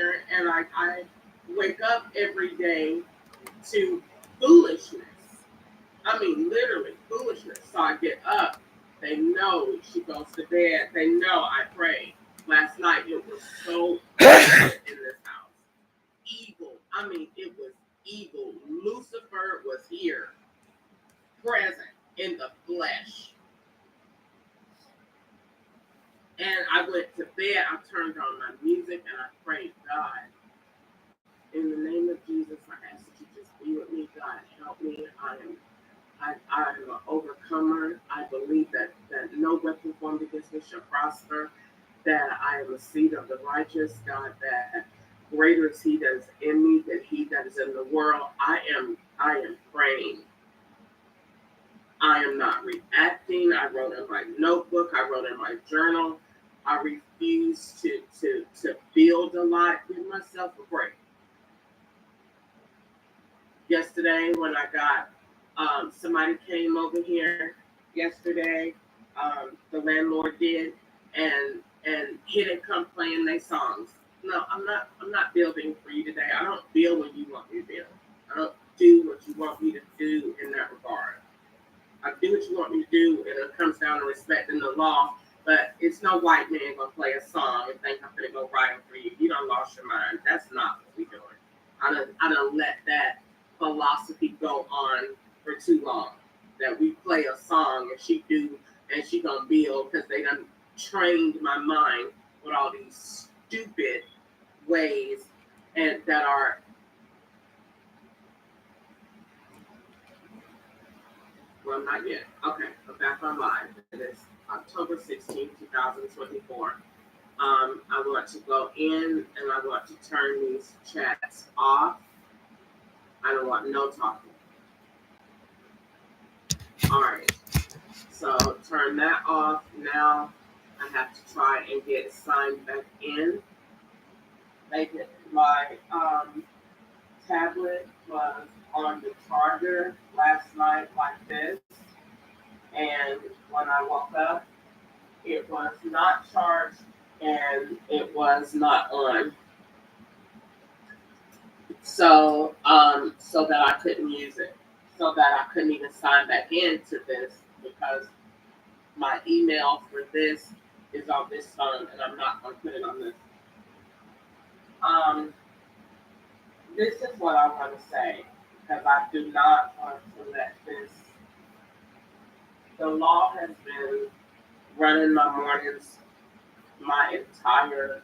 here and I wake up every day to foolishness. I mean, literally foolishness. So I get up. They know she goes to bed. They know I pray. Last night it was so evil in this house. Evil. I mean, it was evil. Lucifer was here, present in the flesh. And I went to bed. I turned on my music and I prayed, God, in the name of Jesus, I ask that you just be with me. God, help me. I am an overcomer. I believe that no weapon formed against me shall prosper, that I am a seed of the righteous, God, that greater is he that is in me than he that is in the world. I am praying. I am not reacting. I wrote in my notebook. I wrote in my journal. I refuse to build a lot. Give myself a break. Yesterday when I got somebody came over here yesterday, the landlord did, and he didn't come playing their songs. No, I'm not building for you today. I don't build when you want me to build. I don't do what you want me to do in that regard. I do what you want me to do, and it comes down to respecting the law. But it's no white man gonna play a song and think I'm gonna go write it for you. You done lost your mind. That's not what we're doing. I done let that philosophy go on for too long. That we play a song and she gonna build because they done trained my mind with all these stupid ways and that are. Well, not yet. Okay, I'm back on live. It is October 16th, 2024. I want to go in and I want to turn these chats off. I don't want no talking. All right. So turn that off. Now I have to try and get signed back in. My tablet was on the charger last night like this. And when I woke up, it was not charged and it was not on. So that I couldn't use it. So that I couldn't even sign back into this because my email for this is on this phone and I'm not going to put it on this. This is what I want to say because I do not want to let this. The law has been running my mornings my entire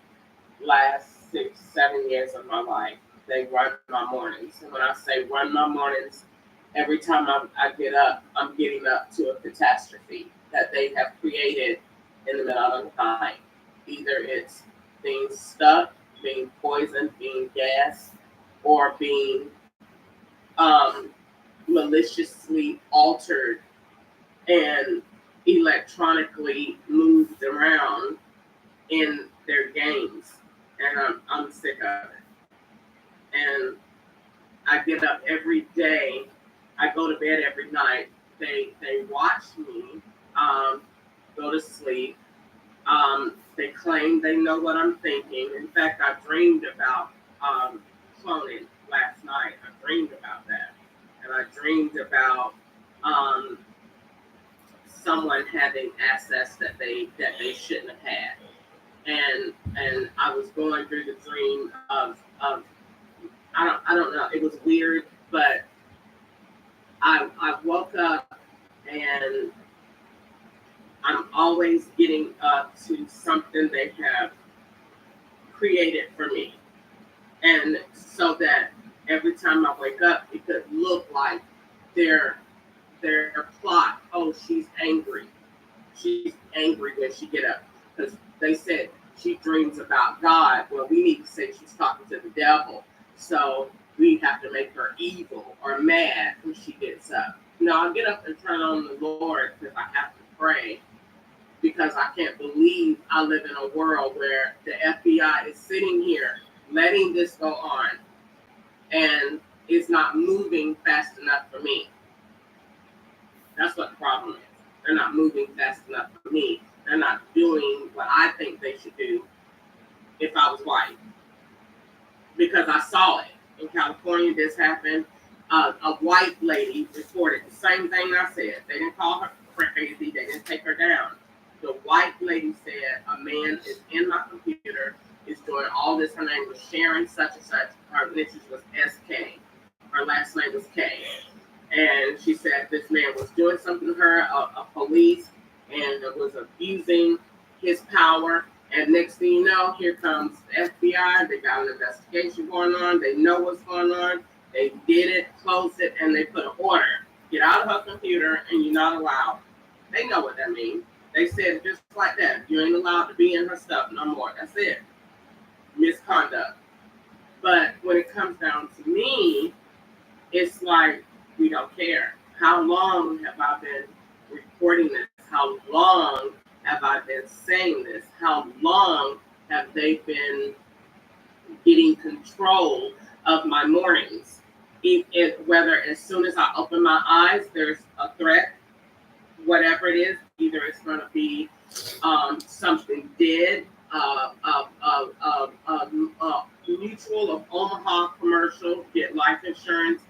last 6-7 years of my life. They run my mornings. And when I say run my mornings, every time I get up, I'm getting up to a catastrophe that they have created in the middle of the night. Either it's being stuck, being poisoned, being gassed, or being maliciously altered and electronically moved around in their games. And I'm sick of it. And I get up every day. I go to bed every night. They watch me go to sleep. They claim they know what I'm thinking. In fact, I dreamed about cloning last night. I dreamed about that. And I dreamed about someone having access that they shouldn't have had. And I was going through the dream of I don't know. It was weird, but I woke up and I'm always getting up to something they have created for me. And so that every time I wake up, it could look like their plot. Oh, she's angry. She's angry when she get up. Because they said she dreams about God. Well, we need to say she's talking to the devil. So we have to make her evil or mad when she gets up. Now, I'll get up and turn on the Lord because I have to pray. Because I can't believe I live in a world where the FBI is sitting here letting this go on. And it's not moving fast enough for me. That's what the problem is. They're not moving fast enough for me. They're not doing what I think they should do if I was white. because I saw it in California. This happened. A white lady reported the same thing I said. They didn't call her crazy. They didn't take her down. The white lady said a man is in my computer, is doing all this. Her name was Sharon such and such. Her initials was SK. Her last name was K. And she said this man was doing something to her, a police, and was abusing his power. And next thing you know, here comes the FBI. They got an investigation going on. They know what's going on. They did it, closed it, and they put an order. Get out of her computer, and you're not allowed. They know what that means. They said just like that. You ain't allowed to be in her stuff no more. That's it. Misconduct. But when it comes down to me, it's like we don't care. How long have I been reporting this? How long have I been saying this? How long have they been getting control of my mornings? Whether as soon as I open my eyes, there's a threat, whatever it is, either it's going to be something dead, Mutual of Omaha commercial, get life insurance.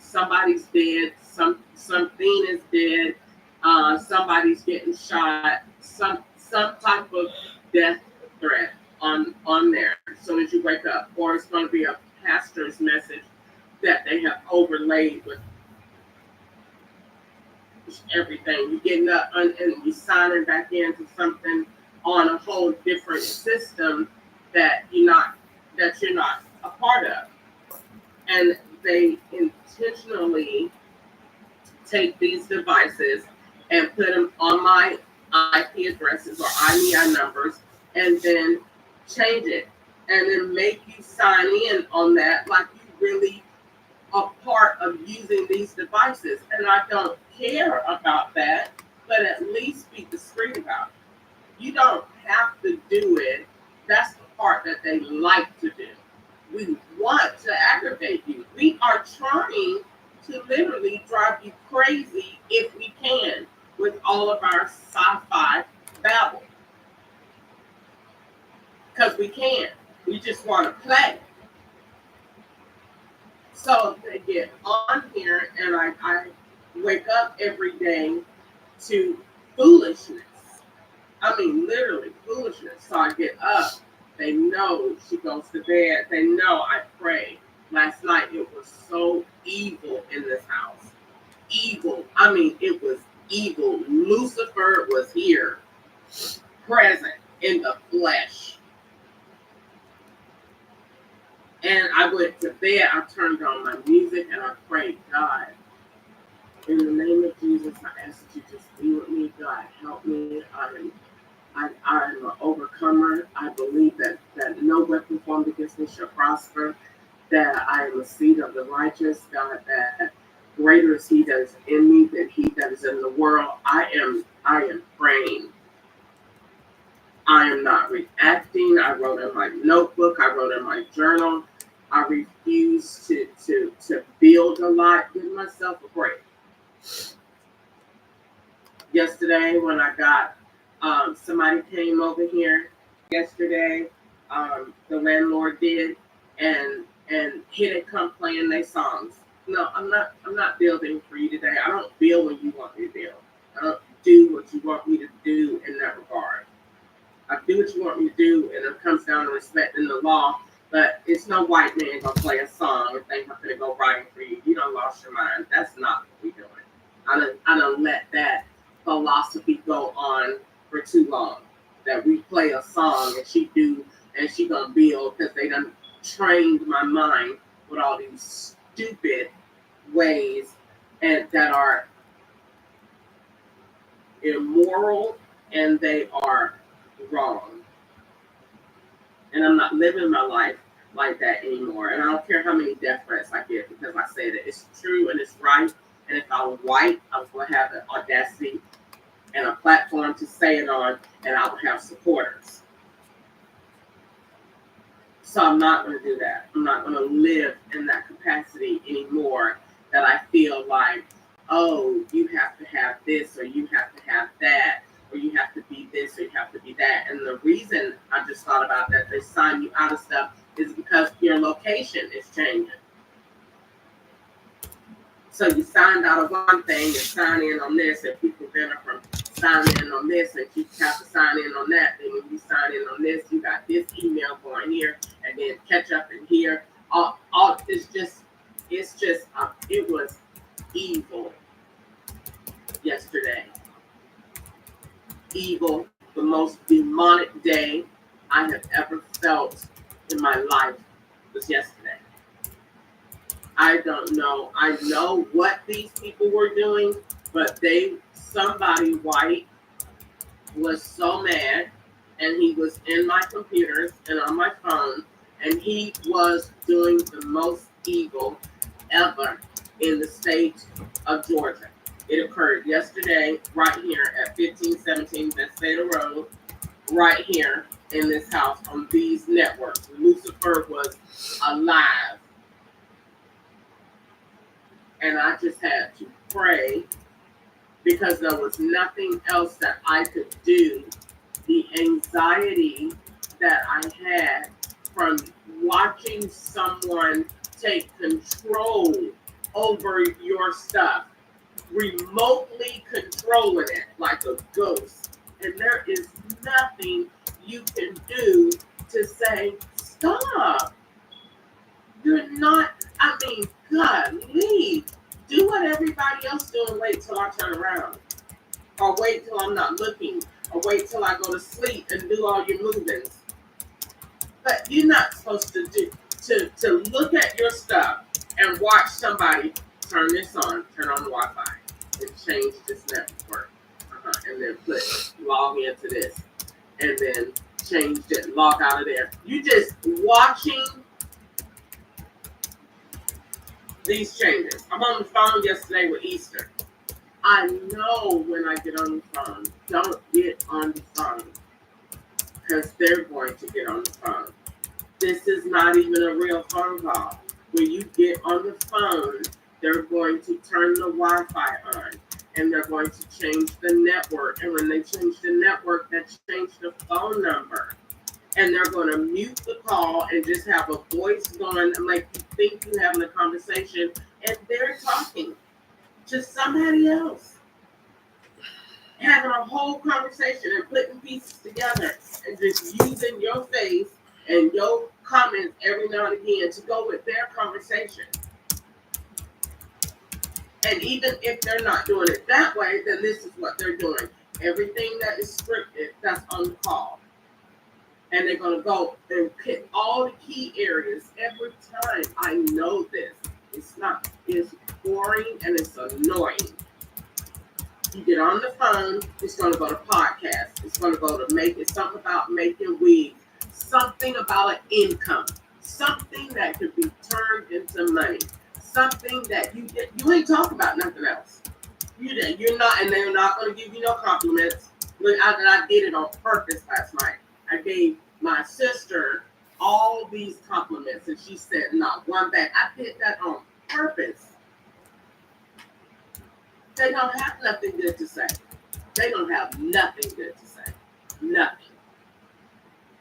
Somebody's dead, something is dead, somebody's getting shot, some type of death threat on there as soon as you wake up, or it's going to be a pastor's message that they have overlaid with everything. You're getting up and you're signing back into something on a whole different system that you're not a part of. And they intentionally take these devices and put them on my IP addresses or IMEI numbers, and then change it, and then make you sign in on that like you really are part of using these devices. And I don't care about that, but at least be discreet about it. You don't have to do it. That's the part that they like to do. We want to aggravate you. We are trying to literally drive you crazy if we can with all of our sci-fi babble. Because we can. We just want to play. So they get on here, and I wake up every day to foolishness. I mean, literally foolishness. So I get up. They know she goes to bed. They know I pray. Last night it was so evil in this house. Evil. I mean, it was evil. Lucifer was here, present in the flesh. And I went to bed. I turned on my music and I prayed, God, in the name of Jesus, I ask that you just be with me. God, help me. I'm an overcomer. I believe that no weapon formed against me shall prosper, that I am a seed of the righteous, God, that greater is he that is in me than he that is in the world. I am praying. I am not reacting. I wrote in my notebook. I wrote in my journal. I refuse to build a lot. Give myself a break. Yesterday, when I got somebody came over here yesterday, the landlord did, and he didn't come playing their songs. No, I'm not building for you today. I don't build when you want me to build. I don't do what you want me to do in that regard. I do what you want me to do, and it comes down to respecting the law. But it's no white man gonna play a song and think I'm gonna go writing for you. You done lost your mind. That's not what we doing. I done let that philosophy go on for too long. That we play a song and she gonna build because they done trained my mind with all these stupid ways and that are immoral and they are wrong. And I'm not living my life like that anymore. And I don't care how many death threats I get because I say that it's true and it's right. And if I was white, I was going to have the audacity and a platform to say it on, and I would have supporters. So I'm not going to do that. I'm not going to live in that capacity anymore that I feel like, oh, you have to have this or you have to have that, or you have to be this or you have to be that. And the reason I just thought about that, they sign you out of stuff, is because your location is changing. So you signed out of one thing and sign in on this, and people benefit from signing in on this, and you have to sign in on that. Then when you sign in on this, you got this email going here, and then catch up in here. All it was evil yesterday. Evil, the most demonic day I have ever felt in my life was yesterday. I don't know. I know what these people were doing, but somebody white was so mad, and he was in my computers and on my phone, and he was doing the most evil ever in the state of Georgia. It occurred yesterday right here at 1517 Bethsaida Road, right here in this house on these networks. Lucifer was alive. And I just had to pray because there was nothing else that I could do. The anxiety that I had from watching someone take control over your stuff, remotely controlling it like a ghost. And there is nothing you can do to say, stop. You're not, golly, do what everybody else do and wait till I turn around. Or wait till I'm not looking. Or wait till I go to sleep and do all your movements. But you're not supposed to look at your stuff and watch somebody turn this on, turn on the Wi-Fi, and change this network. And then log into this. And then change it, log out of there. You just watching these changes. I'm on the phone yesterday with Easter. I know when I get on the phone, don't get on the phone because they're going to get on the phone. This is not even a real phone call. When you get on the phone, they're going to turn the Wi-Fi on and they're going to change the network. And when they change the network, that changed the phone number. And they're going to mute the call and just have a voice going and make you think you're having a conversation, and they're talking to somebody else, having a whole conversation and putting pieces together and just using your face and your comments every now and again to go with their conversation. And even if they're not doing it that way, then this is what they're doing. Everything that is scripted, that's on the call. And they're going to go and hit all the key areas every time. I know this. It's boring and it's annoying. You get on the phone, it's going to go to podcast. It's going to go to something about making wigs, something about an income, something that could be turned into money, something that you ain't talking about nothing else. You're not, and they're not going to give you no compliments. I did it on purpose last night. I gave my sister all these compliments, and she said not one back. I did that on purpose. They don't have nothing good to say. They don't have nothing good to say. Nothing.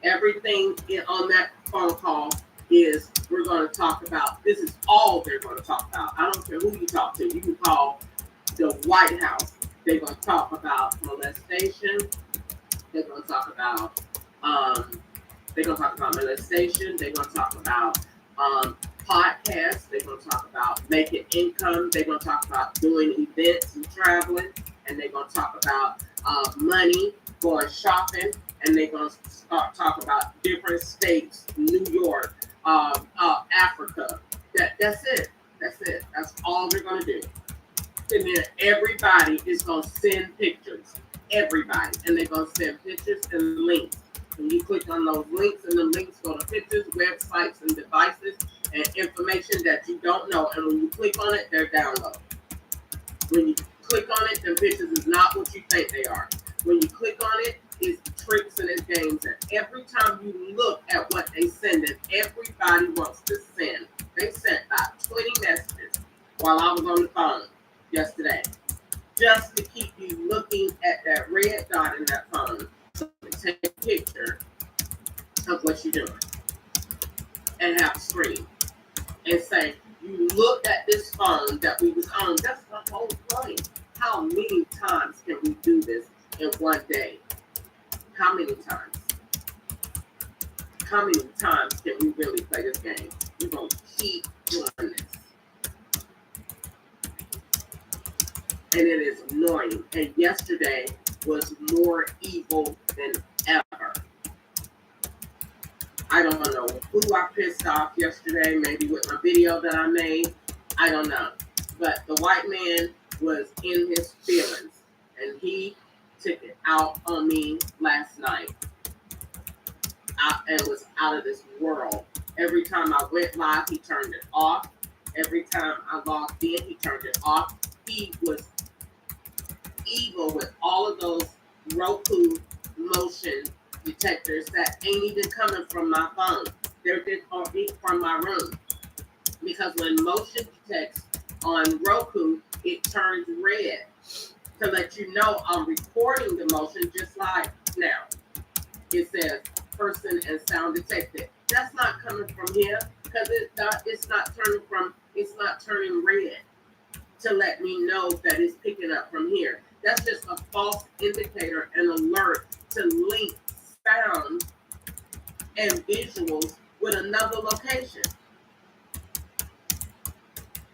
Everything on that phone call is we're going to talk about. This is all they're going to talk about. I don't care who you talk to. You can call the White House. They're going to talk about molestation. They're going to talk about molestation. They're going to talk about podcasts. They're going to talk about making income. They're going to talk about doing events and traveling. And they're going to talk about money, going shopping. And they're going to talk about different states, New York, Africa. That's it. That's it. That's all they're going to do. And then everybody is going to send pictures. Everybody. And they're going to send pictures and links. And you click on those links, and the links go to pictures, websites, and devices, and information that you don't know. And when you click on it, they're downloaded. When you click on it, the pictures is not what you think they are. When you click on it, it's tricks and it's games. And every time you look at what they send, and everybody wants to send. They sent about 20 messages while I was on the phone yesterday, just to keep you looking at that red dot in that phone, so you can take a picture of what you're doing. and have a screen and say, you looked at this phone that we was on. That's the whole point. How many times can we do this in one day? How many times? How many times can we really play this game? We're going to keep doing this. And it is annoying. And yesterday was more evil than ever. I don't know who I pissed off yesterday, maybe with my video that I made. I don't know. But the white man was in his feelings, and he took it out on me last night. And was out of this world. Every time I went live, he turned it off. Every time I logged in, he turned it off. He was evil with all of those Roku motion detectors that ain't even coming from my phone. They're just from my room. Because when motion detects on Roku, it turns red to let you know I'm recording the motion, just like now. It says person and sound detected. That's not coming from here because it's not turning red to let me know that it's picking up from here. That's just a false indicator and alert to link sound and visuals with another location.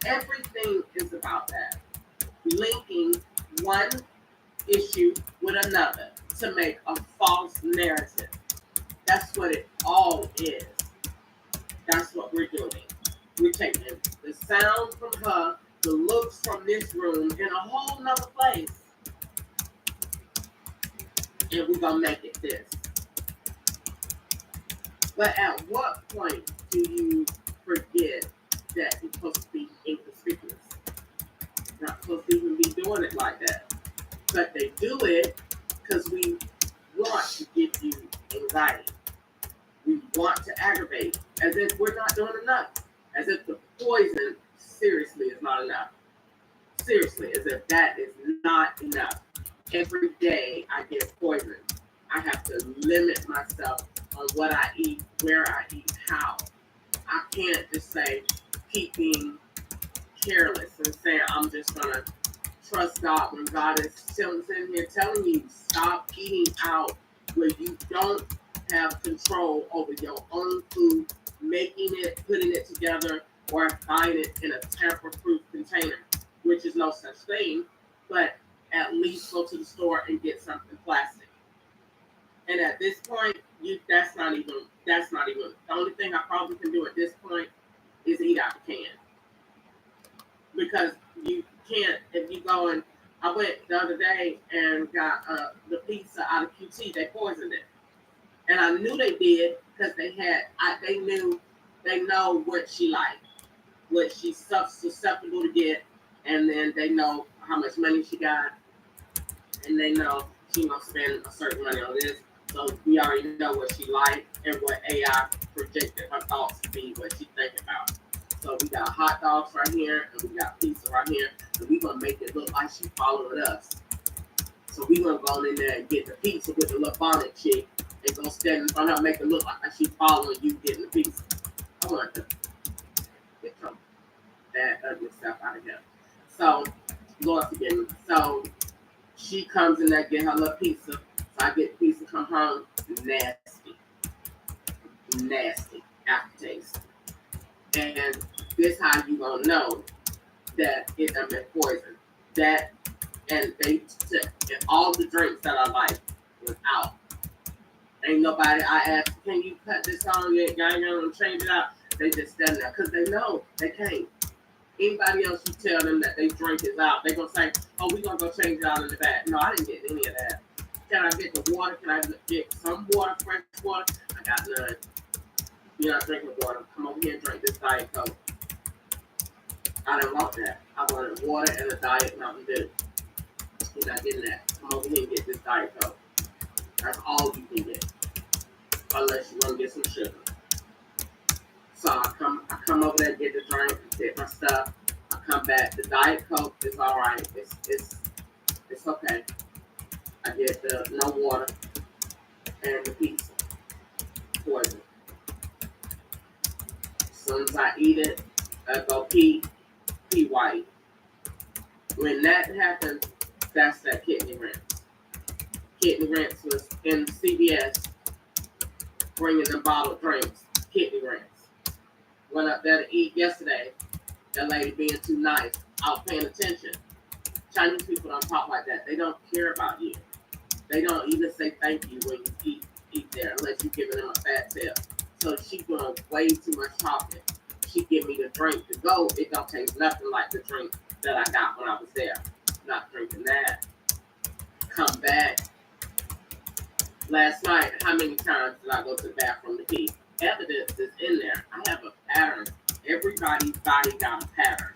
Everything is about that. Linking one issue with another to make a false narrative. That's what it all is. That's what we're doing. We're taking the sound from her, the looks from this room in a whole nother place. And we're going to make it this. But at what point do you forget that you're supposed to be inconspicuous? Not supposed to even be doing it like that. But they do it because we want to give you anxiety. We want to aggravate, as if we're not doing enough. As if the poison seriously is not enough. Seriously, as if that is not enough. Every day I get poisoned. I have to limit myself on what I eat, where I eat, how. I can't just say, keep being careless and saying, I'm just going to trust God when God is sitting here telling you, stop eating out where you don't have control over your own food, making it, putting it together, or buying it in a tamper-proof container, which is no such thing, but at least go to the store and get something plastic. And at this point, that's not even, the only thing I probably can do at this point is eat out the can. Because you can't, if you go and, I went the other day and got the pizza out of QT, they poisoned it. And I knew they did because they know what she liked, what she's susceptible to get, and then they know how much money she got, and they know she's going to spend a certain money on this. So we already know what she liked and what AI projected her thoughts to be, what she thinking about. So we got hot dogs right here, and we got pizza right here, and we're going to make it look like she following us. So we're going to go in there and get the pizza with the little bonnet chick, and go stand in front of her, make it look like she following you getting the pizza. I want to get some bad, ugly stuff out of here. So, Lord forgive me. So, she comes in there, get her little pizza. So I get the pizza, come home, nasty aftertaste. And this how you gonna know that it done been poisoned. That, and they took, and all the drinks that I like was out. Ain't nobody, I asked, can you cut this on yet? Y'all ain't gonna change it out. They just stand there because they know they can't. Anybody else you tell them that they drink is out, they gonna say, oh, we gonna go change it out in the back. No, I didn't get any of that. Can I get the water? Can I get some water, fresh water? I got none. You're not drinking water. Come over here and drink this Diet Coke. I didn't want that. I wanted water and a Diet Mountain Dew. You're not getting that. Come over here and get this Diet Coke. That's all you can get. Unless you want to get some sugar. So I come over there, get the drink, get my stuff. I come back. The Diet Coke is all right. It's okay. I get the no water and the pizza. Poison. soon as I eat it, I go pee white. When that happens, that's that kidney rinse. Kidney rinse was in CVS bringing them bottled drinks. Kidney rinse. Went up there to eat yesterday. That lady being too nice. I was paying attention. Chinese people don't talk like that. They don't care about you. They don't even say thank you when you eat there unless you're giving them a fat tip. So she doing way too much talking. She give me the drink to go. It don't taste nothing like the drink that I got when I was there. Not drinking that. Come back. Last night, how many times did I go to the bathroom to pee? Evidence is in there. I have a pattern. Everybody's body got a pattern.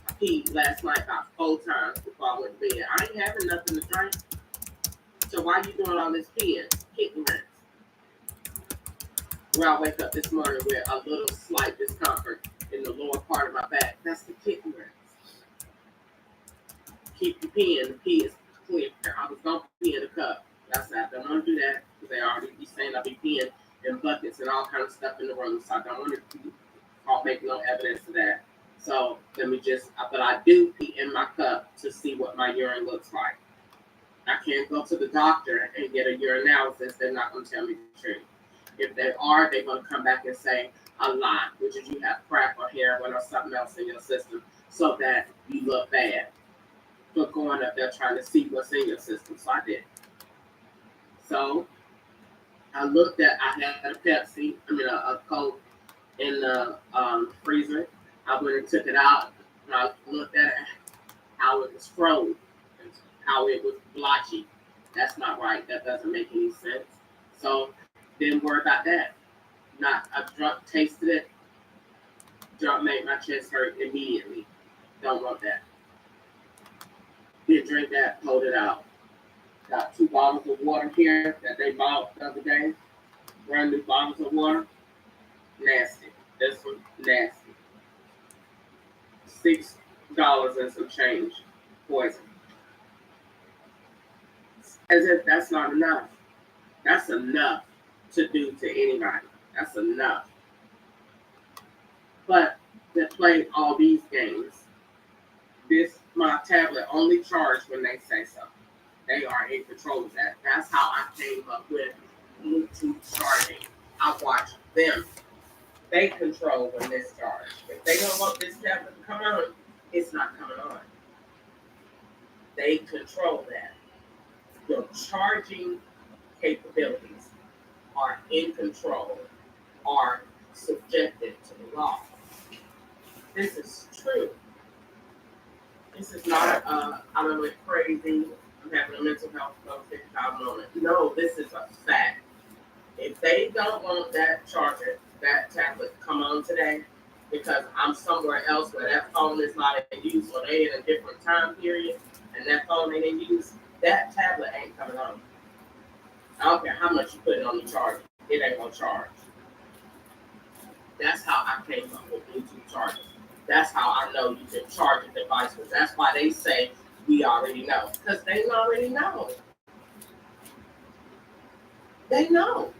I peed last night about 4 times before I went to bed. I ain't having nothing to drink. So why you doing all this peeing? Kidney rinse. Where I wake up this morning with a little slight discomfort in the lower part of my back. That's the kidney rinse. Keep the peeing. The pee is clear. I was going to pee in a cup. I said, I don't want to do that because they already be saying I'll be peeing in buckets and all kinds of stuff in the room. So I don't want to make no evidence of that. So let me but I do pee in my cup to see what my urine looks like. I can't go to the doctor and get a urinalysis. They're not going to tell me the truth. If they are, they're going to come back and say a lie, which is you have crack or heroin or something else in your system so that you look bad. But going up there trying to see what's in your system. So I did. So I looked at, I had a Coke in the freezer. I went and took it out and I looked at it, how it was frozen, how it was blotchy. That's not right. That doesn't make any sense. So didn't worry about that. I drunk, tasted it. Drunk made my chest hurt immediately. Don't want that. Did drink that, pulled it out. Got 2 bottles of water here that they bought the other day. Brand new bottles of water. Nasty. This one, nasty. $6 and some change. Poison. As if that's not enough. That's enough to do to anybody. That's enough. But they play all these games. My tablet only charged when they say so. They are in control of that. That's how I came up with Bluetooth charging. I watch them. They control when this charge. If they don't want this tablet to come on, it's not coming on. They control that. Your charging capabilities are in control, are subjected to the law. This is true. This is not I went crazy. I'm having a mental health 55 moment. No, this is a fact. If they don't want that charger, that tablet come on today, because I'm somewhere else where that phone is not in use or they in a different time period and that phone ain't in use, that tablet ain't coming on. I don't care how much you put it on the charger, it ain't gonna charge. That's how I came up with Bluetooth chargers. That's how I know you can charge a device. That's why they say we already know. Because they already know. They know.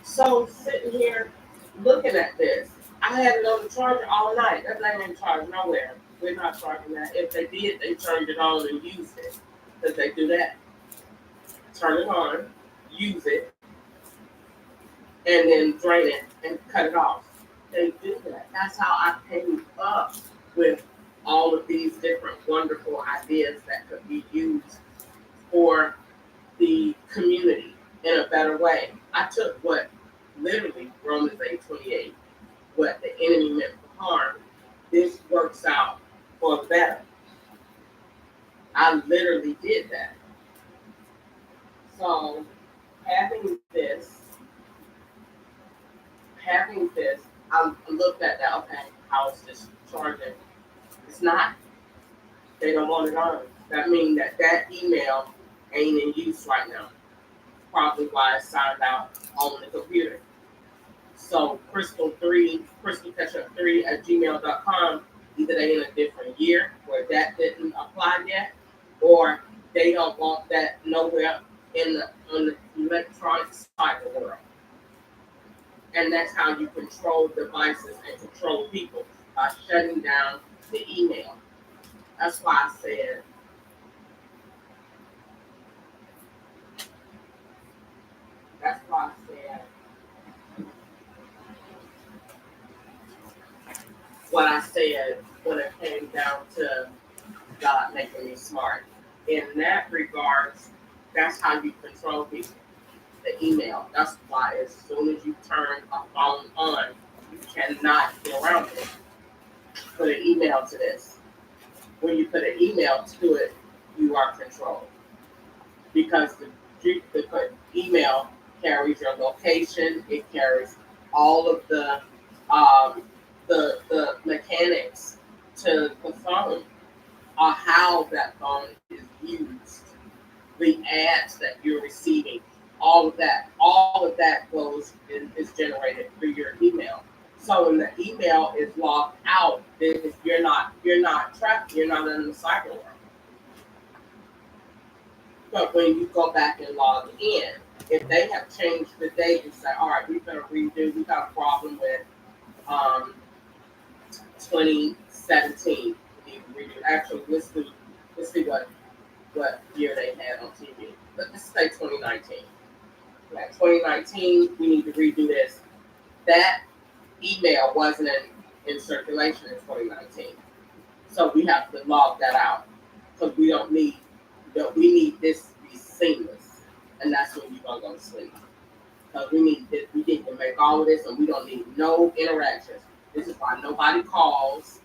So sitting here looking at this, I had it on the charger all night. That thing ain't charged nowhere. We're not charging that. If they did, they turned it on and used it. Because they do that. Turn it on, use it, and then drain it and cut it off. They do that. That's how I came up with all of these different wonderful ideas that could be used for the community in a better way. I took what literally Romans 8:28, what the enemy meant for harm, this works out for the better. I literally did that. So having this, I looked at that, okay, how is this charging? It's not. They don't want it on. That means that email ain't in use right now. Probably why it's signed out on the computer. So crystalketchup3@gmail.com, either they in a different year where that didn't apply yet, or they don't want that nowhere on the electronic side of the world. And that's how you control devices and control people by shutting down the email. That's why I said, that's why I said what I said when it came down to God making me smart. In that regards, that's how you control people. The email. That's why as soon as you turn a phone on, you cannot get around it. Put an email to this. When you put an email to it, you are controlled. Because the email carries your location, it carries all of um, the mechanics to the phone, or how that phone is used, the ads that you're receiving, all of that is generated through your email. So when the email is logged out, then you're not trapped, you're not in the cyber world. But when you go back and log in, if they have changed the date and say, all right, we're gonna redo, we got a problem with um, 2017. We need to redo. Actually, let's see what year they had on TV. Let's say 2019. Like 2019, we need to redo this. That email wasn't in circulation in 2019, so we have to log that out because we don't need. We need this to be seamless, and that's when you're gonna go to sleep. Because we need this, we need to make all of this, and we don't need no interactions. This is why nobody calls.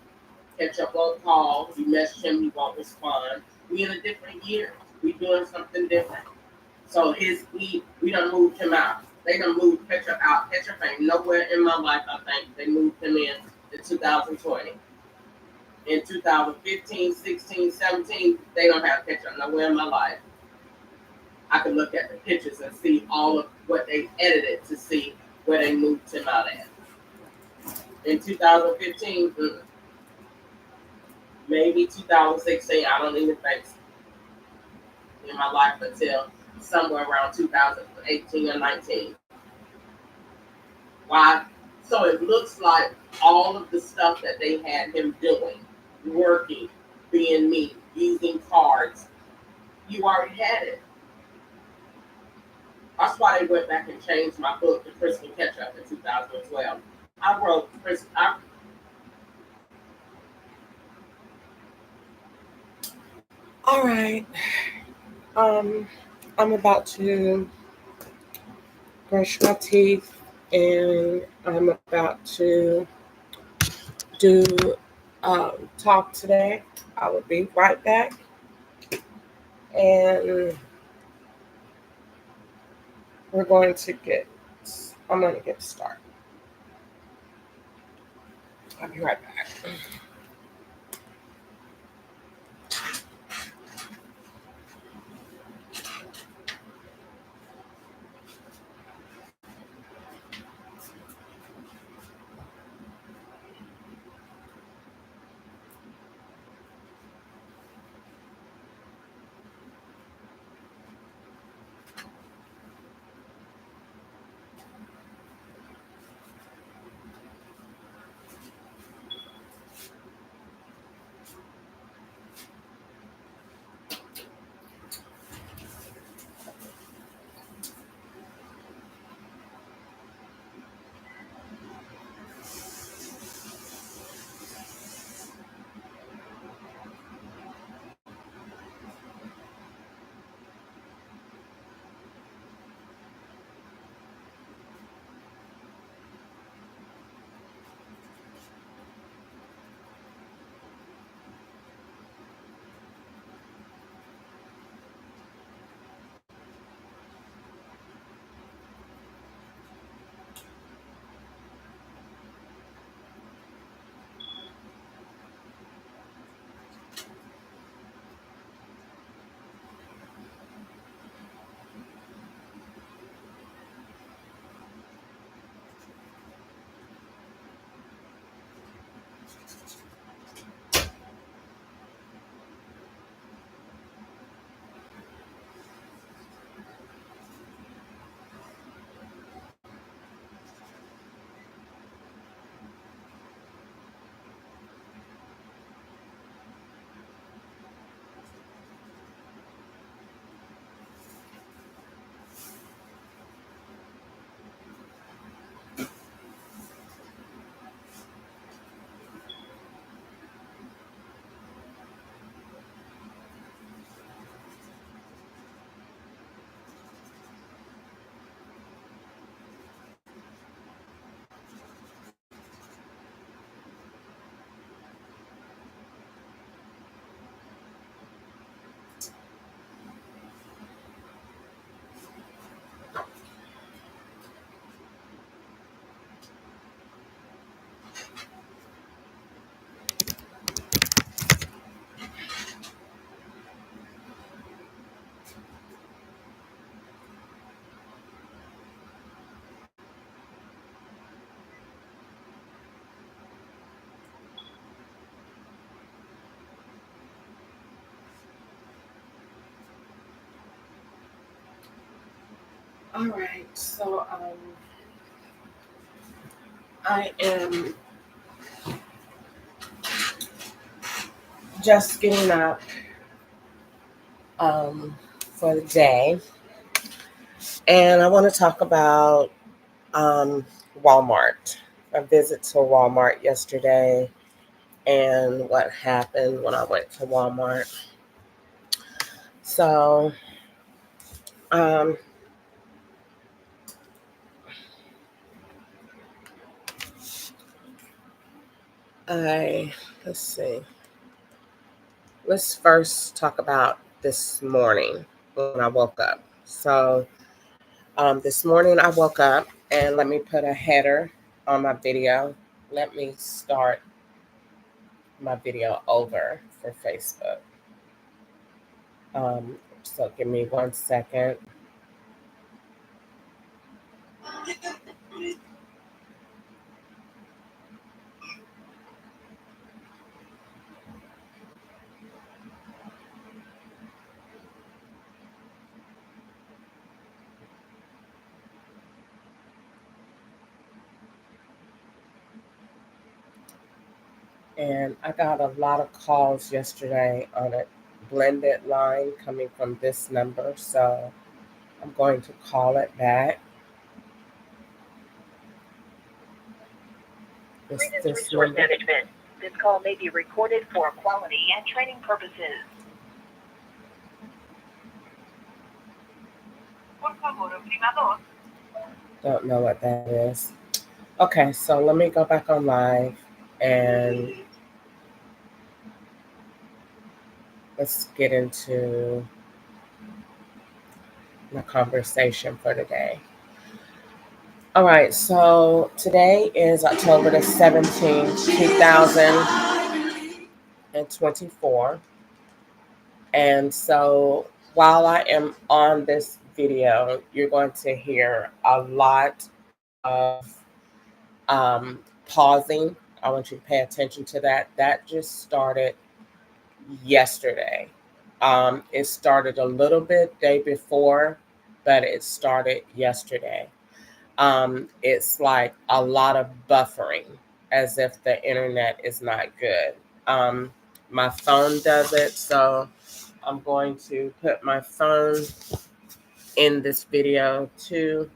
Catch up on calls. You message him, he won't respond. We in a different year. We doing something different. So we done moved him out. They done moved Ketchup out. Ketchup ain't nowhere in my life. I think they moved him in 2020. In 2015, 16, 17, they don't have Ketchup nowhere in my life. I can look at the pictures and see all of what they edited to see where they moved him out at. In 2015, maybe 2016, I don't even think so, in my life until somewhere around 2018 or 19. Why? So it looks like all of the stuff that they had him doing, working, being me, using cards, you already had it. That's why they went back and changed my book to Crispin Ketchup in 2012. I wrote Chris. All right. Um, I'm about to brush my teeth and I'm about to do talk today. I will be right back and I'm going to get started. I'll be right back. All right, so I am just getting up for the day, and I want to talk about Walmart. A visit to Walmart yesterday, and what happened when I went to Walmart. So, um, let's see. Let's first talk about this morning when I woke up. So, this morning I woke up, and let me put a header on my video. Let me start my video over for Facebook. So give me 1 second. And I got a lot of calls yesterday on a blended line coming from this number, so I'm going to call it back. It's this Resource number. management. This call may be recorded for quality and training purposes. Don't know what that is. Okay, so let me go back on live and let's get into the conversation for today. All right, so today is October the 17th, 2024. And so while I am on this video, you're going to hear a lot of pausing. I want you to pay attention to that. That just started yesterday. It started a little bit day before, but it started yesterday. It's like a lot of buffering, as if the internet is not good. My phone does it, so I'm going to put my phone in this video too,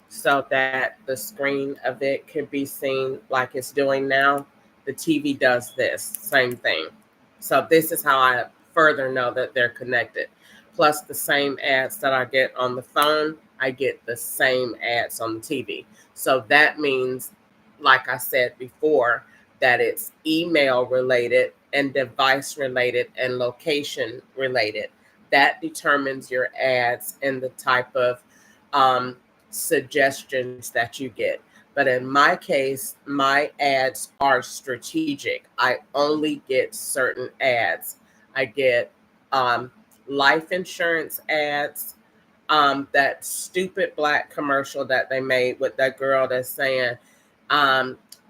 so that the screen of it could be seen like it's doing now. The TV does this same thing. So this is how I further know that they're connected. Plus the same ads that I get on the phone, I get the same ads on the TV. So that means, like I said before, that it's email related and device related and location related. That determines your ads and the type of suggestions that you get. But in my case, my ads are strategic. I only get certain ads. I get life insurance ads, that stupid black commercial that they made with that girl that's saying,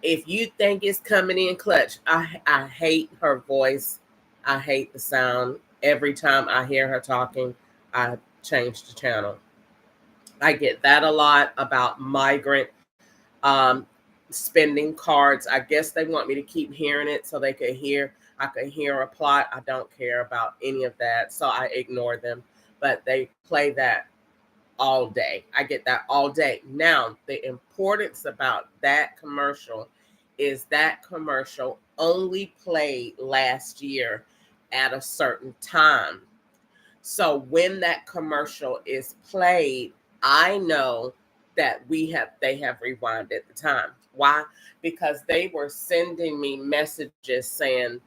if you think it's coming in clutch. I hate her voice. I hate the sound. Every time I hear her talking, I change the channel. I get that a lot about migrant um, spending cards. I guess they want me to keep hearing it so they could hear. I could hear a plot. I don't care about any of that, so I ignore them. But they play that all day. I get that all day. Now, the importance about that commercial is that commercial only played last year at a certain time. So when that commercial is played, I know that they have rewinded the time. Why? Because they were sending me messages saying,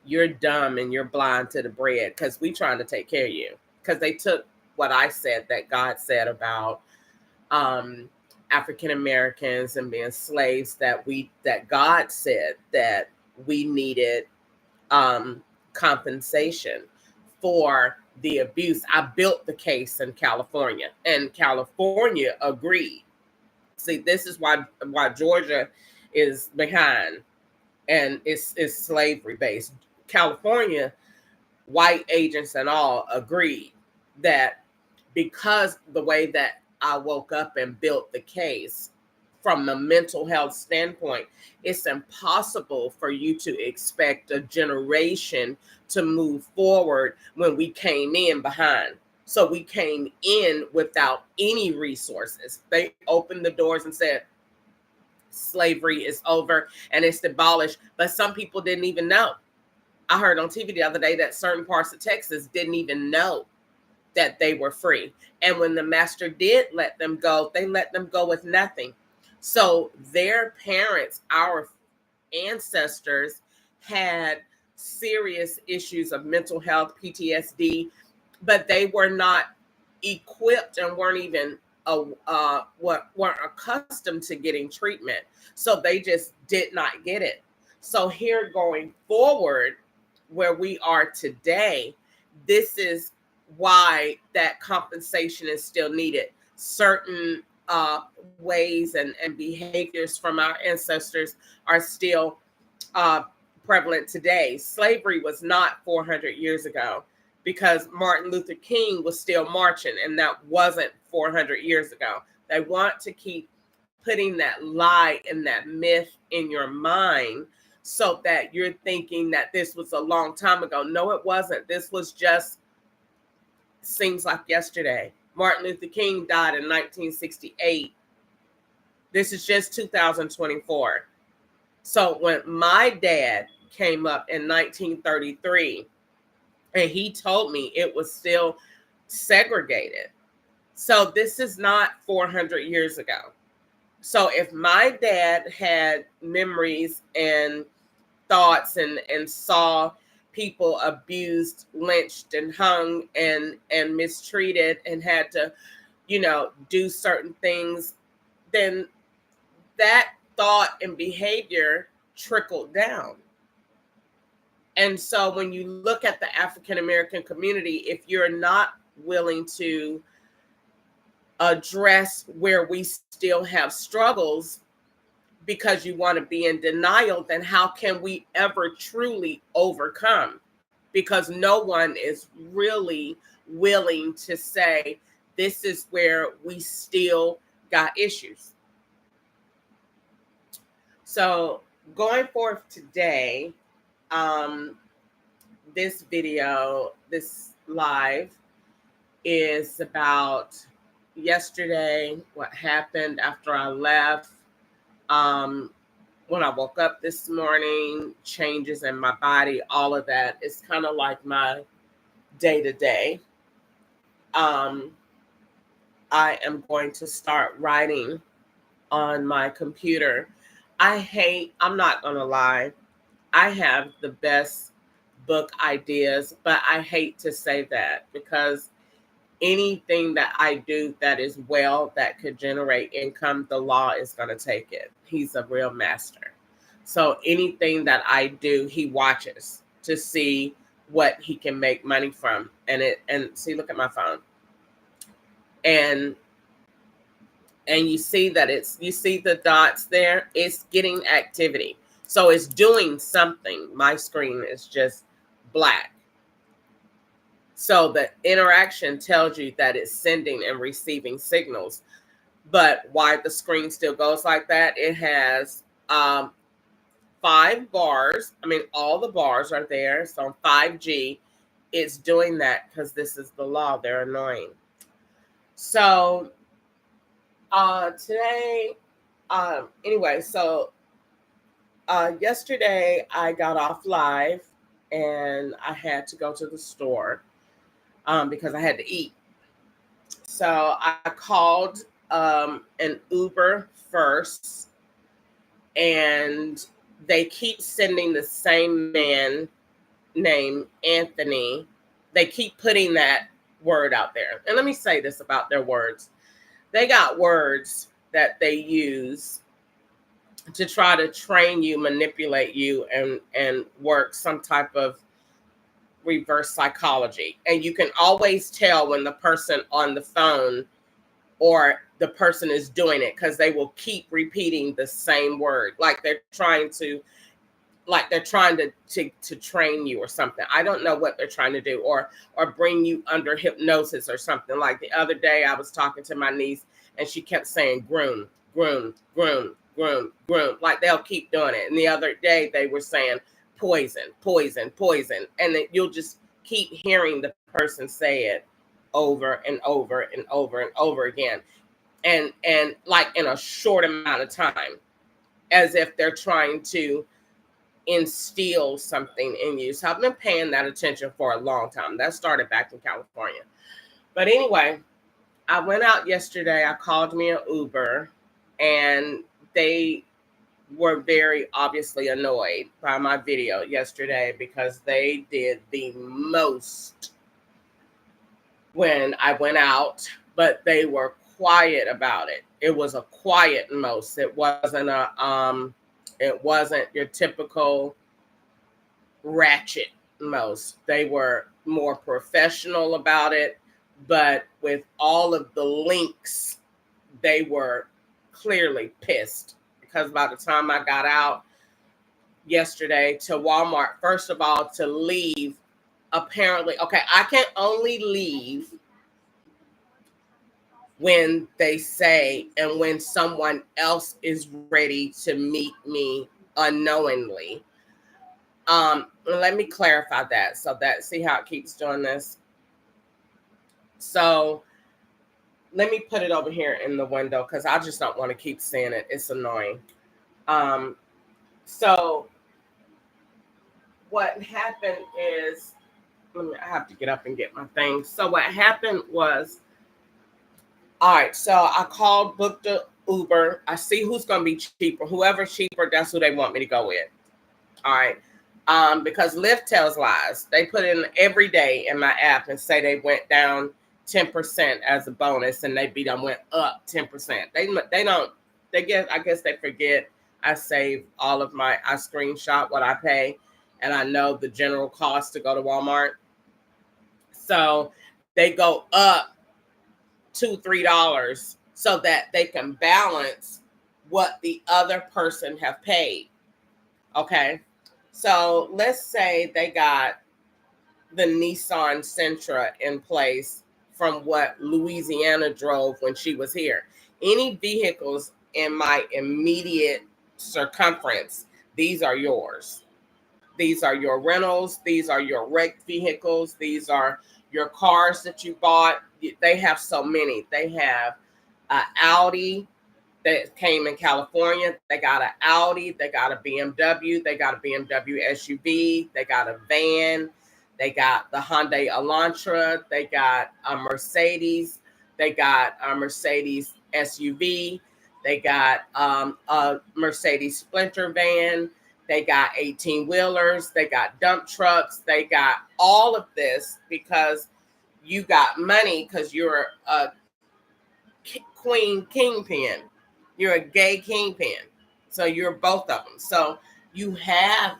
you're dumb and you're blind to the bread because we trying to take care of you. Because they took what I said that God said about African Americans and being slaves, that God said that we needed compensation for the abuse. I built the case in California, and California agreed. See, this is why Georgia is behind, and it's slavery based. California, white agents and all agreed that because the way that I woke up and built the case from the mental health standpoint, it's impossible for you to expect a generation to move forward when we came in behind. So we came in without any resources. They opened the doors and said, slavery is over and it's abolished. But some people didn't even know. I heard on TV the other day that certain parts of Texas didn't even know that they were free. And when the master did let them go, they let them go with nothing. So their parents, our ancestors, had serious issues of mental health, PTSD, but they were not equipped and weren't even weren't accustomed to getting treatment. So they just did not get it. So here going forward, where we are today, this is why that compensation is still needed. Certain ways and behaviors from our ancestors are still prevalent today. Slavery was not 400 years ago because Martin Luther King was still marching, and that wasn't 400 years ago. They want to keep putting that lie and that myth in your mind so that you're thinking that this was a long time ago. No, it wasn't. This was just, seems like yesterday. Martin Luther King died in 1968. This is just 2024. So when my dad came up in 1933, and he told me it was still segregated. So this is not 400 years ago. So if my dad had memories and thoughts and saw people abused, lynched, and hung and mistreated and had to, do certain things, then that thought and behavior trickled down. And so when you look at the African American community, if you're not willing to address where we still have struggles because you want to be in denial, then how can we ever truly overcome? Because no one is really willing to say, this is where we still got issues. So going forth today, this video, this live, is about yesterday, what happened after I left, when I woke up this morning, changes in my body, all of that. It's kind of like my day-to-day. I am going to start writing on my computer. I'm not going to lie, I have the best book ideas, but I hate to say that because anything that I do that is that could generate income, the law is going to take it. He's a real master. So anything that I do, he watches to see what he can make money from. And see, look at my phone. And you see that you see the dots there, it's getting activity. So it's doing something. My screen is just black. So the interaction tells you that it's sending and receiving signals. But why the screen still goes like that, it has 5 bars. I mean, all the bars are there. So on 5G, it's doing that because this is the law. They're annoying. So today, anyway, so yesterday I got off live and I had to go to the store because I had to eat. So I called an Uber first, and they keep sending the same man named Anthony. They keep putting that word out there. And let me say this about their words. They got words that they use to try to train you, manipulate you, and work some type of reverse psychology. And you can always tell when the person on the phone or the person is doing it because they will keep repeating the same word. Like they're trying to like they're trying to train you or something. I don't know what they're trying to do, or bring you under hypnosis or something. Like the other day I was talking to my niece and she kept saying groom, groom, groom, groom, groom. Like they'll keep doing it. And the other day they were saying poison, poison, poison. And then you'll just keep hearing the person say it over and over and over and over again. And like in a short amount of time, as if they're trying to instill something in you. So I've been paying that attention for a long time. That started back in California. But anyway, I went out yesterday. I called me an Uber, and they were very obviously annoyed by my video yesterday because they did the most when I went out, but they were quiet about it. It was a quiet most. It wasn't your typical ratchet most. They were more professional about it, but with all of the links, they were clearly pissed because by the time I got out yesterday to Walmart, first of all, to leave, apparently, okay, I can only leave when they say and when someone else is ready to meet me unknowingly. Let me clarify that. So that, see how it keeps doing this. So let me put it over here in the window because I just don't want to keep seeing it. It's annoying. So what happened is, I have to get up and get my things. So what happened was, all right, so I called, booked the Uber. I see who's going to be cheaper. Whoever's cheaper, that's who they want me to go with. All right. Because Lyft tells lies. They put in every day in my app and say they went down 10% as a bonus, and they went up 10%. I guess they forget I save all of I screenshot what I pay, and I know the general cost to go to Walmart. So they go up $2-3 so that they can balance what the other person have paid. Okay. So let's say they got the Nissan Sentra in place from what Louisiana drove when she was here. Any vehicles in my immediate circumference, these are yours. These are your rentals. These are your wrecked vehicles. These are your cars that you bought. They have so many. They have an Audi that came in California. They got an Audi, they got a BMW, they got a BMW SUV, they got a van, they got the Hyundai Elantra, they got a Mercedes, they got a Mercedes SUV, they got a Mercedes Sprinter van, they got 18-wheelers, they got dump trucks, they got all of this because you got money because you're a kingpin. You're a gay kingpin. So you're both of them. So you have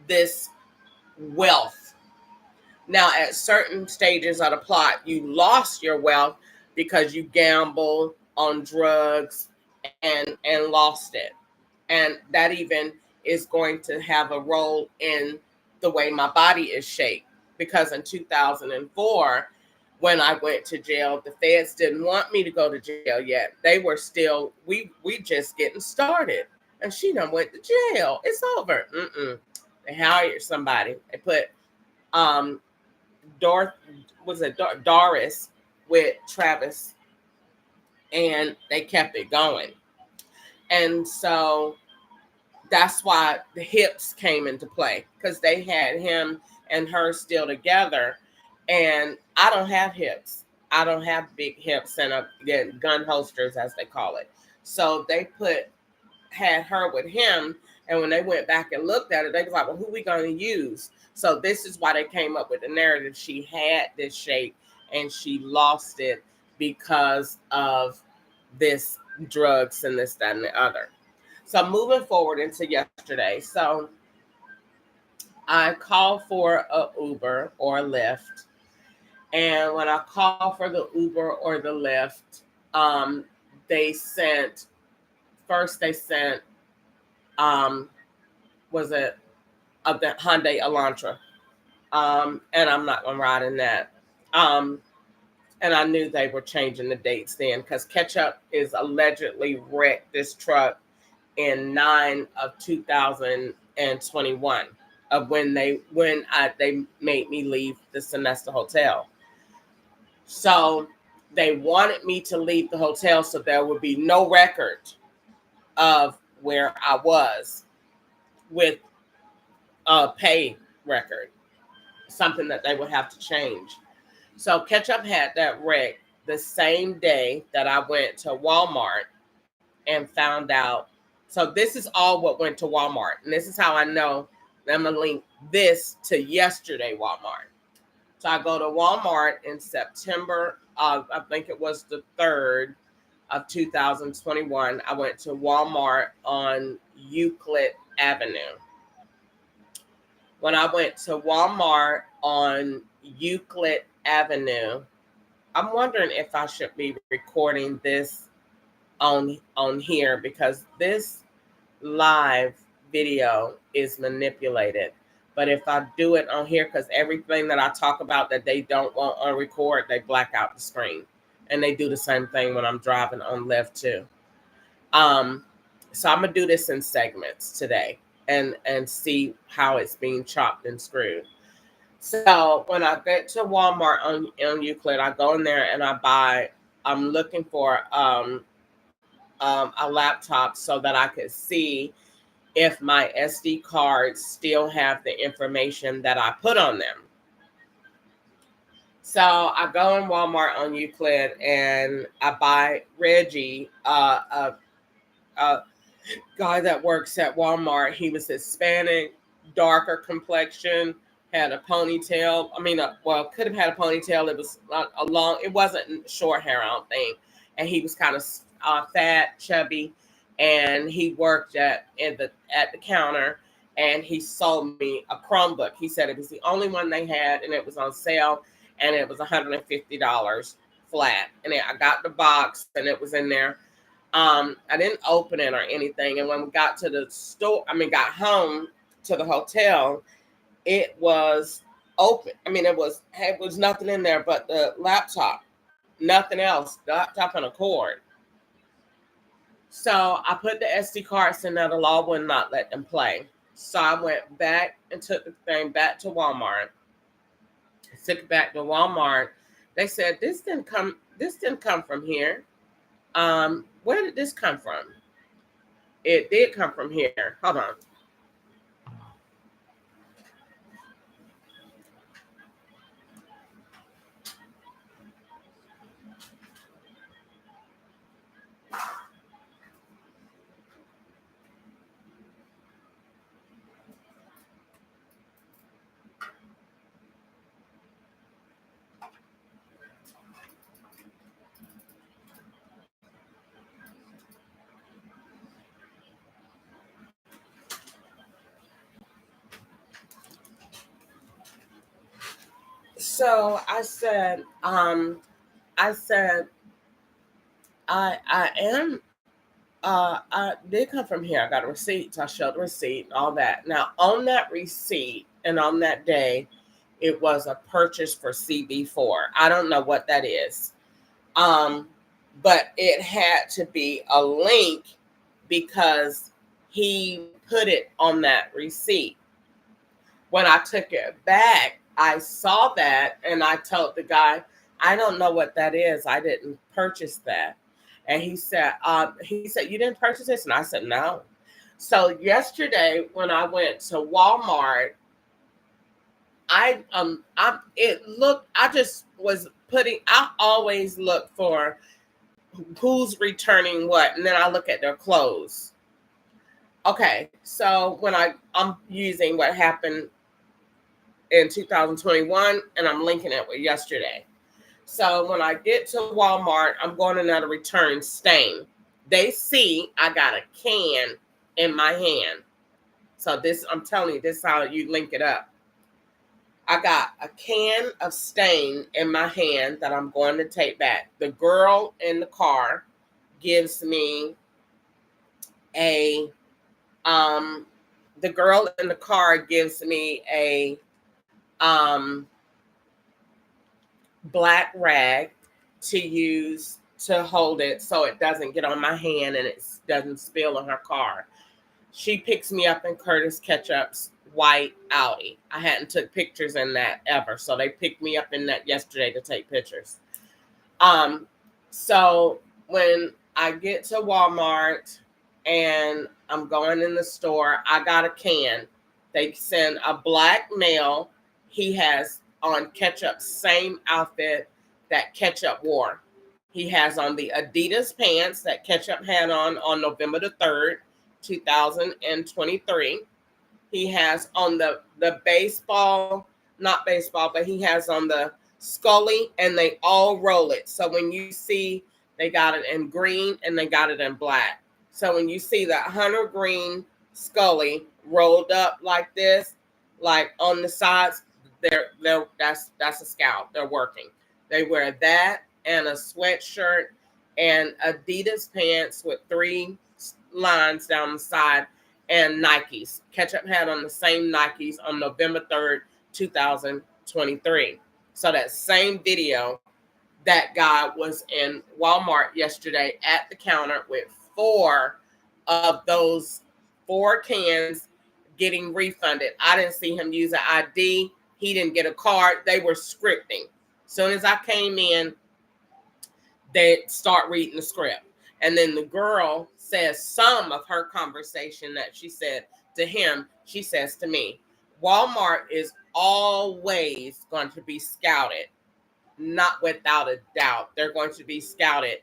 this wealth. Now, at certain stages of the plot, you lost your wealth because you gambled on drugs and lost it. And that even is going to have a role in the way my body is shaped. Because in 2004, when I went to jail, the feds didn't want me to go to jail yet. They were still, we just getting started. And she done went to jail. It's over. They hired somebody. They put Doris with Travis, and they kept it going. And so that's why the hips came into play, because they had him and her still together. And I don't have hips. I don't have big hips and gun holsters, as they call it. So they had her with him. And when they went back and looked at it, they was like, well, who we going to use? So this is why they came up with the narrative. She had this shape and she lost it because of this drugs and this, that, and the other. So moving forward into yesterday. So I called for a Uber or a Lyft. And when I called for the Uber or the Lyft, they sent, was it of the Hyundai Elantra. And I'm not gonna ride in that. And I knew they were changing the dates then because Ketchup is allegedly wrecked this truck in 9 of 2021 of when they made me leave the Sonesta Hotel. So they wanted me to leave the hotel so there would be no record of where I was with a pay record, something that they would have to change. So Ketchup had that wreck the same day that I went to Walmart and found out. So this is all what went to Walmart. And this is how I know. I'm going to link this to yesterday Walmart. So I go to Walmart in September of, I think it was the 3rd of 2021. I went to Walmart on Euclid Avenue. When I went to Walmart on Euclid Avenue, I'm wondering if I should be recording this on here because this live video is manipulated. But if I do it on here, because everything that I talk about that they don't want on record, they black out the screen. And they do the same thing when I'm driving on left too. So I'm gonna do this in segments today and see how it's being chopped and screwed. So when I get to Walmart on Euclid, I go in there and I'm looking for a laptop so that I could see if my SD cards still have the information that I put on them. So I go in Walmart on Euclid and I buy Reggie, a guy that works at Walmart. He was Hispanic, darker complexion, had a ponytail. I mean, could have had a ponytail. It was not a long, it wasn't short hair, I don't think. And he was kind of fat, chubby, and he worked at the counter, and he sold me a Chromebook. He said it was the only one they had, and it was on sale, and it was $150 flat. And I got the box, and it was in there. I didn't open it or anything. And when we got to the store, got home to the hotel, it was open. It was nothing in there but the laptop, nothing else, the laptop and a cord. So I put the SD cards in there. The law would not let them play. So I went back and took the thing back to Walmart. Took it back to Walmart. They said this didn't come from here. Where did this come from? It did come from here. Hold on. So I said, I did come from here. I got a receipt. So I showed the receipt and all that. Now, on that receipt and on that day, it was a purchase for CB4. I don't know what that is. But it had to be a link because he put it on that receipt. When I took it back, I saw that and I told the guy, I don't know what that is. I didn't purchase that. And he said, you didn't purchase this? And I said, no. So yesterday when I went to Walmart, I always look for who's returning what. And then I look at their clothes. Okay. So when I'm using what happened in 2021 and I'm linking it with yesterday. So when I get to Walmart, I'm going to return stain. They see I got a can in my hand. So I'm telling you, this is how you link it up. I got a can of stain in my hand that I'm going to take back. The girl in the car gives me a the girl in the car gives me a black rag to use to hold it so it doesn't get on my hand and it doesn't spill on her car. She picks me up in Curtis Ketchup's white Audi. I hadn't took pictures in that ever, so they picked me up in that yesterday to take pictures. So when I get to Walmart and I'm going in the store, I got a can. They send a black male. He has on Ketchup's same outfit that Ketchup wore. He has on the Adidas pants that Ketchup had on November the 3rd, 2023. He has on the baseball, not baseball, but he has on the Scully, and they all roll it. So when you see, they got it in green and they got it in black. So when you see that hunter green Scully rolled up like this, like on the sides, that's a scout. They're working. They wear that and a sweatshirt and Adidas pants with 3 lines down the side and Nikes. Ketchup had on the same Nikes on November 3rd, 2023. So that same video, that guy was in Walmart yesterday at the counter with 4 of those 4 cans getting refunded. I didn't see him use an ID. He didn't get a card. They were scripting. As soon as I came in, they start reading the script. And then the girl says some of her conversation that she said to him, she says to me, Walmart is always going to be scouted, not without a doubt. They're going to be scouted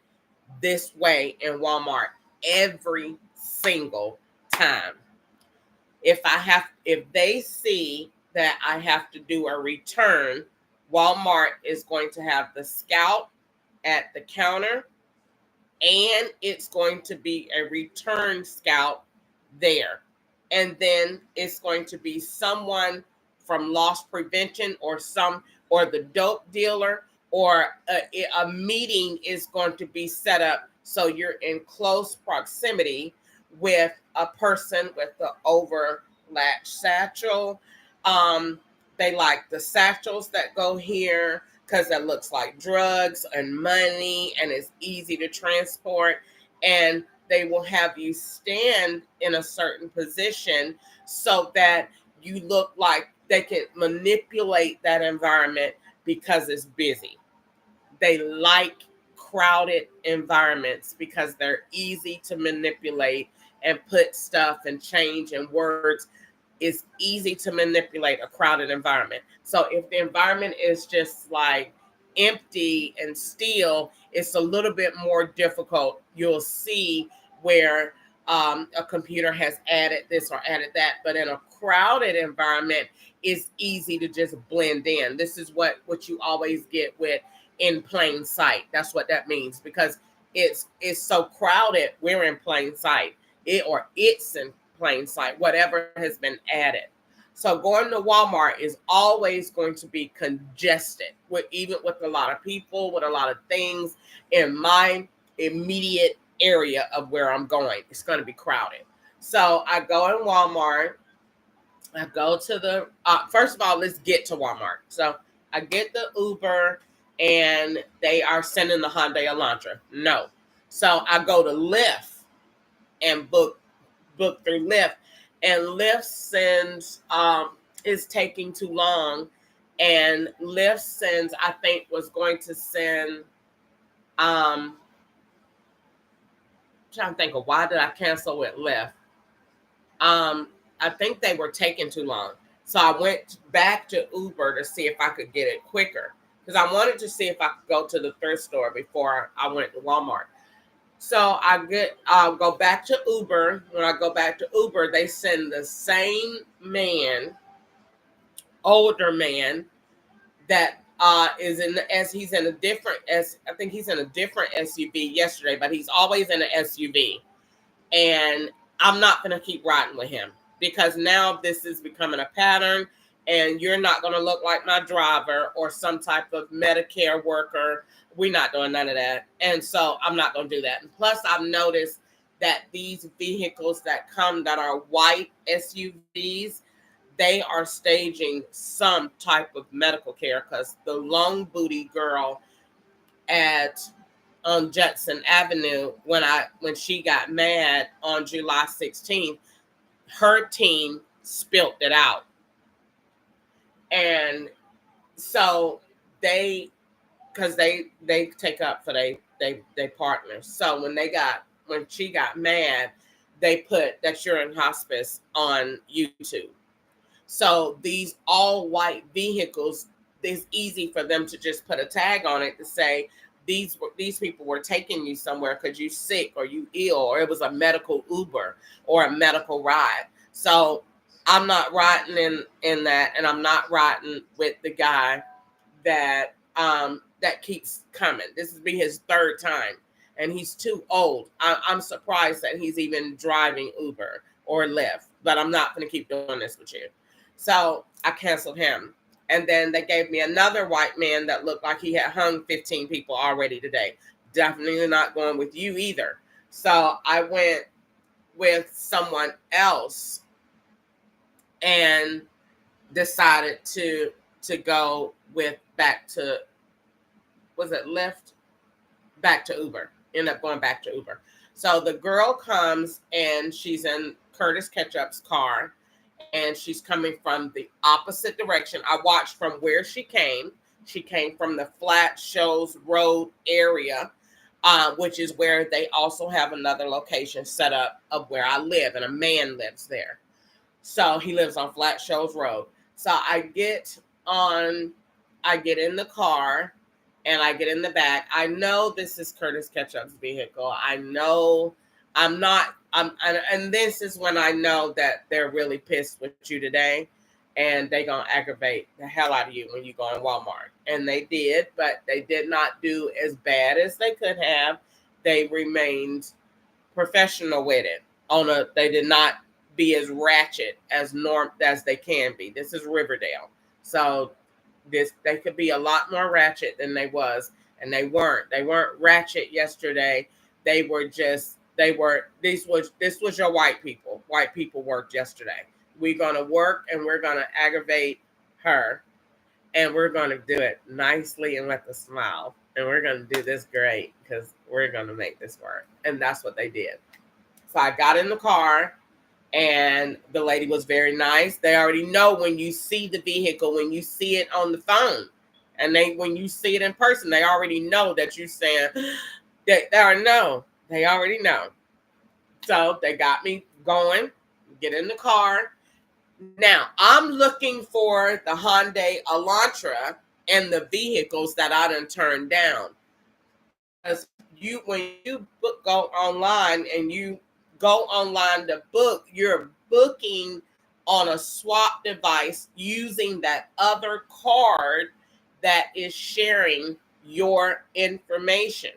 this way in Walmart every single time. If they see that I have to do a return, Walmart is going to have the scout at the counter, and it's going to be a return scout there. And then it's going to be someone from loss prevention or the dope dealer, or a meeting is going to be set up so you're in close proximity with a person with the overlatched satchel. They like the satchels that go here because it looks like drugs and money and it's easy to transport. And they will have you stand in a certain position so that you look like they can manipulate that environment because it's busy. They like crowded environments because they're easy to manipulate and put stuff and change and words. It's easy to manipulate a crowded environment. So if the environment is just like empty and still, it's a little bit more difficult. You'll see where a computer has added this or added that. But in a crowded environment, it's easy to just blend in. This is what you always get with in plain sight. That's what that means, because it's so crowded, we're in plain sight. It's in plain sight, whatever has been added. So going to Walmart is always going to be congested, even with a lot of people, with a lot of things. In my immediate area of where I'm going, it's going to be crowded. So I go in Walmart. I go to the, first of all, let's get to Walmart. So I get the Uber and they are sending the Hyundai Elantra. No. So I go to Lyft and book through Lyft, and Lyft sends, is taking too long. And Lyft sends, I think was going to send, I'm trying to think of why did I cancel with Lyft? I think they were taking too long. So I went back to Uber to see if I could get it quicker, because I wanted to see if I could go to the thrift store before I went to Walmart. So I'll go back to Uber. When I go back to Uber, they send the same man, older man, that is in he's in a different I think he's in a different SUV yesterday, but he's always in an SUV. And I'm not going to keep riding with him, because now this is becoming a pattern, and you're not going to look like my driver or some type of Medicare worker. We're not doing none of that. And so I'm not going to do that. And plus, I've noticed that these vehicles that come that are white SUVs, they are staging some type of medical care, because the long booty girl at Judson Avenue, when she got mad on July 16th, her team spilt it out. And so because they take up for they partners. So when she got mad, they put that you're in hospice on YouTube. So these all white vehicles, it's easy for them to just put a tag on it to say these people were taking you somewhere because you sick or you ill, or it was a medical Uber or a medical ride. So I'm not riding in that, and I'm not riding with the guy that keeps coming. This will be his third time, and he's too old. I'm surprised that he's even driving Uber or Lyft, but I'm not going to keep doing this with you. So I canceled him. And then they gave me another white man that looked like he had hung 15 people already today. Definitely not going with you either. So I went with someone else and decided to go with back to, was it Lyft? Back to Uber. End up going back to Uber. So the girl comes and she's in Curtis Ketchup's car, and she's coming from the opposite direction. I watched from where she came. She came from the Flat Shoals Road area, which is where they also have another location set up of where I live, and a man lives there. So he lives on Flat Shoals Road. So I get in the car and I get in the back. I know this is Curtis Ketchup's vehicle. I know and this is when I know that they're really pissed with you today, and they gonna aggravate the hell out of you when you go in Walmart. And they did, but they did not do as bad as they could have. They remained professional with it. They did not be as ratchet as they can be. This is Riverdale, so they could be a lot more ratchet than they was, and they weren't. They weren't ratchet yesterday. This was your white people. White people worked yesterday. We're gonna work, and we're gonna aggravate her, and we're gonna do it nicely and with a smile, and we're gonna do this great because we're gonna make this work. And that's what they did. So I got in the car, and the lady was very nice. They already know when you see the vehicle, when you see it on the phone, and when you see it in person, they already know that you're saying they already know. So they got me going, get in the car. Now I'm looking for the Hyundai Elantra and the vehicles that I done turned down. Because when you go online to book, you're booking on a swap device using that other card that is sharing your information.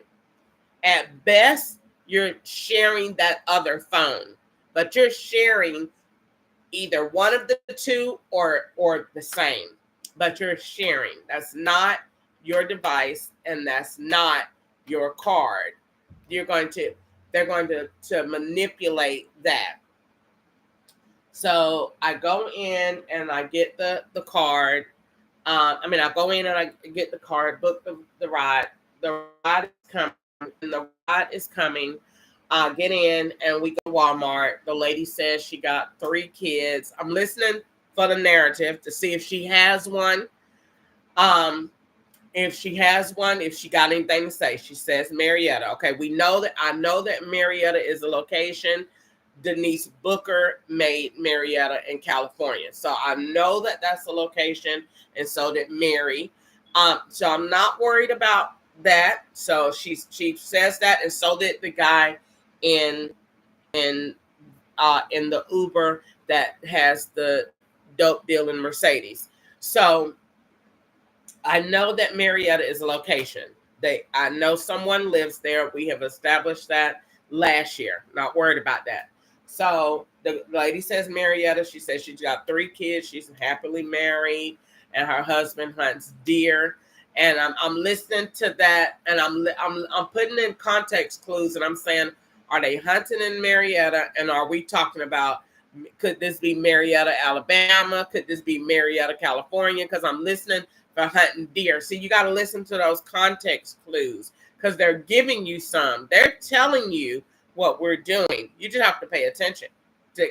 At best, you're sharing that other phone, but you're sharing either one of the two or the same, but you're sharing. That's not your device, and that's not your card. They're going to manipulate that. So I go in and I get the card. I go in and I get the card, book the ride. The ride is coming. And the ride is coming. Get in and we go to Walmart. The lady says she got 3 kids. I'm listening for the narrative to see if she has one. If she has one, if she got anything to say. She says Marietta. Okay, I know that Marietta is a location. Denise Booker made Marietta in California. So I know that that's a location, and so did Mary. So I'm not worried about that. So she says that, and so did the guy in the Uber that has the dope deal in Mercedes. So I know that Marietta is a location. I know someone lives there. We have established that last year. Not worried about that. So the lady says Marietta. She says she's got 3 kids. She's happily married, and her husband hunts deer. And I'm listening to that, and I'm putting in context clues, and I'm saying, Are they hunting in Marietta? And are we talking about, could this be Marietta, Alabama? Could this be Marietta, California? Because I'm listening for hunting deer. See, you got to listen to those context clues because they're giving you some. They're telling you what we're doing. You just have to pay attention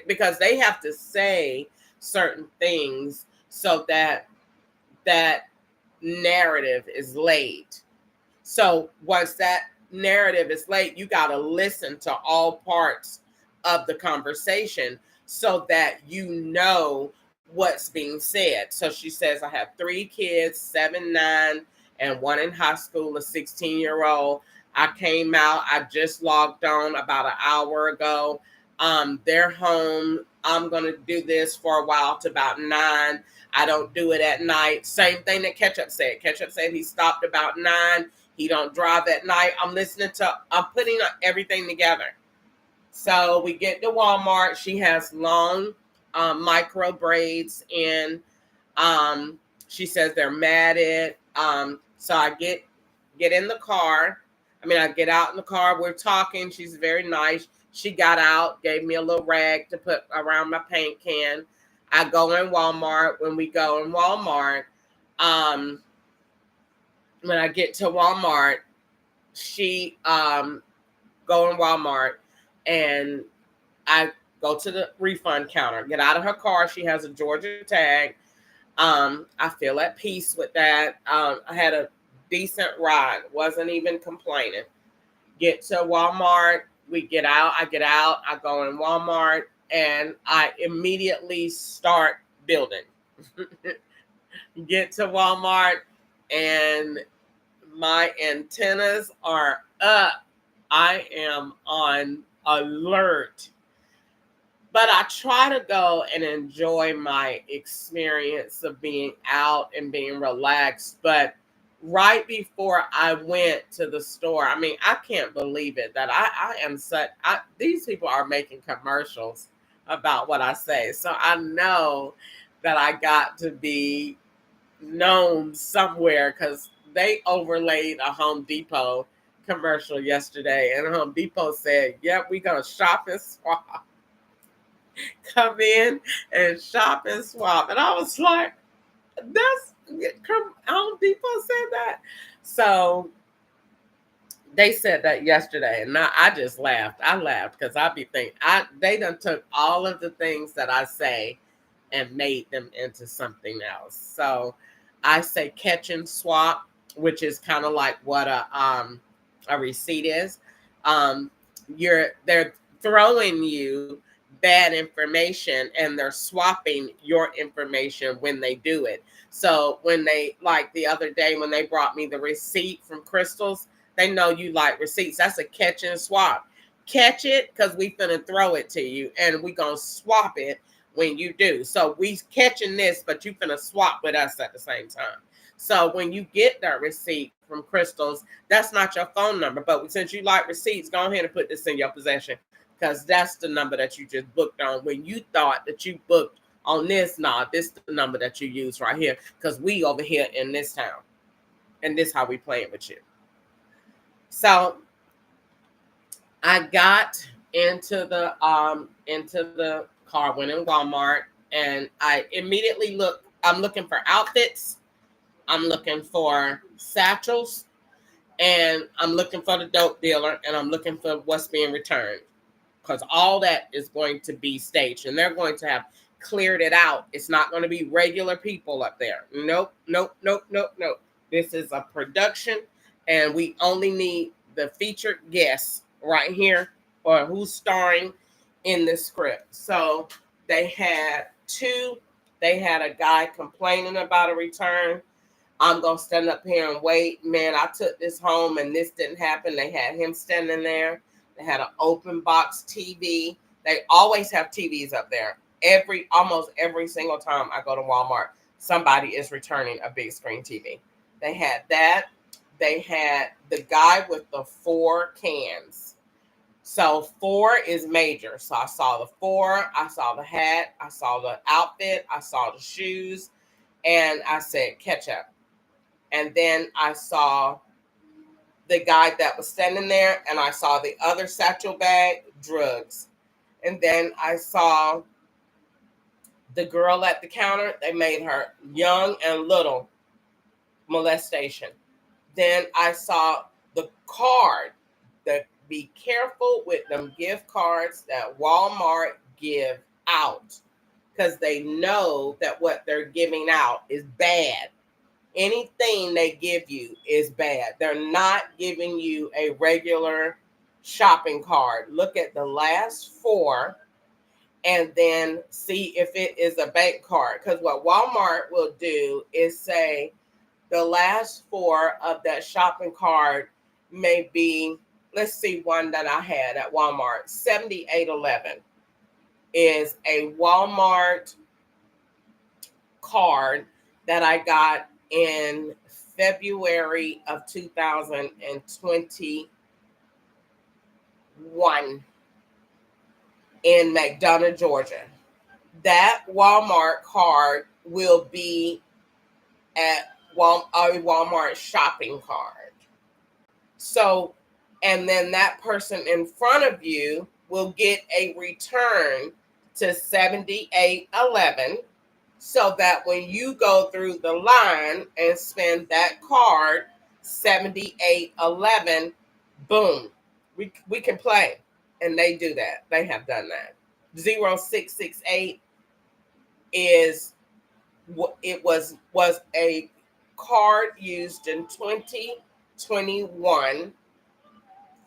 because they have to say certain things so that that narrative is laid. So once that narrative is laid, you got to listen to all parts of the conversation so that you know what's being said. So she says, I have 3 kids, 7, 9, and 1 in high school, a 16-year-old. I came out, I just logged on about an hour ago. They're home. I'm going to do this for a while to about 9. I don't do it at night. Same thing that Ketchup said. Ketchup said he stopped about 9. He don't drive at night. I'm putting everything together. So we get to Walmart. She has long micro braids in. She says they're matted. So I get in the car. I get out in the car. We're talking. She's very nice. She got out, gave me a little rag to put around my paint can. I go in Walmart. When we go in Walmart, when I get to Walmart, she go in Walmart and I go to the refund counter, get out of her car. She has a Georgia tag. I feel at peace with that. I had a decent ride, wasn't even complaining. Get to Walmart, we get out, I go in Walmart, and I immediately start building. Get to Walmart, and my antennas are up. I am on alert. But I try to go and enjoy my experience of being out and being relaxed. But right before I went to the store, I can't believe it that these people are making commercials about what I say. So I know that I got to be known somewhere because they overlaid a Home Depot commercial yesterday, and Home Depot said, yep, we're going to shop and swap. Come in and shop and swap. And I was like, Home Depot said that. So they said that yesterday, and I just laughed. I laughed because I be thinking, they done took all of the things that I say and made them into something else. So I say catch and swap, which is kind of like what a receipt is. They're throwing you bad information and they're swapping your information when they do it. So when they, like the other day when they brought me the receipt from Crystals, they know you like receipts. That's a catch and swap. Catch it because we finna throw it to you and we gonna swap it when you do. So we catching this, but you finna swap with us at the same time. So when you get that receipt from Crystals, that's not your phone number. But since you like receipts, go ahead and put this in your possession because that's the number that you just booked on. When you thought that you booked on this, this is the number that you use right here because we over here in this town. And this how we playing with you. So I got into the car, went in Walmart, and I immediately I'm looking for outfits, I'm looking for satchels, and I'm looking for the dope dealer, and I'm looking for what's being returned. Because all that is going to be staged, and they're going to have cleared it out. It's not going to be regular people up there. Nope. This is a production, and we only need the featured guests right here or who's starring in the script. So they had a guy complaining about a return. I'm going to stand up here and wait. Man, I took this home and this didn't happen. They had him standing there. They had an open box TV. They always have TVs up there. Almost every single time I go to Walmart, somebody is returning a big screen TV. They had that. They had the guy with the 4 cans. So 4 is major. So I saw the 4, I saw the hat, I saw the outfit, I saw the shoes, and I said ketchup. And then I saw the guy that was standing there, and I saw the other satchel bag, drugs. And then I saw the girl at the counter. They made her young and little, molestation. Then I saw the card. That be careful with them gift cards that Walmart give out, because they know that what they're giving out is bad. Anything they give you is bad. They're not giving you a regular shopping card. Look at the last four and then see if it is a bank card. Because what Walmart will do is say the last four of that shopping card may be, let's see, one that I had at Walmart, 7811 is a Walmart card that I got in February of 2021 in McDonough, Georgia. That Walmart card will be at a Walmart shopping card. So, and then that person in front of you will get a return to 7811, so that when you go through the line and spend that card, 7811, boom, we can play. And they do that. They have done that. 0668 is it was a card used in 2021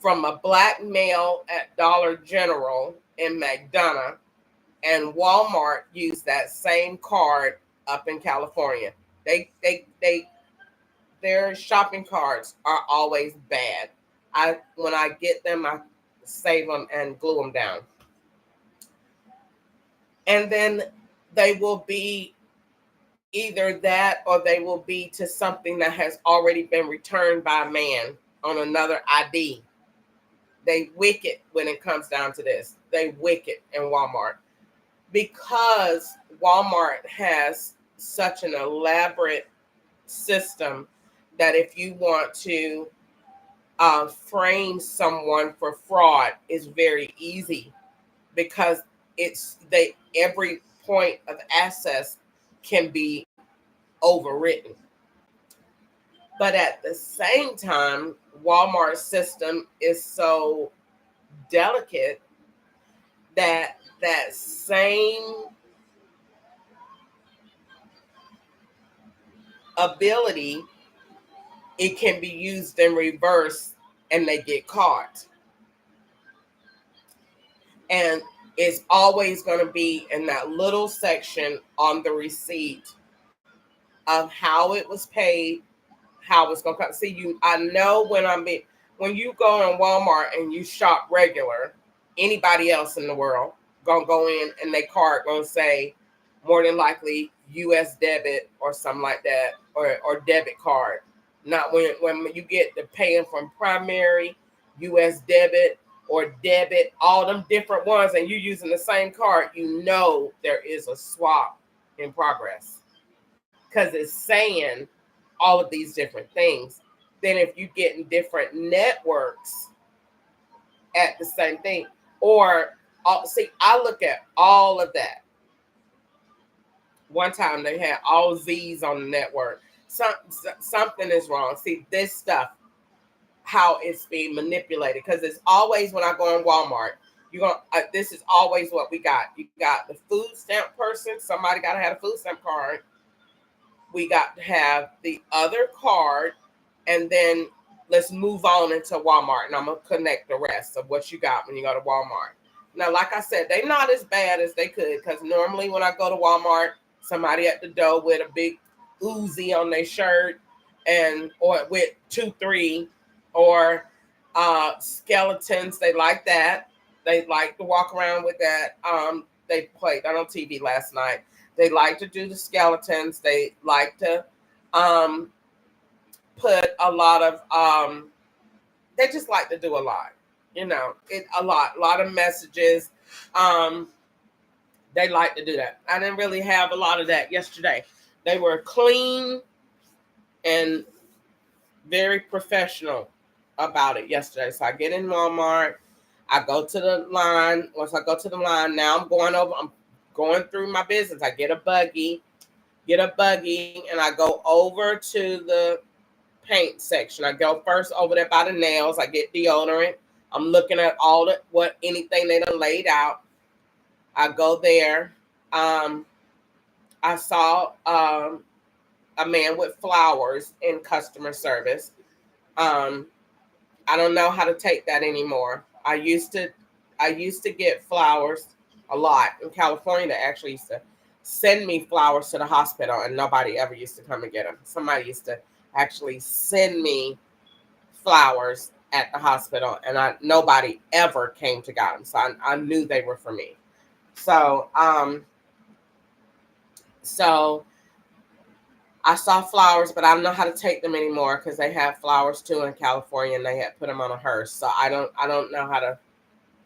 from a black male at Dollar General in McDonough, and Walmart used that same card up in California. Their shopping cards are always bad. When I get them, I save them and glue them down. And then they will be either that, or they will be to something that has already been returned by a man on another ID. They wicked when it comes down to this. They wicked in Walmart, because Walmart has such an elaborate system that if you want to frame someone for fraud, is very easy, because every point of access can be overwritten. But at the same time, Walmart's system is so delicate that same ability, it can be used in reverse and they get caught. And it's always going to be in that little section on the receipt of how it was paid, how it's going to come. See, I know when you go in Walmart and you shop regular, anybody else in the world going to go in and their card going to say more than likely US debit or something like that, or debit card. Not when you get the paying from primary, US debit or debit, all them different ones, and you're using the same card, you know there is a swap in progress, because it's saying all of these different things. Then if you get in different networks at the same thing, or see, I look at all of that. One time they had all Z's on the network. Something is wrong. See, this stuff, how it's being manipulated, because it's always, when I go in Walmart, this is always what we got. You got the food stamp person. Somebody got to have a food stamp card. We got to have the other card, and then let's move on into Walmart, and I'm going to connect the rest of what you got when you go to Walmart. Now, like I said, they're not as bad as they could, because normally when I go to Walmart, somebody at the door with a big Uzi on their shirt, or with 2-3, or skeletons. They like that. They like to walk around with that. They played that on TV last night. They like to do the skeletons. They like to put a lot of they just like to do a lot, a lot of messages. They like to do that. I didn't really have a lot of that yesterday. They were clean and very professional about it yesterday. So I get in Walmart. I go to the line. Once I go to the line, now I'm going through my business. I get a buggy, and I go over to the paint section. I go first over there by the nails. I get deodorant. I'm looking at anything they done laid out. I go there. I saw a man with flowers in customer service. I don't know how to take that anymore. I used to get flowers a lot in California. They actually used to send me flowers to the hospital, and nobody ever used to come and get them. Somebody used to actually send me flowers at the hospital, and nobody ever came to get them. So I knew they were for me. So so I saw flowers, but I don't know how to take them anymore because they have flowers too in California, and they had put them on a hearse. So I don't know how to.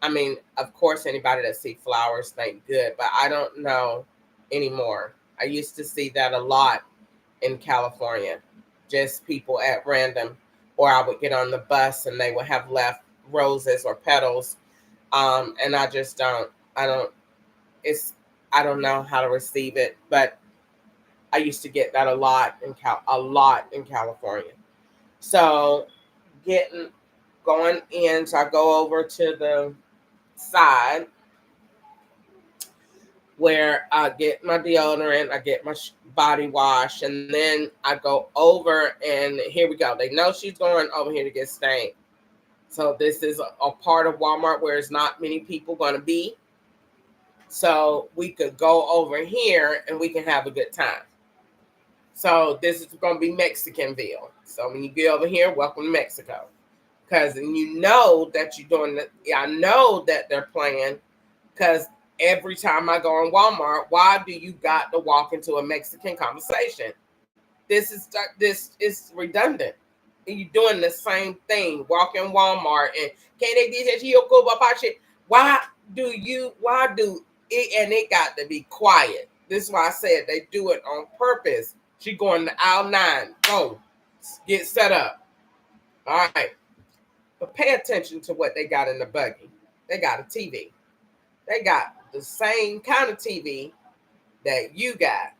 I mean, of course, anybody that see flowers think good, but I don't know anymore. I used to see that a lot in California, just people at random, or I would get on the bus and they would have left roses or petals, and I just don't. I don't know how to receive it, but I used to get that a lot in California. So going in, so I go over to the side where I get my deodorant, I get my body wash, and then I go over, and here we go. They know she's going over here to get stained. So this is a part of Walmart where it's not many people going to be. So we could go over here and we can have a good time. So this is going to be Mexicanville. So when you get over here, welcome to Mexico. Because you know that you're doing it. I know that they're playing, because every time I go in Walmart, why do you got to walk into a Mexican conversation? This is redundant. You're doing the same thing. Walk in Walmart and why do it, and it got to be quiet. This is why I said they do it on purpose. She going to aisle 9. Go. Get set up. All right. But pay attention to what they got in the buggy. They got a TV. They got the same kind of TV that you got,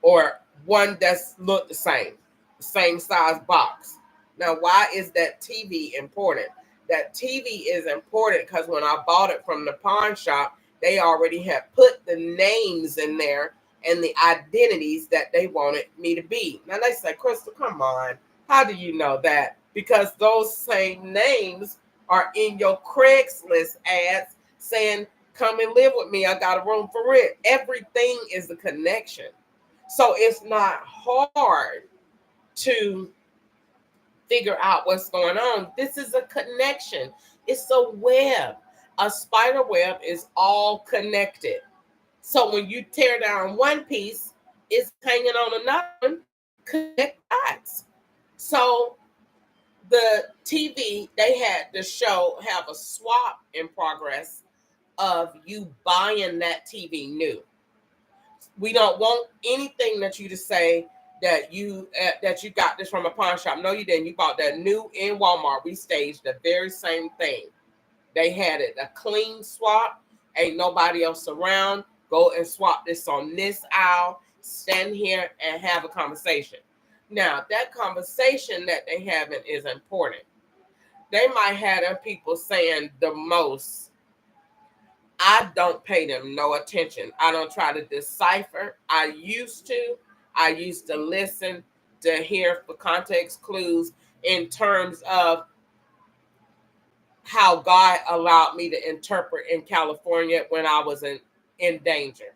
or one that's look the same size box. Now, why is that TV important? That TV is important because when I bought it from the pawn shop, they already had put the names in there and the identities that they wanted me to be. Now they say, Crystal, come on. How do you know that? Because those same names are in your Craigslist ads saying, come and live with me. I got a room for rent. Everything is a connection. So it's not hard to figure out what's going on. This is a connection. It's a web. A spider web is all connected. So when you tear down one piece, it's hanging on another one. Connect dots. So the TV, they had the show have a swap in progress of you buying that TV new. We don't want anything that you to say that you got this from a pawn shop. No, you didn't. You bought that new in Walmart. We staged the very same thing. They had it a clean swap. Ain't nobody else around. Go and swap this on this aisle. Stand here and have a conversation. Now, that conversation that they having is important. They might have them people saying the most. I don't pay them no attention. I don't try to decipher. I used to listen to hear for context clues in terms of how God allowed me to interpret in California when I was in danger.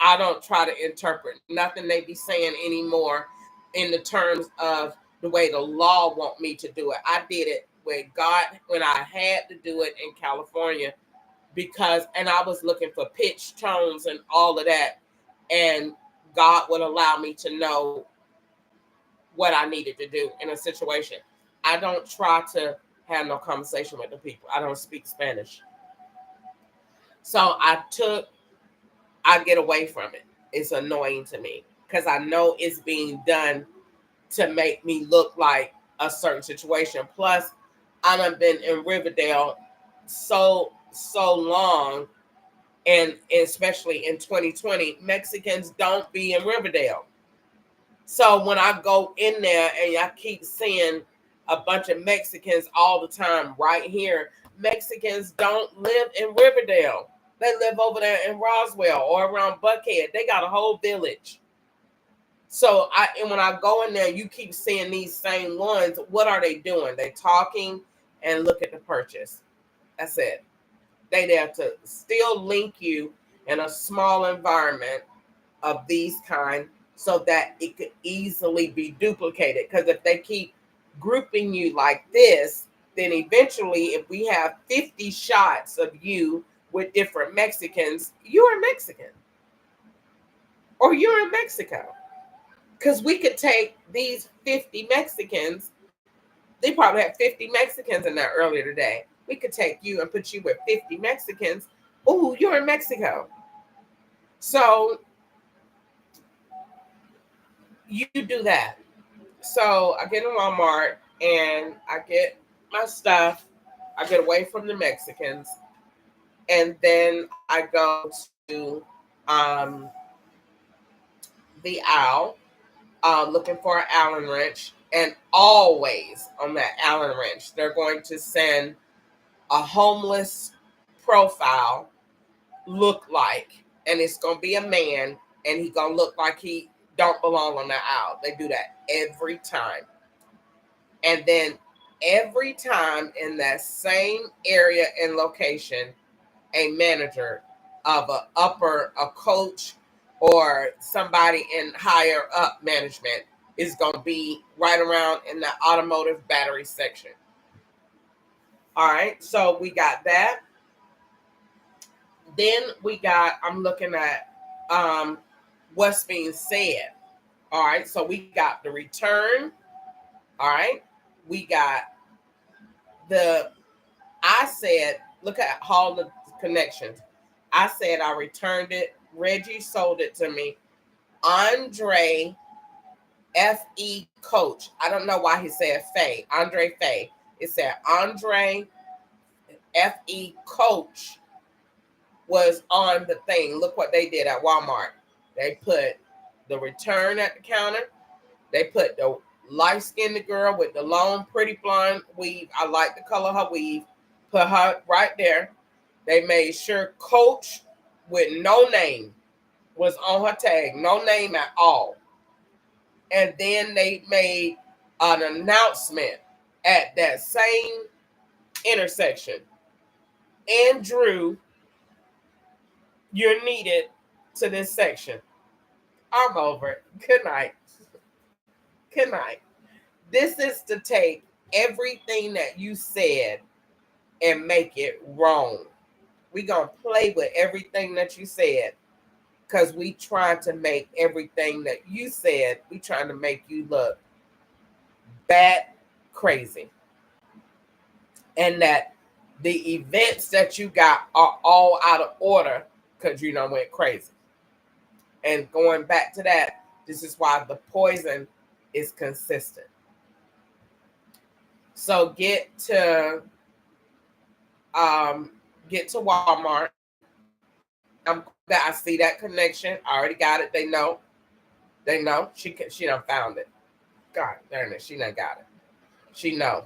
I don't try to interpret nothing they be saying anymore in the terms of the way the law want me to do it. I did it with God when I had to do it in California and I was looking for pitch, tones, and all of that. And God would allow me to know what I needed to do in a situation. I don't try to have no conversation with the people. I don't speak Spanish. So I get away from it. It's annoying to me because I know it's being done to make me look like a certain situation. Plus, I done been in Riverdale so long, and especially in 2020, Mexicans don't be in Riverdale. So when I go in there and I keep seeing a bunch of Mexicans all the time right here, Mexicans don't live in Riverdale. They live over there in Roswell or around Buckhead. They got a whole village. So when I go in there, you keep seeing these same ones. What are they doing? They talking and look at the purchase. That's it. They there to still link you in a small environment of these kind so that it could easily be duplicated. Because if they keep grouping you like this, then eventually if we have 50 shots of you with different Mexicans, you're a Mexican or you're in Mexico. Because we could take these 50 Mexicans, they probably had 50 Mexicans in there earlier today. We could take you and put you with 50 Mexicans. Oh, you're in Mexico. So you do that. So I get in Walmart and I get my stuff. I get away from the Mexicans. And then I go to um, the Owl, looking for an Allen wrench. And always on that Allen wrench, they're going to send a homeless profile look like. And it's going to be a man. And he's going to look like he don't belong on that aisle. They do that every time. And then every time in that same area and location, a manager of a coach or somebody in higher up management is going to be right around in the automotive battery section. All right, so we got that. Then I'm looking at what's being said. All right, so we got the return. All right, we got I said, look at all the connections. I said I returned it. Reggie sold it to me. Andre F.E. Coach. I don't know why he said Faye. Andre Faye. It said Andre F.E. Coach was on the thing. Look what they did at Walmart. They put the return at the counter. They put the light-skinned girl with the long, pretty blonde weave. I like the color of her weave. Put her right there. They made sure Coach with no name was on her tag. No name at all. And then they made an announcement at that same intersection. Andrew, you're needed to this section. I'm over it. Good night. Good night. This is to take everything that you said and make it wrong. We're going to play with everything that you said because we trying to make everything that you said, we trying to make you look bad, crazy. And that the events that you got are all out of order because you done went crazy. And going back to that, this is why the poison is consistent. So get to Walmart. I see that connection. I already got it. They know. She done found it. God darn it, she done got it. She know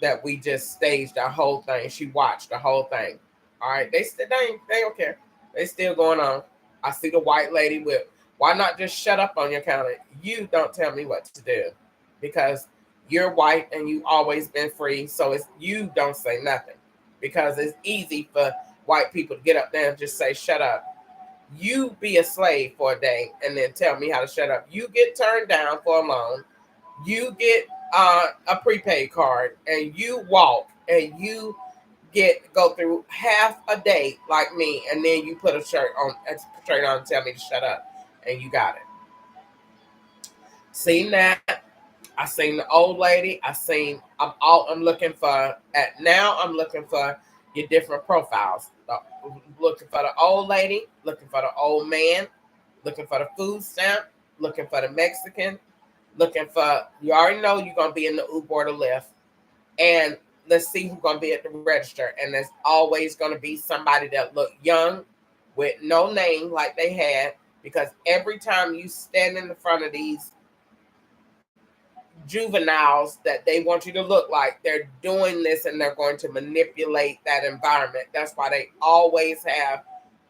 that we just staged the whole thing. She watched the whole thing. All right, they don't care. They still going on. I see the white lady with. Why not just shut up on your counter? You don't tell me what to do because you're white and you always been free. So it's you don't say nothing because it's easy for white people to get up there and just say shut up. You be a slave for a day and then tell me how to shut up. You get turned down for a loan. You get a prepaid card and you walk and you go through half a day like me, and then you put a shirt on and tell me to shut up, and you got it. Seen that. I seen the old lady. I'm looking for your different profiles. Looking for the old lady, looking for the old man, looking for the food stamp, looking for the Mexican, looking for, you already know you're going to be in the Uber or the Lyft. And let's see who's going to be at the register. And there's always going to be somebody that look young with no name like they had, because every time you stand in the front of these juveniles that they want you to look like, they're doing this and they're going to manipulate that environment. That's why they always have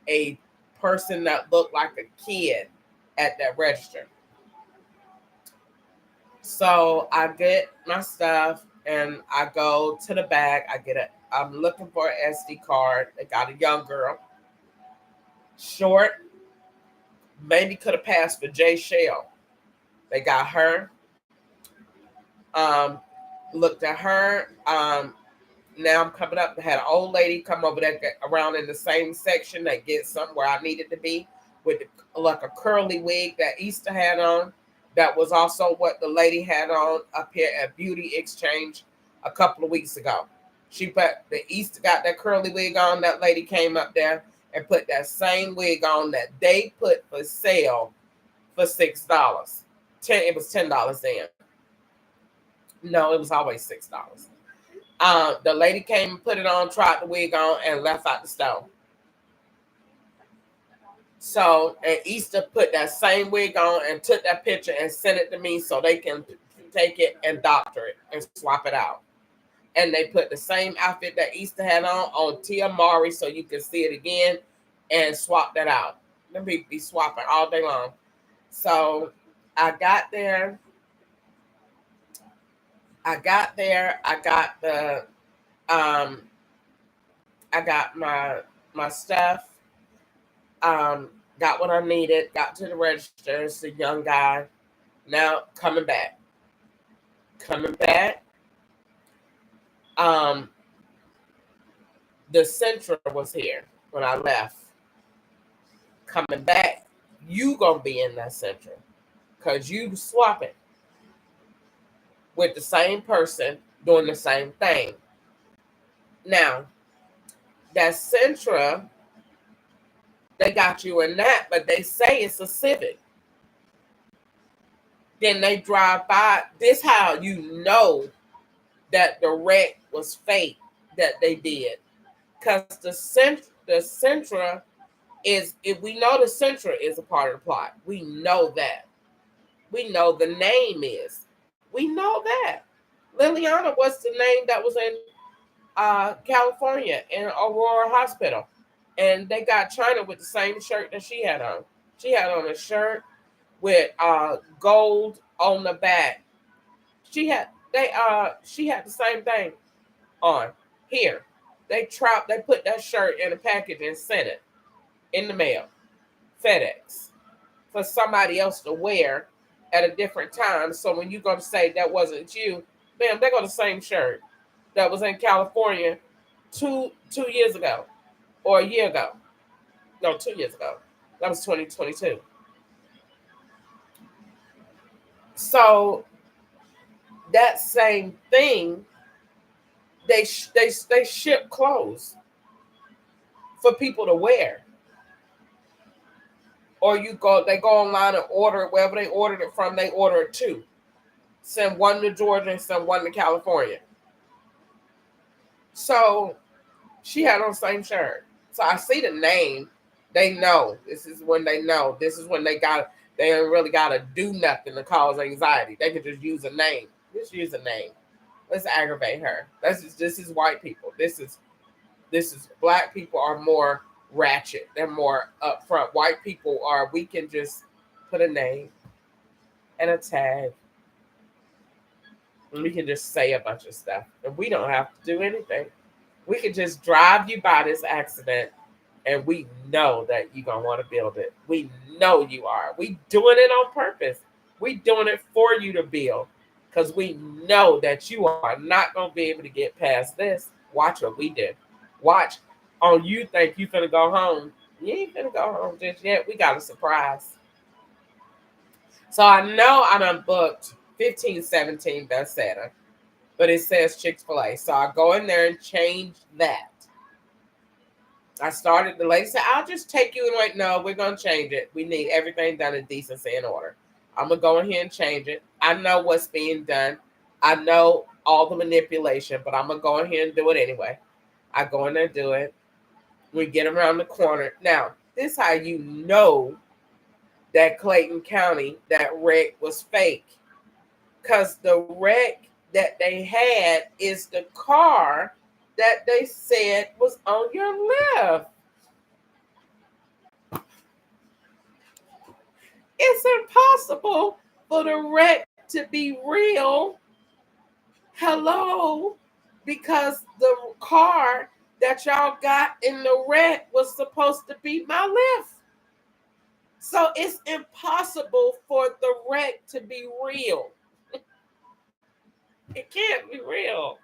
a person that looked like a kid at that register. So I get my stuff and I go to the back. I'm looking for an SD card. They got a young girl, short, maybe could have passed for Jay Shell. They got her. Um, Looked at her. Now I'm coming up. I had an old lady come over there around in the same section that gets somewhere I needed to be with like a curly wig that Easter had on. That was also what the lady had on up here at Beauty Exchange a couple of weeks ago. She put the Easter, got that curly wig on. That lady came up there and put that same wig on that they put for sale for $6. It was $10 then. No, it was always $6. The lady came and put it on, tried the wig on, and left out the store. So, and Easter put that same wig on and took that picture and sent it to me so they can take it and doctor it and swap it out. And they put the same outfit that Easter had on Tia Mari so you can see it again and swap that out. Let me be swapping all day long. So I got there. I got the I got my stuff. Got what I needed, got to the register. It's a young guy. Now coming back. The Centra was here when I left. Coming back, you gonna be in that Centra because you swapping with the same person doing the same thing. Now, that Centra, they got you in that, but they say it's a Civic. Then they drive by. This how you know that the wreck was fake that they did. Because the Centra is, if we know the Centra is a part of the plot. We know that. We know the name is. We know that. Liliana was the name that was in California in Aurora Hospital. And they got China with the same shirt that she had on. She had on a shirt with gold on the back. She had the same thing on here. They put that shirt in a package and sent it in the mail, FedEx, for somebody else to wear at a different time. So when you're gonna say that wasn't you, bam, they got the same shirt that was in California two years ago or a year ago. No, 2 years ago. That was 2022. So that same thing, they ship clothes for people to wear. Or they go online and order it, wherever they ordered it from, they order it too. Send one to Georgia and send one to California. So she had on the same shirt. So I see the name. They know. This is when they know. This is when they ain't really gotta do nothing to cause anxiety. They could just use a name. Just use a name. Let's aggravate her. This is white people. This is black people are more ratchet. They're more upfront. White people we can just put a name and a tag. And we can just say a bunch of stuff. And we don't have to do anything. We can just drive you by this accident and we know that you're going to want to build it. We know you are. We doing it on purpose. We doing it for you to build because we know that you are not going to be able to get past this. Watch what we did. Watch on you think you finna go home. You ain't finna go home just yet. We got a surprise. So I know I done booked 1517 Bethesda, but it says Chick-fil-A. So I go in there and change that. The lady said, I'll just take you and wait. No, we're going to change it. We need everything done in decency and order. I'm going to go ahead and change it. I know what's being done. I know all the manipulation, but I'm going to go ahead and do it anyway. I go in there and do it. We get around the corner. Now, this is how you know that Clayton County, that wreck was fake. Because the wreck that they had is the car that they said was on your left. It's impossible for the wreck to be real. Hello? Because the car that y'all got in the wreck was supposed to be my left. So it's impossible for the wreck to be real. It can't be real.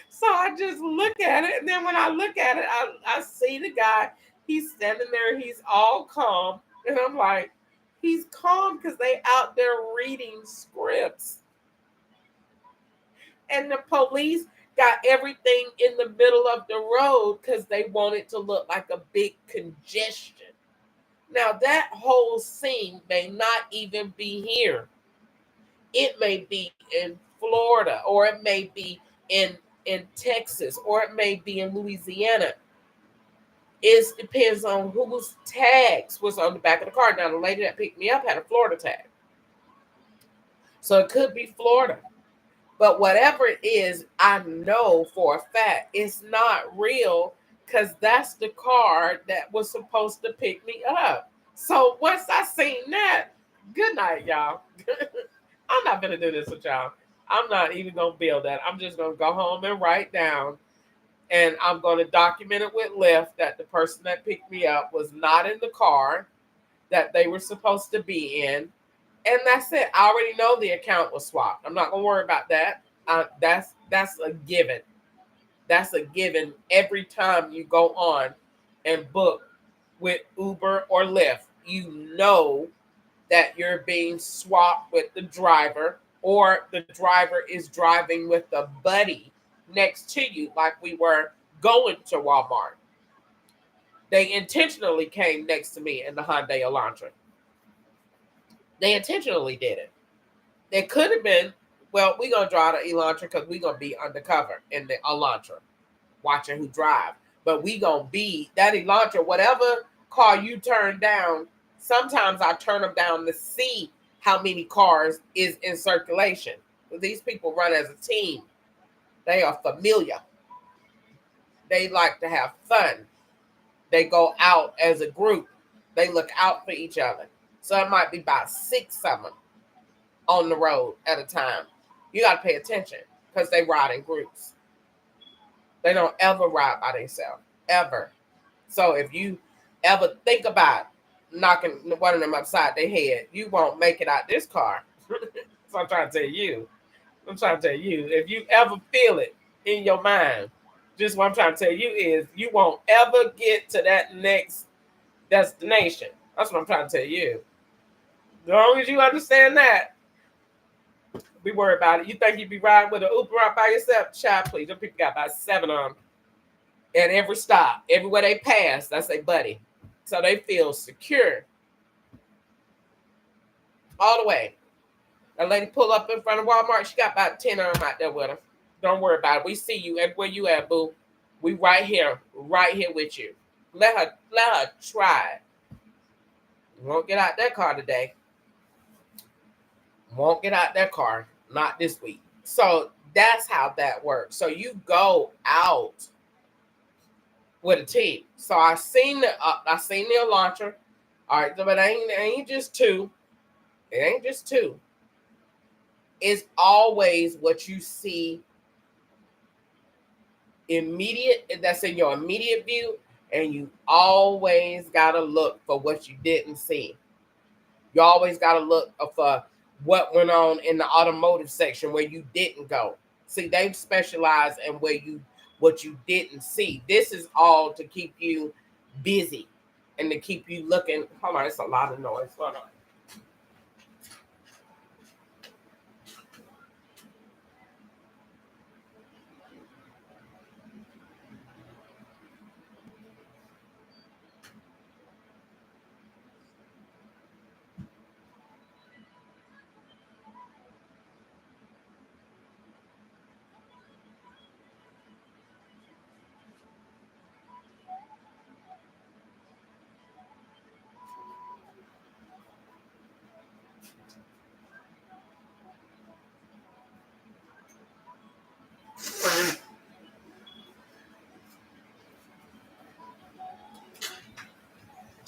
So I just look at it, and then when I look at it, I see the guy. He's standing there. He's all calm, and I'm like, he's calm because they out there reading scripts, and the police got everything in the middle of the road because they want it to look like a big congestion. Now that whole scene may not even be here. It may be in Florida, or it may be in Texas, or it may be in Louisiana. It depends on whose tags was on the back of the car. Now, the lady that picked me up had a Florida tag. So it could be Florida. But whatever it is, I know for a fact it's not real because that's the car that was supposed to pick me up. So once I seen that, good night, y'all. I'm not going to do this with y'all. I'm not even going to build that. I'm just going to go home and write down, and I'm going to document it with Lyft that the person that picked me up was not in the car that they were supposed to be in. And that's it. I already know the account was swapped. I'm not going to worry about that. That's a given. That's a given every time you go on and book with Uber or Lyft. You know that you're being swapped with the driver, or the driver is driving with a buddy next to you, like we were going to Walmart. They intentionally came next to me in the Hyundai Elantra. They intentionally did it. It could have been, well, we're going to drive the Elantra because we're going to be undercover in the Elantra, watching who drive. But we going to be, that Elantra, whatever car you turn down, sometimes I turn them down to see how many cars is in circulation. These people run as a team. They are familiar. They like to have fun. They go out as a group. They look out for each other. So it might be about 6 of them on the road at a time. You got to pay attention because they ride in groups. They don't ever ride by themselves, ever. So if you ever think about knocking one of them upside their head, you won't make it out this car. So I'm trying to tell you. If you ever feel it in your mind, just what I'm trying to tell you is you won't ever get to that next destination. That's what I'm trying to tell you. As long as you understand that, be worried about it. You think you'd be riding with an Uber out by yourself? Child, please. Them people got about 7 of them at every stop. Everywhere they pass, that's their buddy. So they feel secure all the way. A lady pull up in front of Walmart. She got about 10 of them out there with her. Don't worry about it. We see you everywhere you at, boo. We right here with you. Let her try it. Won't get out that car today. Won't get out that car. Not this week. So that's how that works. So you go out with a team. So I seen the Elantra. All right, but it ain't just two. It ain't just two. It's always what you see immediate, that's in your immediate view, and you always got to look for what you didn't see. You always got to look for what went on in the automotive section where you didn't go. See, they specialize in what you didn't see. This is all to keep you busy and to keep you looking. Hold on, it's a lot of noise. Hold on.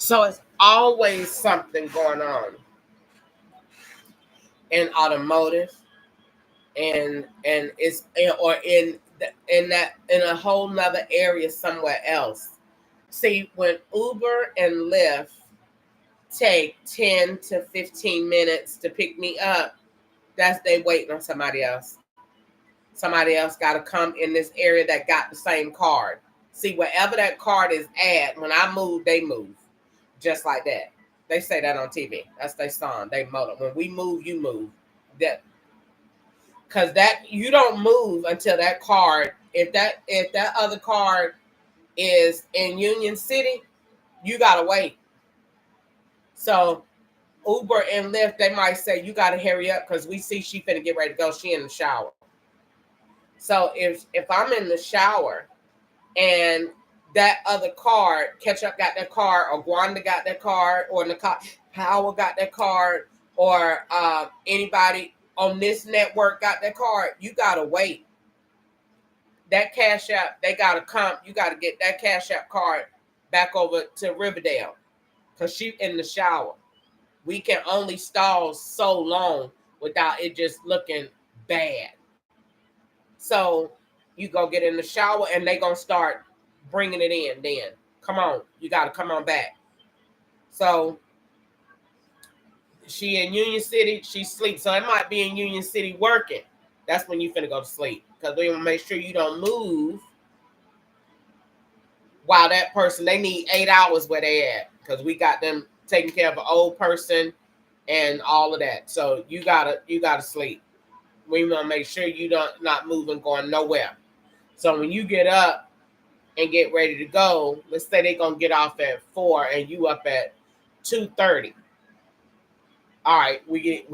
So it's always something going on in automotive, and it's or in a whole nother area somewhere else. See, when Uber and Lyft take 10 to 15 minutes to pick me up, that's they waiting on somebody else. Somebody else got to come in this area that got the same card. See, wherever that card is at, when I move, they move. Just like that. They say that on TV. That's their song. They motor. When we move, you move. That because that you don't move until that card. If that other card is in Union City, you gotta wait. So Uber and Lyft, they might say you gotta hurry up because we see she finna get ready to go. She in the shower. So if I'm in the shower and that other card, Ketchup got that card, or Gwanda got that card, or Powell got that card, or anybody on this network got that card, you gotta wait. That Cash App, they gotta come. You gotta get that Cash App card back over to Riverdale because she in the shower. We can only stall so long without it just looking bad. So you go get in the shower and they gonna start bringing it in then. Come on, you gotta come on back. So she in Union City, she sleeps. So it might be in Union City working. That's when you finna go to sleep. Because we want to make sure you don't move while that person, they need 8 hours where they at. Because we got them taking care of an old person and all of that. So you gotta sleep. We want to make sure you not moving, going nowhere. So when you get up and get ready to go, let's say they're gonna get off at 4 and you up at 2:30. All right,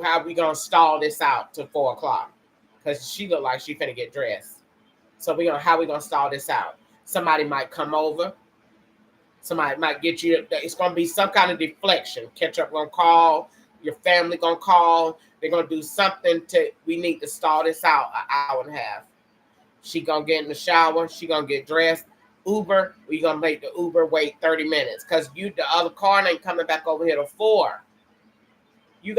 how we gonna stall this out to 4 o'clock? Because she look like she finna get dressed. So how we gonna stall this out? Somebody might come over. Somebody might get you. It's gonna be some kind of deflection. Ketchup gonna call. Your family gonna call. They're gonna do something we need to stall this out an hour and a half. She gonna get in the shower. She gonna get dressed. Uber, we gonna make the Uber wait 30 minutes because the other car ain't coming back over here to 4. You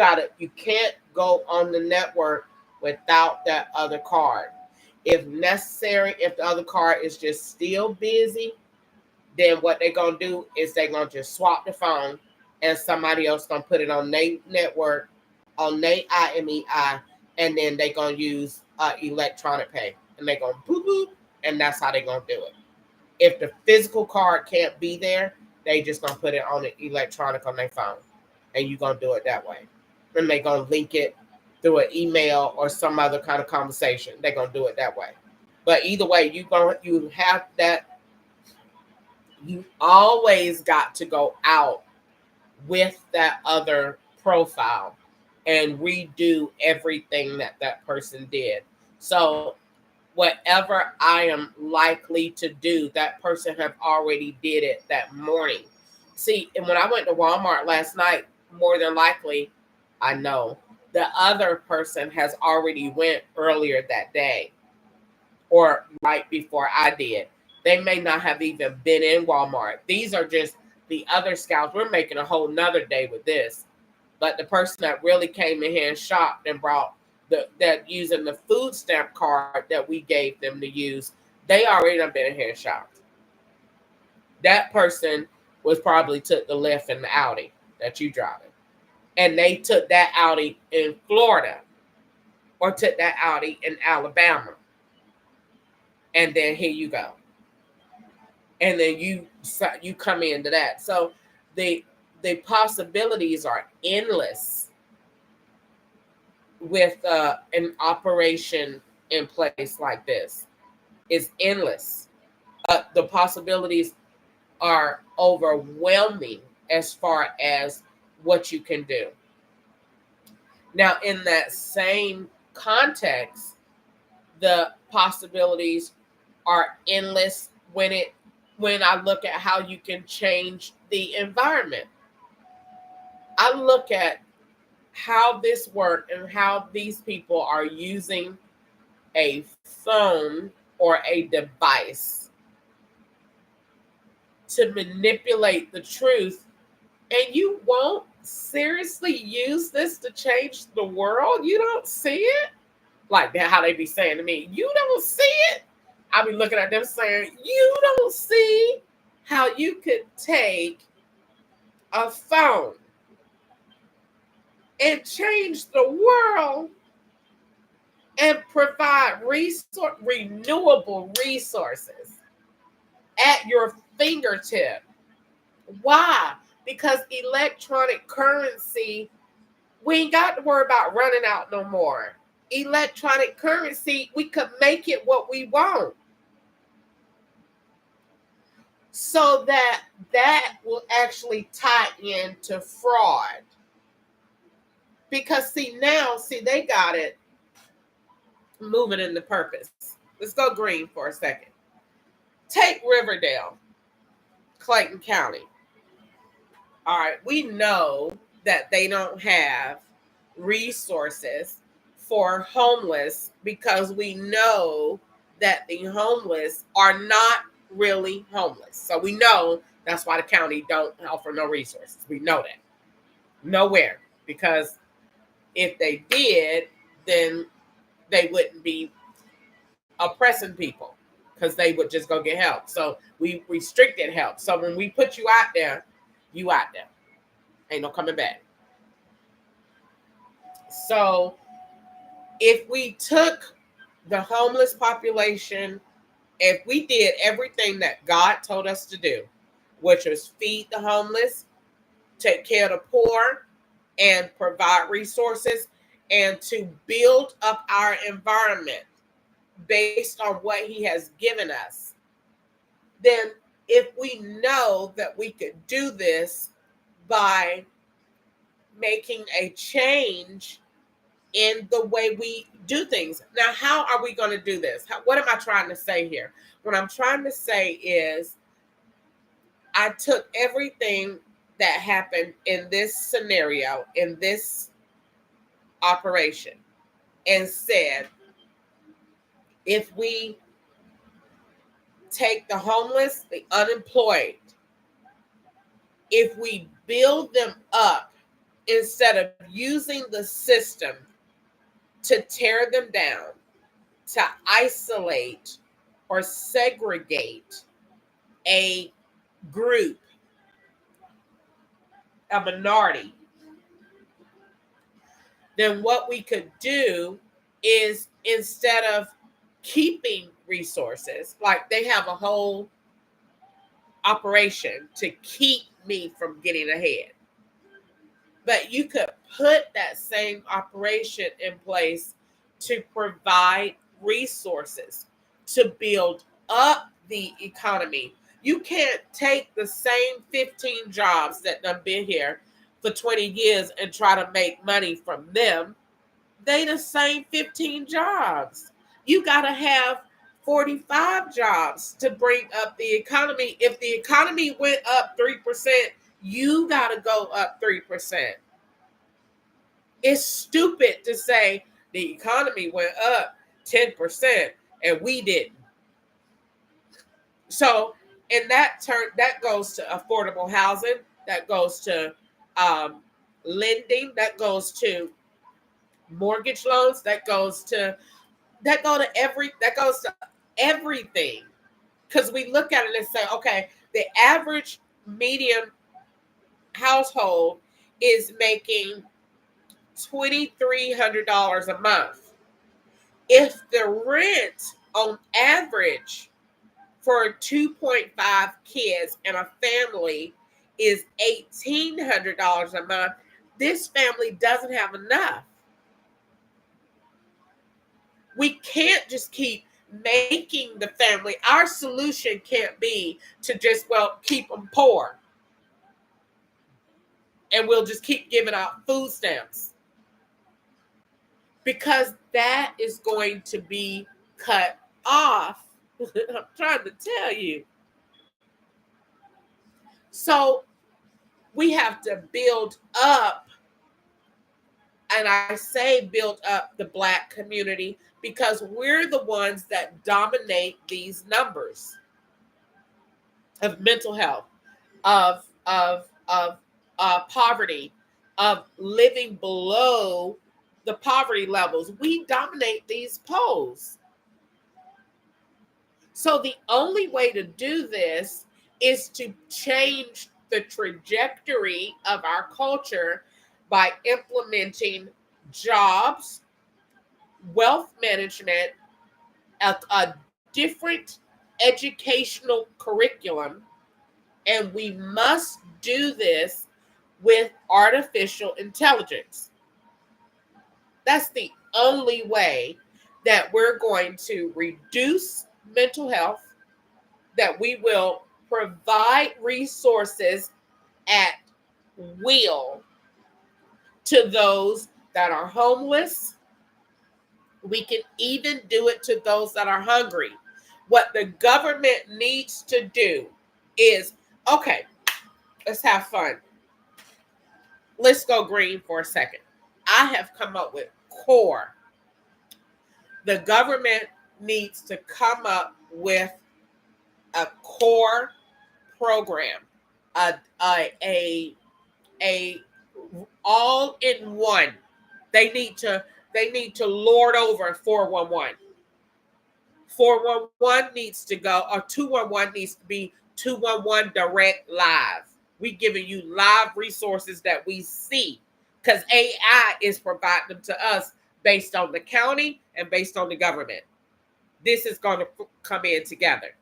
can't go on the network without that other card. If necessary, if the other card is just still busy, then what they're gonna do is they're gonna just swap the phone and somebody else gonna put it on their network, on their IMEI, and then they're gonna use electronic pay. And they're gonna boop boop, and that's how they're gonna do it. If the physical card can't be there, they just gonna put it on the electronic on their phone. And you're gonna do it that way. And they're gonna link it through an email or some other kind of conversation. They're gonna do it that way. But either way, you have that. You always got to go out with that other profile and redo everything that person did. So whatever I am likely to do, that person have already did it that morning. See, and when I went to Walmart last night, more than likely, I know the other person has already went earlier that day or right before I did. They may not have even been in Walmart. These are just the other scouts. We're making a whole nother day with this. But the person that really came in here and shopped and brought that using the food stamp card that we gave them to use, they already done been in here and shopped. That person was probably took the Lyft in the Audi that you driving. And they took that Audi in Florida or took that Audi in Alabama. And then here you go. And then you come into that. So the possibilities are endless with an operation in place like this. It's endless. The possibilities are overwhelming as far as what you can do. Now, in that same context, the possibilities are endless when I look at how you can change the environment. I look at how this works and how these people are using a phone or a device to manipulate the truth and you won't seriously use this to change the world. You don't see it like that. How they be saying to me, you don't see it. I be looking at them saying, you don't see how you could take a phone and change the world and provide renewable resources at your fingertip. Why? Because electronic currency, we ain't got to worry about running out no more. Electronic currency, we could make it what we want. So that will actually tie into fraud. Because see, they got it moving into purpose. Let's go green for a second. Take Riverdale, Clayton County. All right, we know that they don't have resources for homeless because we know that the homeless are not really homeless. So we know that's why the county don't offer no resources. We know that. Nowhere. Because if they did, then they wouldn't be oppressing people because they would just go get help. So we restricted help. So when we put you out there, you out there. Ain't no coming back. So if we took the homeless population, if we did everything that God told us to do, which was feed the homeless, take care of the poor, and provide resources, and to build up our environment based on what He has given us, then if we know that we could do this by making a change in the way we do things. Now, how are we going to do this? What am I trying to say here? What I'm trying to say is I took everything that happened in this scenario, in this operation, and said, if we take the homeless, the unemployed, if we build them up instead of using the system to tear them down, to isolate or segregate a group, a minority, then what we could do is, instead of keeping resources, like they have a whole operation to keep me from getting ahead. But you could put that same operation in place to provide resources to build up the economy. You can't take the same 15 jobs that have been here for 20 years and try to make money from them. They the same 15 jobs. You got to have 45 jobs to bring up the economy. If the economy went up 3%, you got to go up 3%. It's stupid to say the economy went up 10% and we didn't. So in that turn, that goes to affordable housing, that goes to lending, that goes to mortgage loans, that goes to everything. Because we look at it and say, okay, the average median household is making $2,300 a month. If the rent on average for 2.5 kids and a family is $1,800 a month, this family doesn't have enough. We can't just keep making the family. Our solution can't be to just, keep them poor. And we'll just keep giving out food stamps. Because that is going to be cut off. I'm trying to tell you. So we have to build up, and I say build up the Black community because we're the ones that dominate these numbers of mental health, of poverty, of living below the poverty levels. We dominate these polls. So the only way to do this is to change the trajectory of our culture by implementing jobs, wealth management, a different educational curriculum, and we must do this with artificial intelligence. That's the only way that we're going to reduce mental health, that we will provide resources at will to those that are homeless. We can even do it to those that are hungry. What the government needs to do is, okay, let's have fun. Let's go green for a second. I have come up with CORE. The government needs to come up with a CORE program, a all in one. They need to lord over 411. 411 needs to go, or 211 needs to be 211 direct live. We giving you live resources that we see, because AI is providing them to us based on the county and based on the government. This is going to come in together.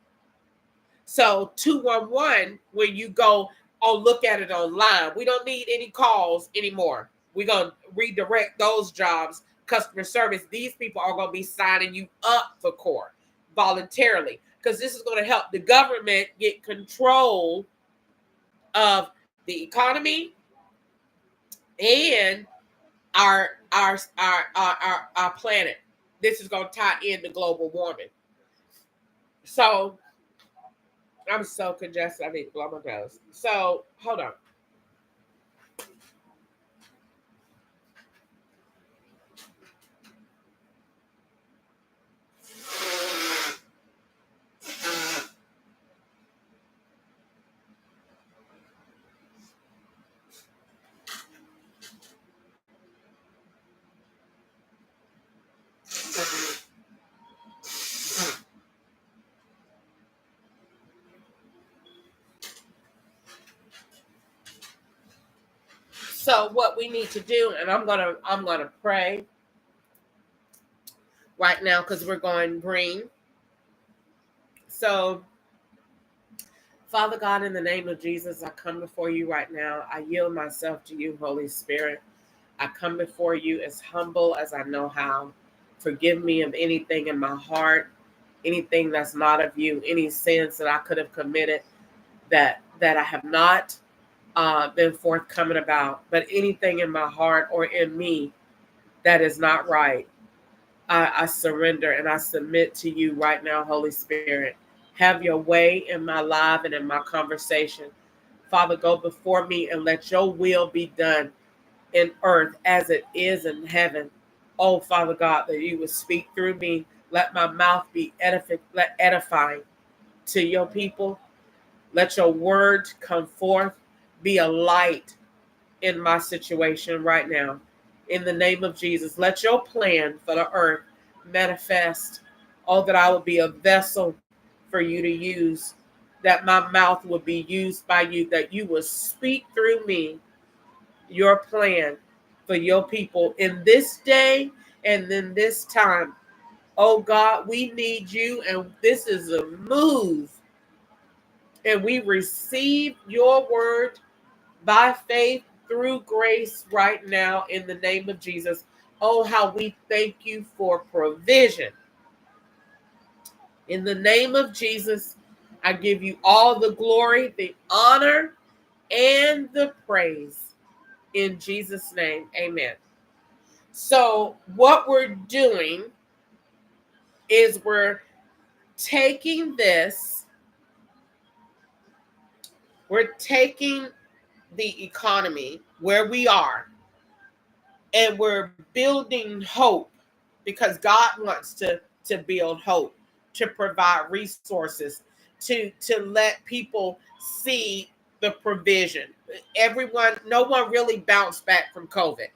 So 211, when you go look at it online, we don't need any calls anymore. We're going to redirect those jobs, customer service. These people are going to be signing you up for CORE voluntarily, because this is going to help the government get control of the economy and our planet. This is going to tie into global warming. So I'm so congested. I need to blow my nose. So hold on. So what we need to do, and I'm gonna pray right now because we're going green. So, Father God, in the name of Jesus, I come before you right now. I yield myself to you, Holy Spirit. I come before you as humble as I know how. Forgive me of anything in my heart, anything that's not of you, any sins that I could have committed that I have not been forthcoming about, but anything in my heart or in me that is not right, I surrender and I submit to you right now, Holy Spirit. Have your way in my life and in my conversation. Father, go before me and let your will be done in earth as it is in heaven. Oh, Father God, that you would speak through me. Let my mouth be edifying to your people. Let your word come forth, be a light in my situation right now. In the name of Jesus, let your plan for the earth manifest. Oh, that I would be a vessel for you to use, that my mouth would be used by you, that you will speak through me your plan for your people in this day and in this time. Oh God, we need you, and this is a move. And we receive your word by faith through grace right now in the name of Jesus. Oh, how we thank you for provision. In the name of Jesus, I give you all the glory, the honor, and the praise. In Jesus' name, amen. So what we're doing is we're taking the economy where we are, and we're building hope, because God wants to build hope, to provide resources, to let people see the provision. No one really bounced back from COVID.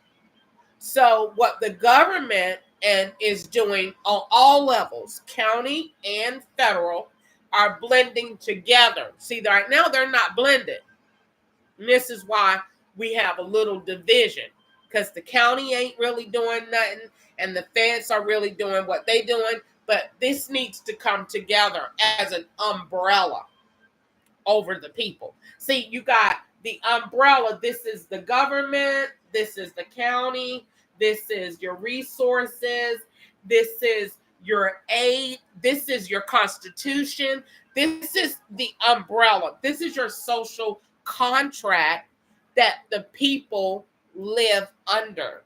So what the government is doing on all levels, county and federal, are blending together. See, right now they're not blended. And this is why we have a little division, because the county ain't really doing nothing and the feds are really doing what they doing. But this needs to come together as an umbrella over the people. See, you got the umbrella. This is the government. This is the county. This is your resources. This is your aid. This is your constitution. This is the umbrella. This is your social contract that the people live under.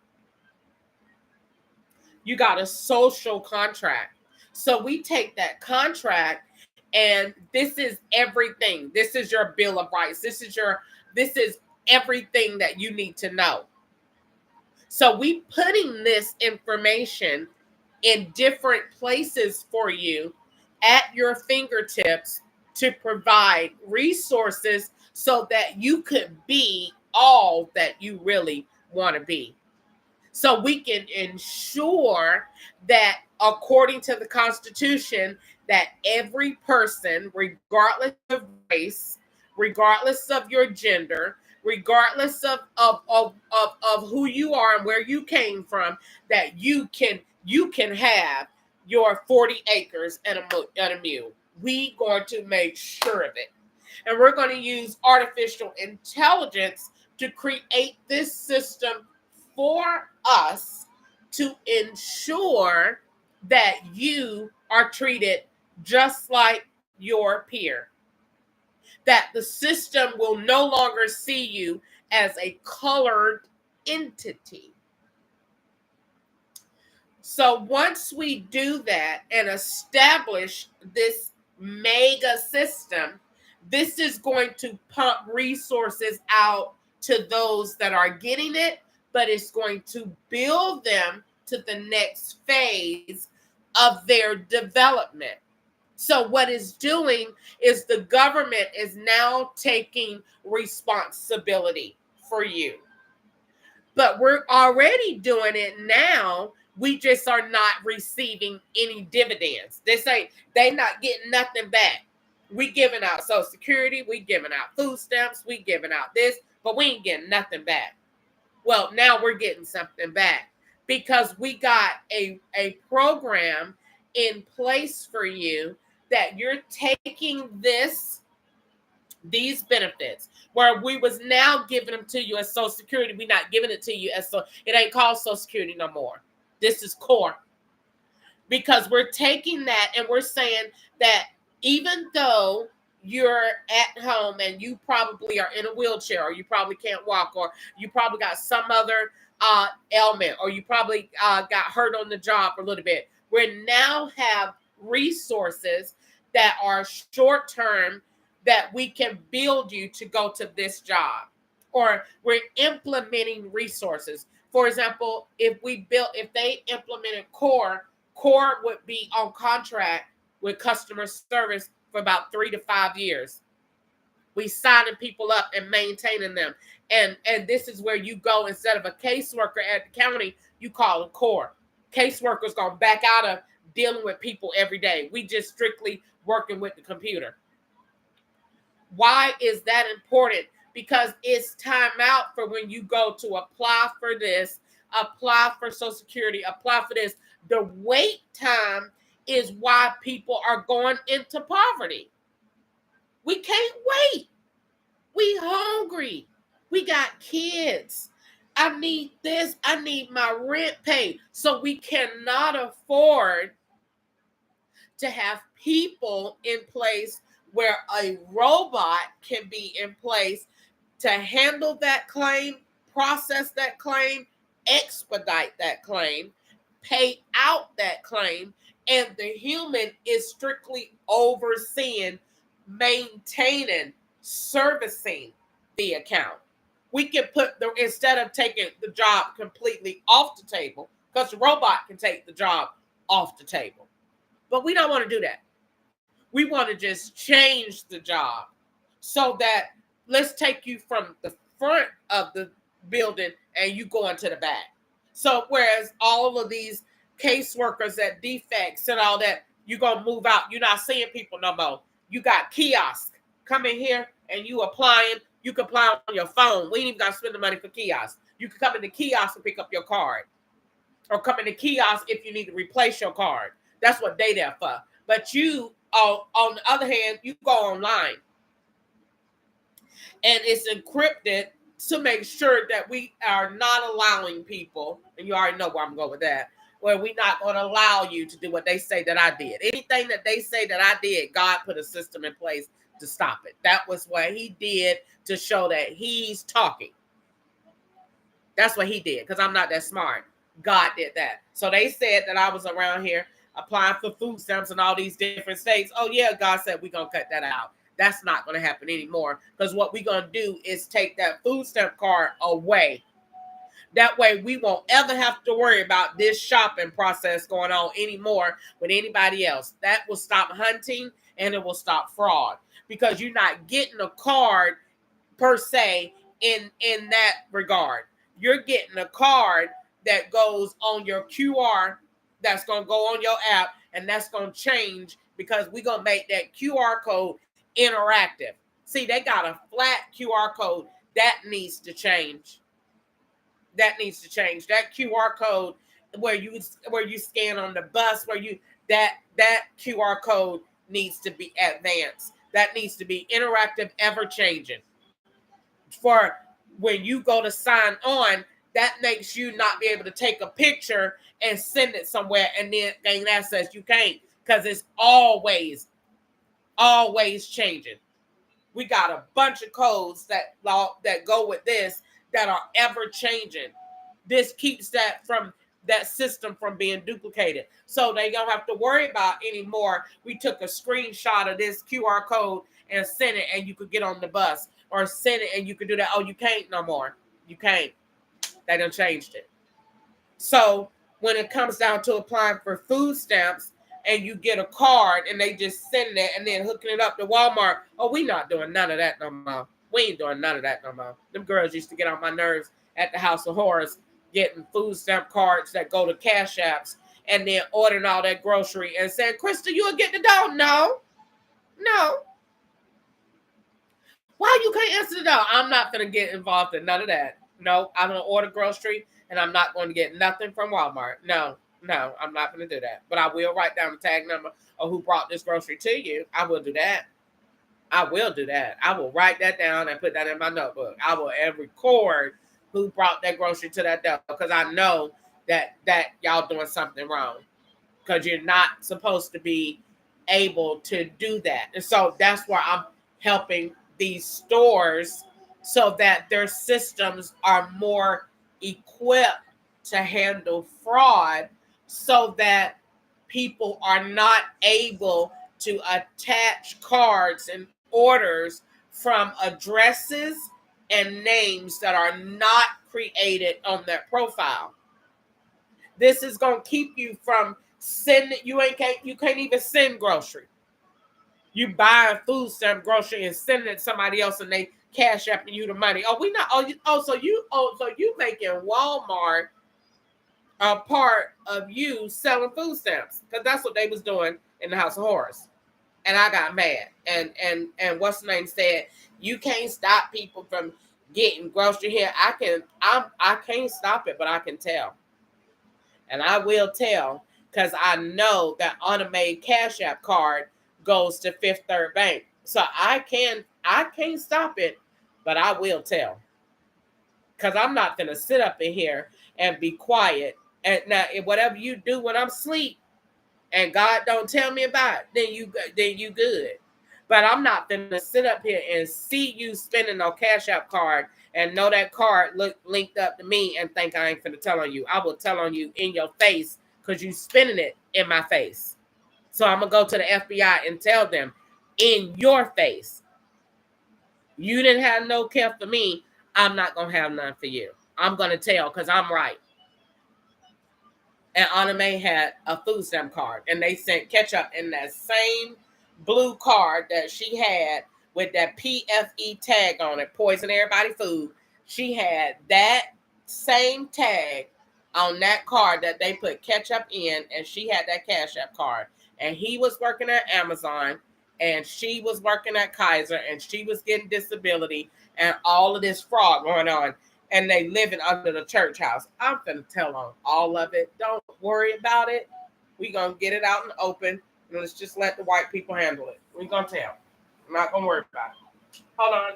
You got a social contract. So we take that contract, and this is everything. This is your Bill of Rights. This is everything that you need to know. So we putting this information in different places for you at your fingertips to provide resources so that you could be all that you really want to be. So we can ensure that, according to the Constitution, that every person, regardless of race, regardless of your gender, regardless of who you are and where you came from, that you can have your 40 acres and a mule. We going to make sure of it. And we're going to use artificial intelligence to create this system for us to ensure that you are treated just like your peer. That the system will no longer see you as a colored entity. So once we do that and establish this mega system, this is going to pump resources out to those that are getting it, but it's going to build them to the next phase of their development. So what it's doing is the government is now taking responsibility for you. But we're already doing it now. We just are not receiving any dividends. They not getting nothing back. We giving out Social Security, we giving out food stamps, we giving out this, but we ain't getting nothing back. Well, now we're getting something back because we got a program in place for you that you're taking these benefits, where we was now giving them to you as Social Security. We're not giving it to you as it ain't called Social Security no more. This is core. Because we're taking that and we're saying that even though you're at home and you probably are in a wheelchair, or you probably can't walk, or you probably got some other ailment, or you probably got hurt on the job a little bit, we now have resources that are short-term that we can build you to go to this job. Or we're implementing resources. For example, if they implemented core would be on contract with customer service for about 3 to 5 years. We signing people up and maintaining them. And this is where you go, instead of a caseworker at the county, you call a core. Caseworkers gonna back out of dealing with people every day. We just strictly working with the computer. Why is that important? Because it's time out for when you go to apply for this, apply for Social Security, apply for this. The wait time is why people are going into poverty. We can't wait. We hungry. We got kids. I need this. I need my rent paid. So we cannot afford to have people in place where a robot can be in place to handle that claim, process that claim, expedite that claim, pay out that claim, and the human is strictly overseeing, maintaining, servicing the account. We can instead of taking the job completely off the table, because the robot can take the job off the table. But we don't want to do that. We want to just change the job so that let's take you from the front of the building and you go into the back. So whereas all of these caseworkers at defects and all that, you're going to move out. You're not seeing people no more. You got kiosks. Come in here and you applying. You can apply on your phone. We ain't even got to spend the money for kiosks. You can come in the kiosk and pick up your card. Or come in the kiosk if you need to replace your card. That's what they there for. But you, on the other hand, you go online. And it's encrypted to make sure that we are not allowing people, and you already know where I'm going with that, where we're not going to allow you to do what they say that I did. Anything that they say that I did, God put a system in place to stop it. That was what he did to show that he's talking. That's what he did, because I'm not that smart. God did that. So they said that I was around here applying for food stamps in all these different states. Oh, yeah, God said we're going to cut that out. That's not going to happen anymore, because what we're going to do is take that food stamp card away. That way we won't ever have to worry about this shopping process going on anymore with anybody else. That will stop hunting and it will stop fraud, because you're not getting a card per se in that regard. You're getting a card that goes on your QR, that's going to go on your app, and that's going to change, because we're going to make that QR code interactive. See, they got a flat QR code. That needs to change. That needs to change. That QR code where you scan on the bus, that QR code needs to be advanced. That needs to be interactive, ever changing. For when you go to sign on, that makes you not be able to take a picture and send it somewhere and then gain access. You can't, because it's always changing. We got a bunch of codes that go with this that are ever changing. This keeps that system from being duplicated. So they don't have to worry about anymore. We took a screenshot of this QR code and sent it, and you could get on the bus, or send it and you could do that. Oh, you can't no more. You can't. They done changed it. So when it comes down to applying for food stamps, and you get a card and they just send it and then hooking it up to Walmart. Oh, we not doing none of that no more. We ain't doing none of that no more. Them girls used to get on my nerves at the House of Horrors, getting food stamp cards that go to cash apps and then ordering all that grocery and saying, Krista, you'll get the dough. No. Why you can't answer the dough? I'm not going to get involved in none of that. No, I'm going to order grocery and I'm not going to get nothing from Walmart. No, I'm not going to do that. But I will write down the tag number of who brought this grocery to you. I will do that. I will write that down and put that in my notebook. I will record who brought that grocery to that door, because I know that y'all doing something wrong, because you're not supposed to be able to do that. And so that's why I'm helping these stores, so that their systems are more equipped to handle fraud, so that people are not able to attach cards and orders from addresses and names that are not created on their profile. This is going to keep you from sending. You can't even send grocery. You buy a food stamp grocery and sending it to somebody else, and they cash apping you the money. So you making Walmart a part of you selling food stamps, because that's what they was doing in the House of Horrors. And I got mad. And what's the name said, you can't stop people from getting grocery here. I can't stop it, but I can tell. And I will tell, because I know that automated Cash App card goes to Fifth Third Bank. So I can't stop it, but I will tell. Because I'm not going to sit up in here and be quiet. And now, whatever you do when I'm asleep and God don't tell me about it, then you good. But I'm not going to sit up here and see you spending no Cash App card and know that card linked up to me and think I ain't finna tell on you. I will tell on you in your face, because you spending it in my face. So I'm going to go to the FBI and tell them in your face, you didn't have no care for me. I'm not going to have none for you. I'm going to tell, because I'm right. And Anna Mae had a food stamp card, and they sent ketchup in that same blue card that she had with that PFE tag on it, poison everybody food. She had that same tag on that card that they put ketchup in, and she had that Cash App card. And he was working at Amazon, and she was working at Kaiser, and she was getting disability, and all of this fraud going on. And they living under the church house. I'm gonna tell on all of it. Don't worry about it. We gonna get it out in the open, and let's just let the white people handle it. We gonna tell. I'm not gonna worry about it. Hold on.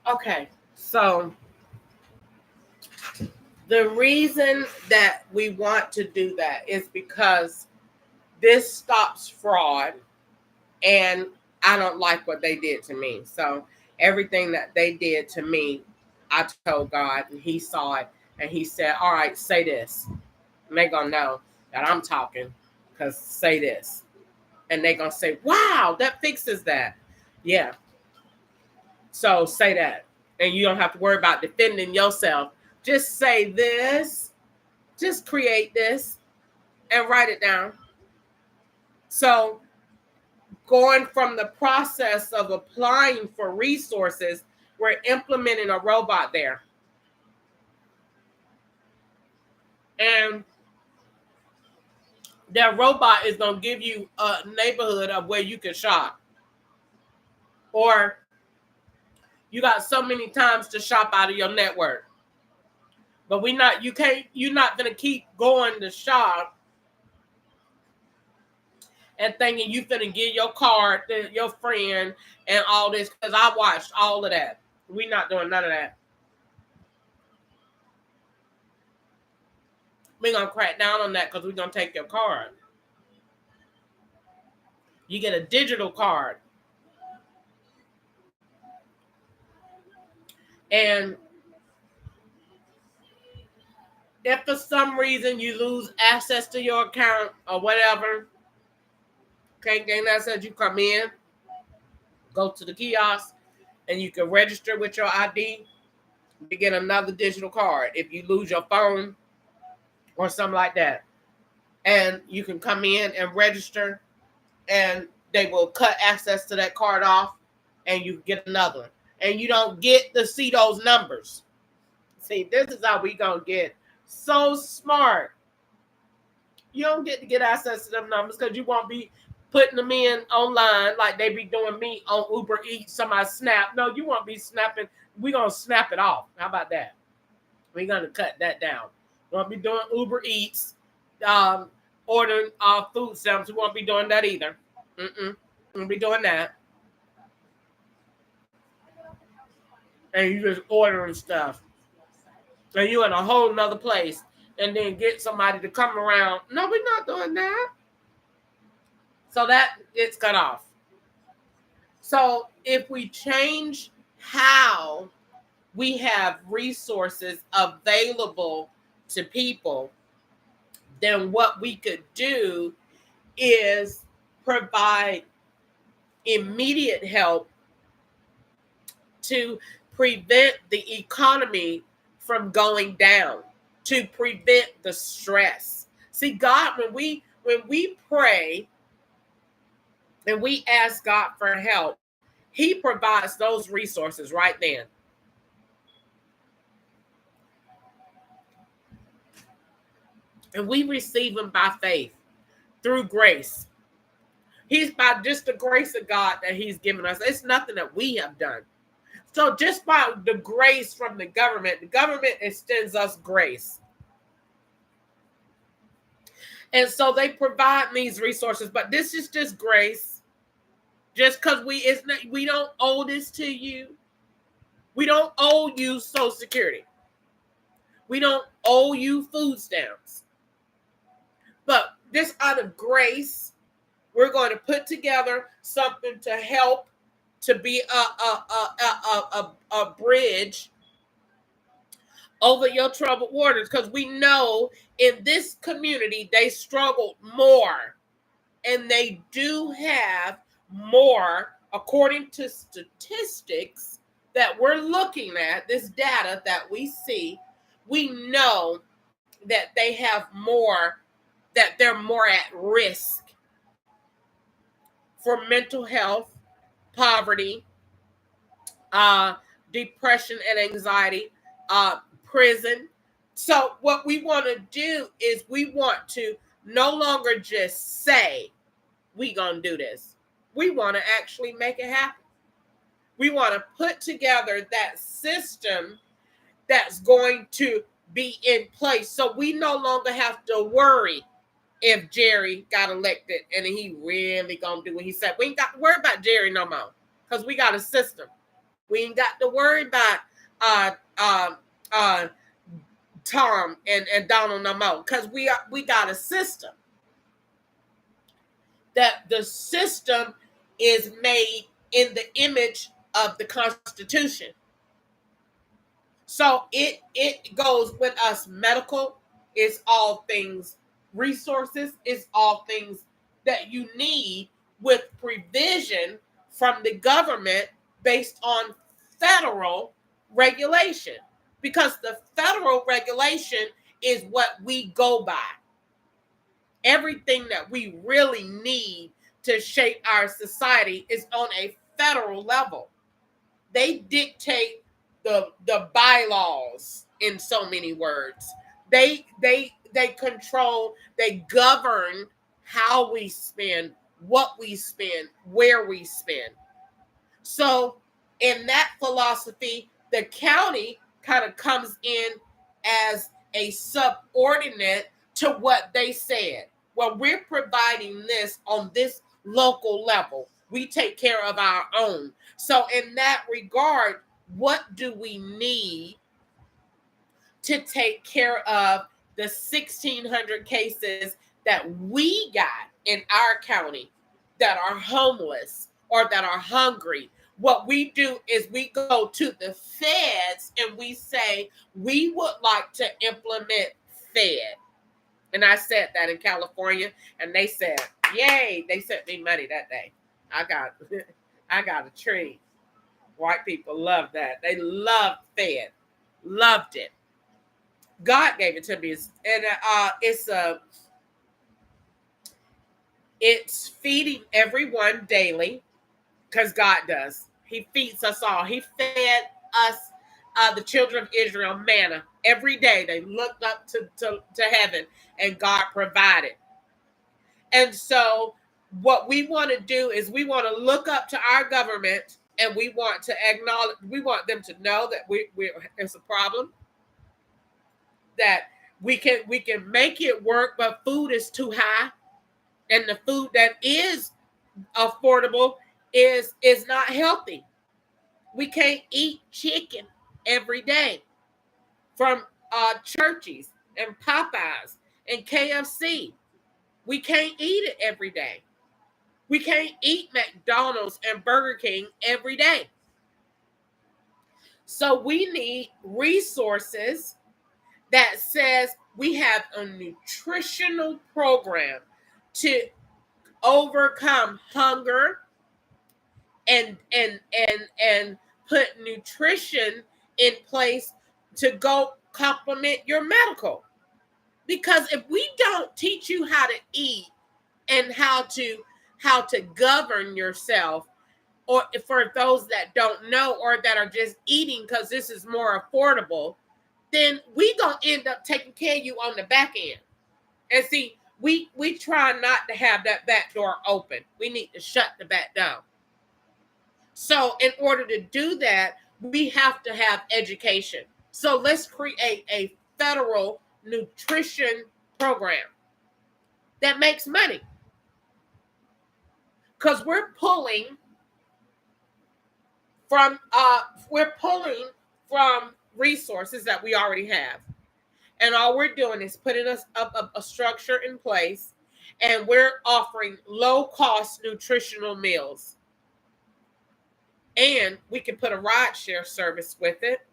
Okay, so the reason that we want to do that is because this stops fraud, and I don't like what they did to me. So everything that they did to me, I told God, and he saw it, and he said, all right, say this. And they're going to know that I'm talking, because say this. And they're going to say, wow, that fixes that. Yeah. So say that. And you don't have to worry about defending yourself. Just say this. Just create this and write it down. So going from the process of applying for resources, we're implementing a robot there. And that robot is going to give you a neighborhood of where you can shop. Or you got so many times to shop out of your network. But you're not going to keep going to shop and thinking you finna give your card to your friend and all this, because I watched all of that. We're not doing none of that. We're going to crack down on that because we're going to take your card. You get a digital card. And if for some reason you lose access to your account or whatever, can't gain access, you come in, go to the kiosk, and you can register with your ID to get another digital card if you lose your phone or something like that. And you can come in and register, and they will cut access to that card off, and you get another one. And you don't get to see those numbers. See, this is how we gonna get so smart. You don't get to get access to them numbers because you won't be putting them in online like they be doing me on Uber Eats, somebody snap. No, you won't be snapping. We're going to snap it off. How about that? We're going to cut that down. We won't be doing Uber Eats, ordering food stamps. We won't be doing that either. We won't be doing that. And you just ordering stuff. And you in a whole nother place. And then get somebody to come around. No, we're not doing that. So that gets cut off. So if we change how we have resources available to people, then what we could do is provide immediate help to prevent the economy from going down, to prevent the stress. See, God, when we pray and we ask God for help, he provides those resources right then. And we receive them by faith, through grace. He's by just the grace of God that he's given us. It's nothing that we have done. So just by the grace from the government extends us grace. And so they provide these resources, but this is just grace. Just because we don't owe this to you. We don't owe you Social Security. We don't owe you food stamps. But just out of grace, we're going to put together something to help to be a bridge over your troubled waters, because we know in this community they struggled more, and they do have more, according to statistics that we're looking at, this data that we see. We know that they have more, that they're more at risk for mental health, poverty, uh, depression and anxiety, prison. So what we want to do is we want to no longer just say we gonna do this. We want to actually make it happen. We want to put together that system that's going to be in place, so we no longer have to worry if Jerry got elected and he really gonna do what he said. We ain't got to worry about Jerry no more, because we got a system. We ain't got to worry about uh, uh, uh, Tom and Donald no more, because we got a system. That the system is made in the image of the Constitution. So it goes with us. Medical is all things resources, is all things that you need, with provision from the government based on federal regulation, because the federal regulation is what we go by. Everything that we really need to shape our society is on a federal level. They dictate the bylaws, in so many words. They control, they govern how we spend, what we spend, where we spend. So in that philosophy, the county kind of comes in as a subordinate to what they said. Well, we're providing this on this local level. We take care of our own. So in that regard, what do we need to take care of the 1,600 cases that we got in our county that are homeless or that are hungry? What we do is we go to the feds and we say, we would like to implement Fed. And I said that in California, and they said, yay, they sent me money that day. I got a treat. White people love that. They love Fed. Loved it. God gave it to me. And it's feeding everyone daily, because God does. He feeds us all. He fed us, the children of Israel, manna every day. They looked up to heaven, and God provided. And so what we want to do is we want to look up to our government, and we want to acknowledge, we want them to know that it's a problem, that we can make it work, but food is too high, and the food that is affordable is not healthy. We can't eat chicken every day from Churches and Popeyes and KFC. We can't eat it every day. We can't eat McDonald's and Burger King every day. So we need resources that says we have a nutritional program to overcome hunger and put nutrition in place to go complement your medical. Because if we don't teach you how to eat and how to govern yourself, or for those that don't know or that are just eating because this is more affordable, then we gonna end up taking care of you on the back end. And see, we try not to have that back door open. We need to shut the back down. So in order to do that, we have to have education. So let's create a federal nutrition program that makes money. Because we're pulling from resources that we already have. And all we're doing is putting us up a structure in place, and we're offering low-cost nutritional meals. And we can put a ride share service with it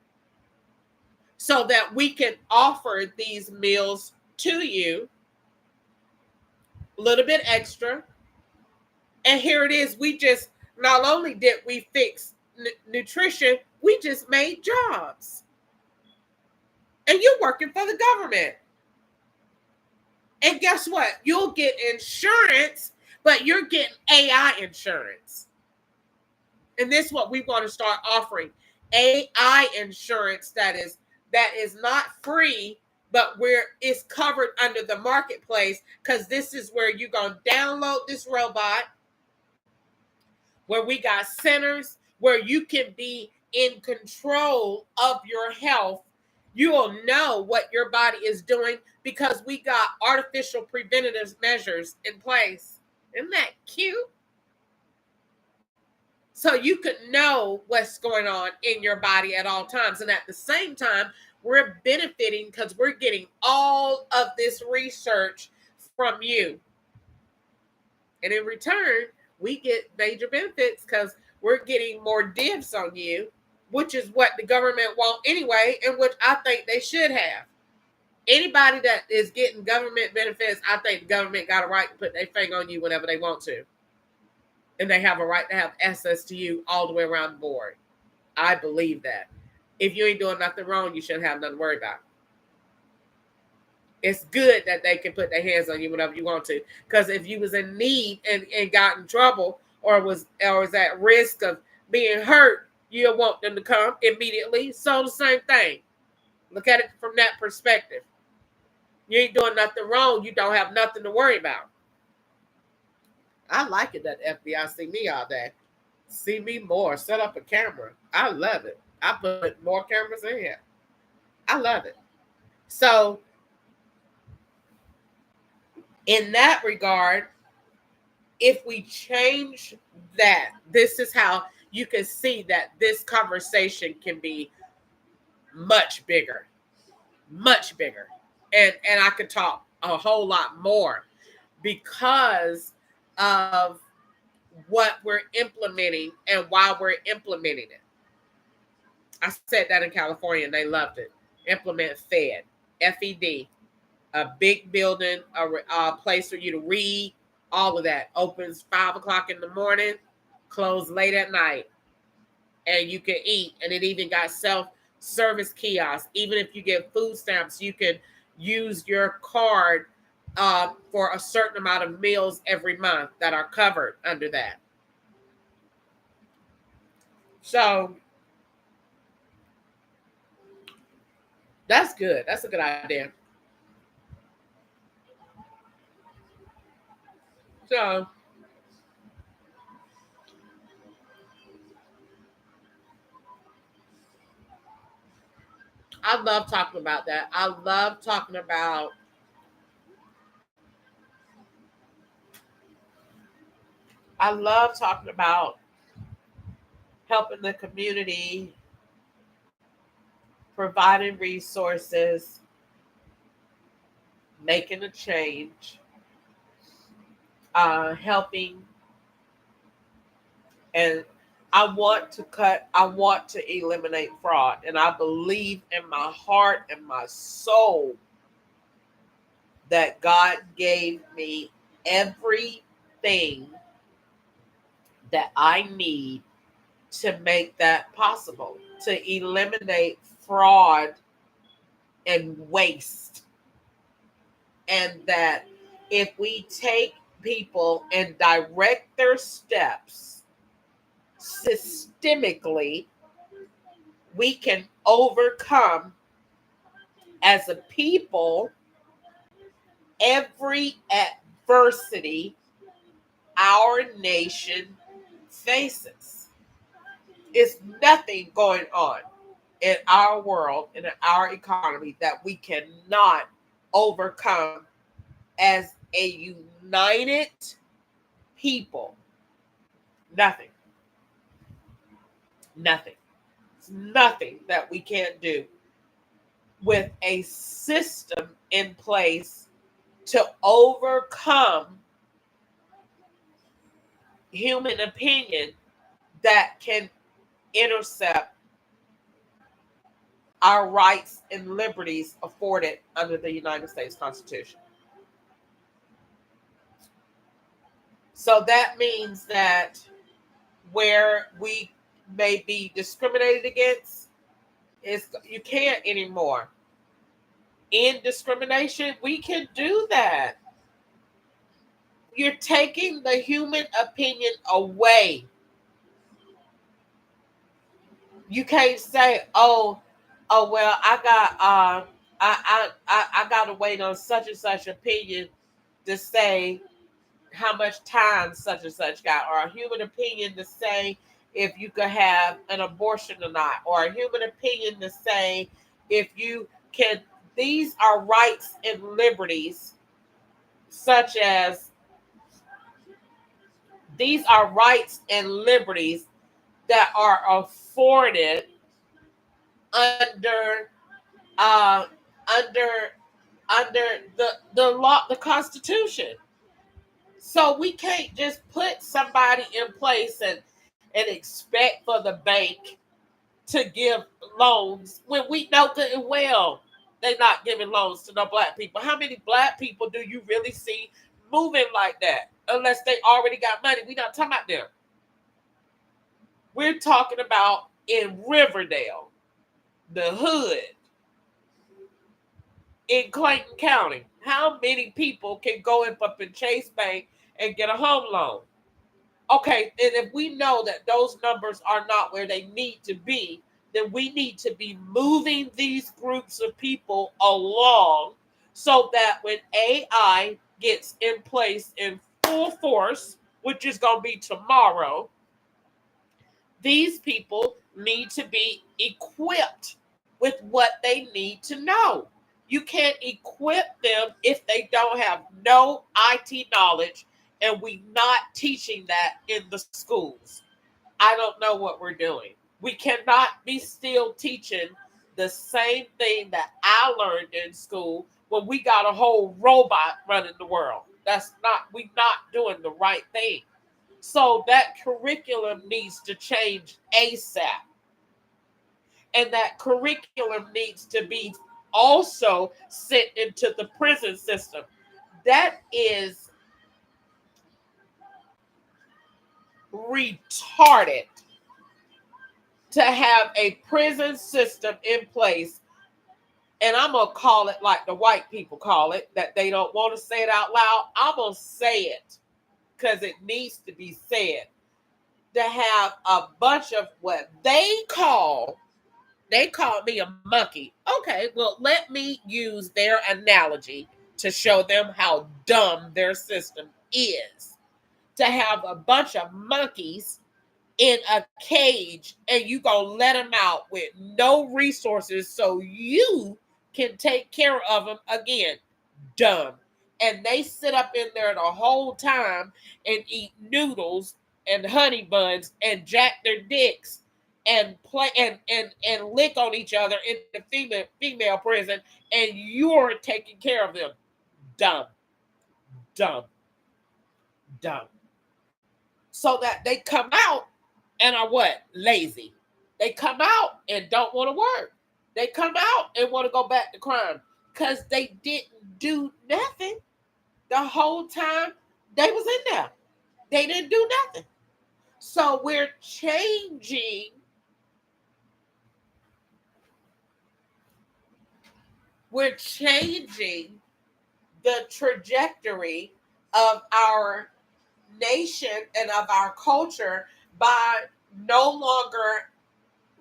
so that we can offer these meals to you a little bit extra. And here it is. We just, not only did we fix nutrition, we just made jobs. And you're working for the government. And guess what? You'll get insurance, but you're getting AI insurance. And this is what we want to start offering. AI insurance that is not free, but where it's covered under the marketplace, because this is where you're going to download this robot, where we got centers where you can be in control of your health. You'll know what your body is doing because we got artificial preventative measures in place. Isn't that cute? So you could know what's going on in your body at all times. And at the same time, we're benefiting because we're getting all of this research from you. And in return, we get major benefits because we're getting more dibs on you, which is what the government want anyway, and which I think they should have. Anybody that is getting government benefits, I think the government got a right to put their finger on you whenever they want to. And they have a right to have access to you all the way around the board. I believe that. If you ain't doing nothing wrong, you shouldn't have nothing to worry about. It's good that they can put their hands on you whenever you want to. Because if you was in need and got in trouble or was at risk of being hurt, you'll want them to come immediately. So the same thing. Look at it from that perspective. You ain't doing nothing wrong. You don't have nothing to worry about. I like it that FBI see me all day. See me more. Set up a camera. I love it. I put more cameras in here. I love it. So in that regard, if we change that, this is how you can see that this conversation can be much bigger. Much bigger. And I could talk a whole lot more because of what we're implementing and why we're implementing it. I said that in California and they loved it. Implement FED, FED, a big building, a place for you to read, all of that. Opens 5 o'clock in the morning, closed late at night, and you can eat. And it even got self-service kiosks. Even if you get food stamps, you can use your card for a certain amount of meals every month that are covered under that. So that's good. That's a good idea. So I love talking about that. I love talking about helping the community, providing resources, making a change, helping. And I want to eliminate fraud. And I believe in my heart and my soul that God gave me everything that I need to make that possible, to eliminate fraud and waste. And that if we take people and direct their steps systemically, we can overcome as a people every adversity our nation faces. It's nothing going on in our world, in our economy, that we cannot overcome as a united people. Nothing. Nothing. It's nothing that we can't do with a system in place to overcome human opinion that can intercept our rights and liberties afforded under the United States Constitution. So that means that where we may be discriminated against, is you can't anymore. In discrimination, we can do that. You're taking the human opinion away. You can't say, "Oh, well, I got to wait on such and such opinion to say how much time such and such got, or a human opinion to say if you could have an abortion or not, or a human opinion to say if you can." These are rights and liberties, such as these are rights and liberties that are afforded under uh, under the law, the Constitution. So we can't just put somebody in place and expect for the bank to give loans when we know good and well they're not giving loans to no black people. How many black people do you really see moving like that? Unless they already got money. We're not talking about them. We're talking about in Riverdale, the hood, in Clayton County. How many people can go up in Chase Bank and get a home loan? Okay, and if we know that those numbers are not where they need to be, then we need to be moving these groups of people along so that when AI gets in place in full force, which is going to be tomorrow, these people need to be equipped with what they need to know. You can't equip them if they don't have no IT knowledge, and we're not teaching that in the schools. I don't know what we're doing. We cannot be still teaching the same thing that I learned in school when we got a whole robot running the world. We're not doing the right thing. So that curriculum needs to change ASAP. And that curriculum needs to be also sent into the prison system. That is retarded to have a prison system in place. And I'm going to call it like the white people call it, that they don't want to say it out loud. I'm going to say it because it needs to be said. To have a bunch of what they called me a monkey. Okay, well, let me use their analogy to show them how dumb their system is. To have a bunch of monkeys in a cage and you gonna let them out with no resources so you can take care of them again. Dumb. And they sit up in there the whole time and eat noodles and honey buns and jack their dicks and play and lick on each other in the female prison, and you're taking care of them. Dumb. Dumb. Dumb. So that they come out and are what? Lazy. They come out and don't want to work. They come out and want to go back to crime because they didn't do nothing the whole time they was in there. They didn't do nothing. So we're changing the trajectory of our nation and of our culture by no longer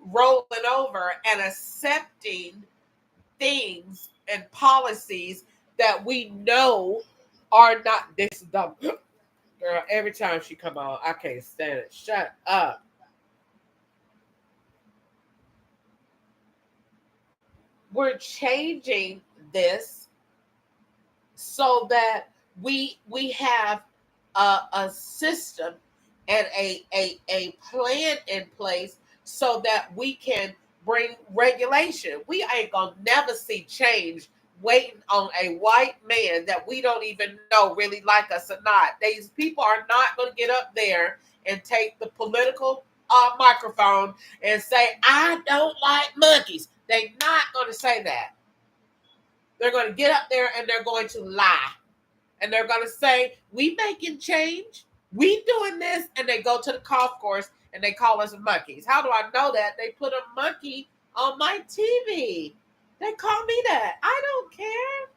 rolling over and accepting things and policies that we know are not this dumb. Girl, every time she come on, I can't stand it. Shut up. We're changing this so that we have a system and a plan in place so that we can bring regulation. We ain't gonna never see change waiting on a white man that we don't even know really like us or not. These people are not gonna get up there and take the political microphone and say, I don't like monkeys. They're not going to say that. They're going to get up there and they're going to lie. And they're going to say, we making change. We doing this. And they go to the golf course and they call us monkeys. How do I know that? They put a monkey on my TV. They call me that. I don't care.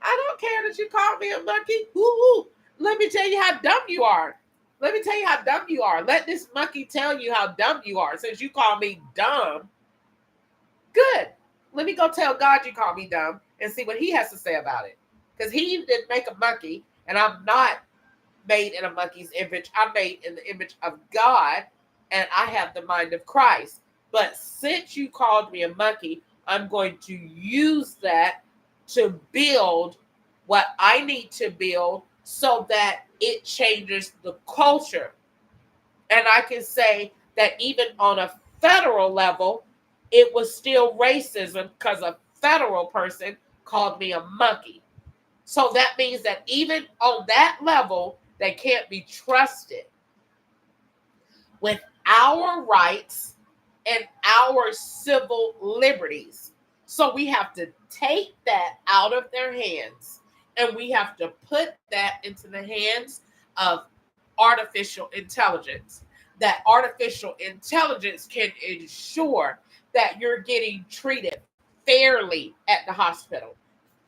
I don't care that you call me a monkey. Ooh, let me tell you how dumb you are. Let me tell you how dumb you are. Let this monkey tell you how dumb you are. Since you call me dumb, good. Let me go tell God you call me dumb and see what he has to say about it. Because he didn't make a monkey, and I'm not made in a monkey's image. I'm made in the image of God, and I have the mind of Christ. But since you called me a monkey, I'm going to use that to build what I need to build so that it changes the culture. And I can say that even on a federal level, it was still racism because a federal person called me a monkey. So that means that even on that level, they can't be trusted with our rights and our civil liberties. So we have to take that out of their hands and we have to put that into the hands of artificial intelligence. That artificial intelligence can ensure that you're getting treated fairly at the hospital,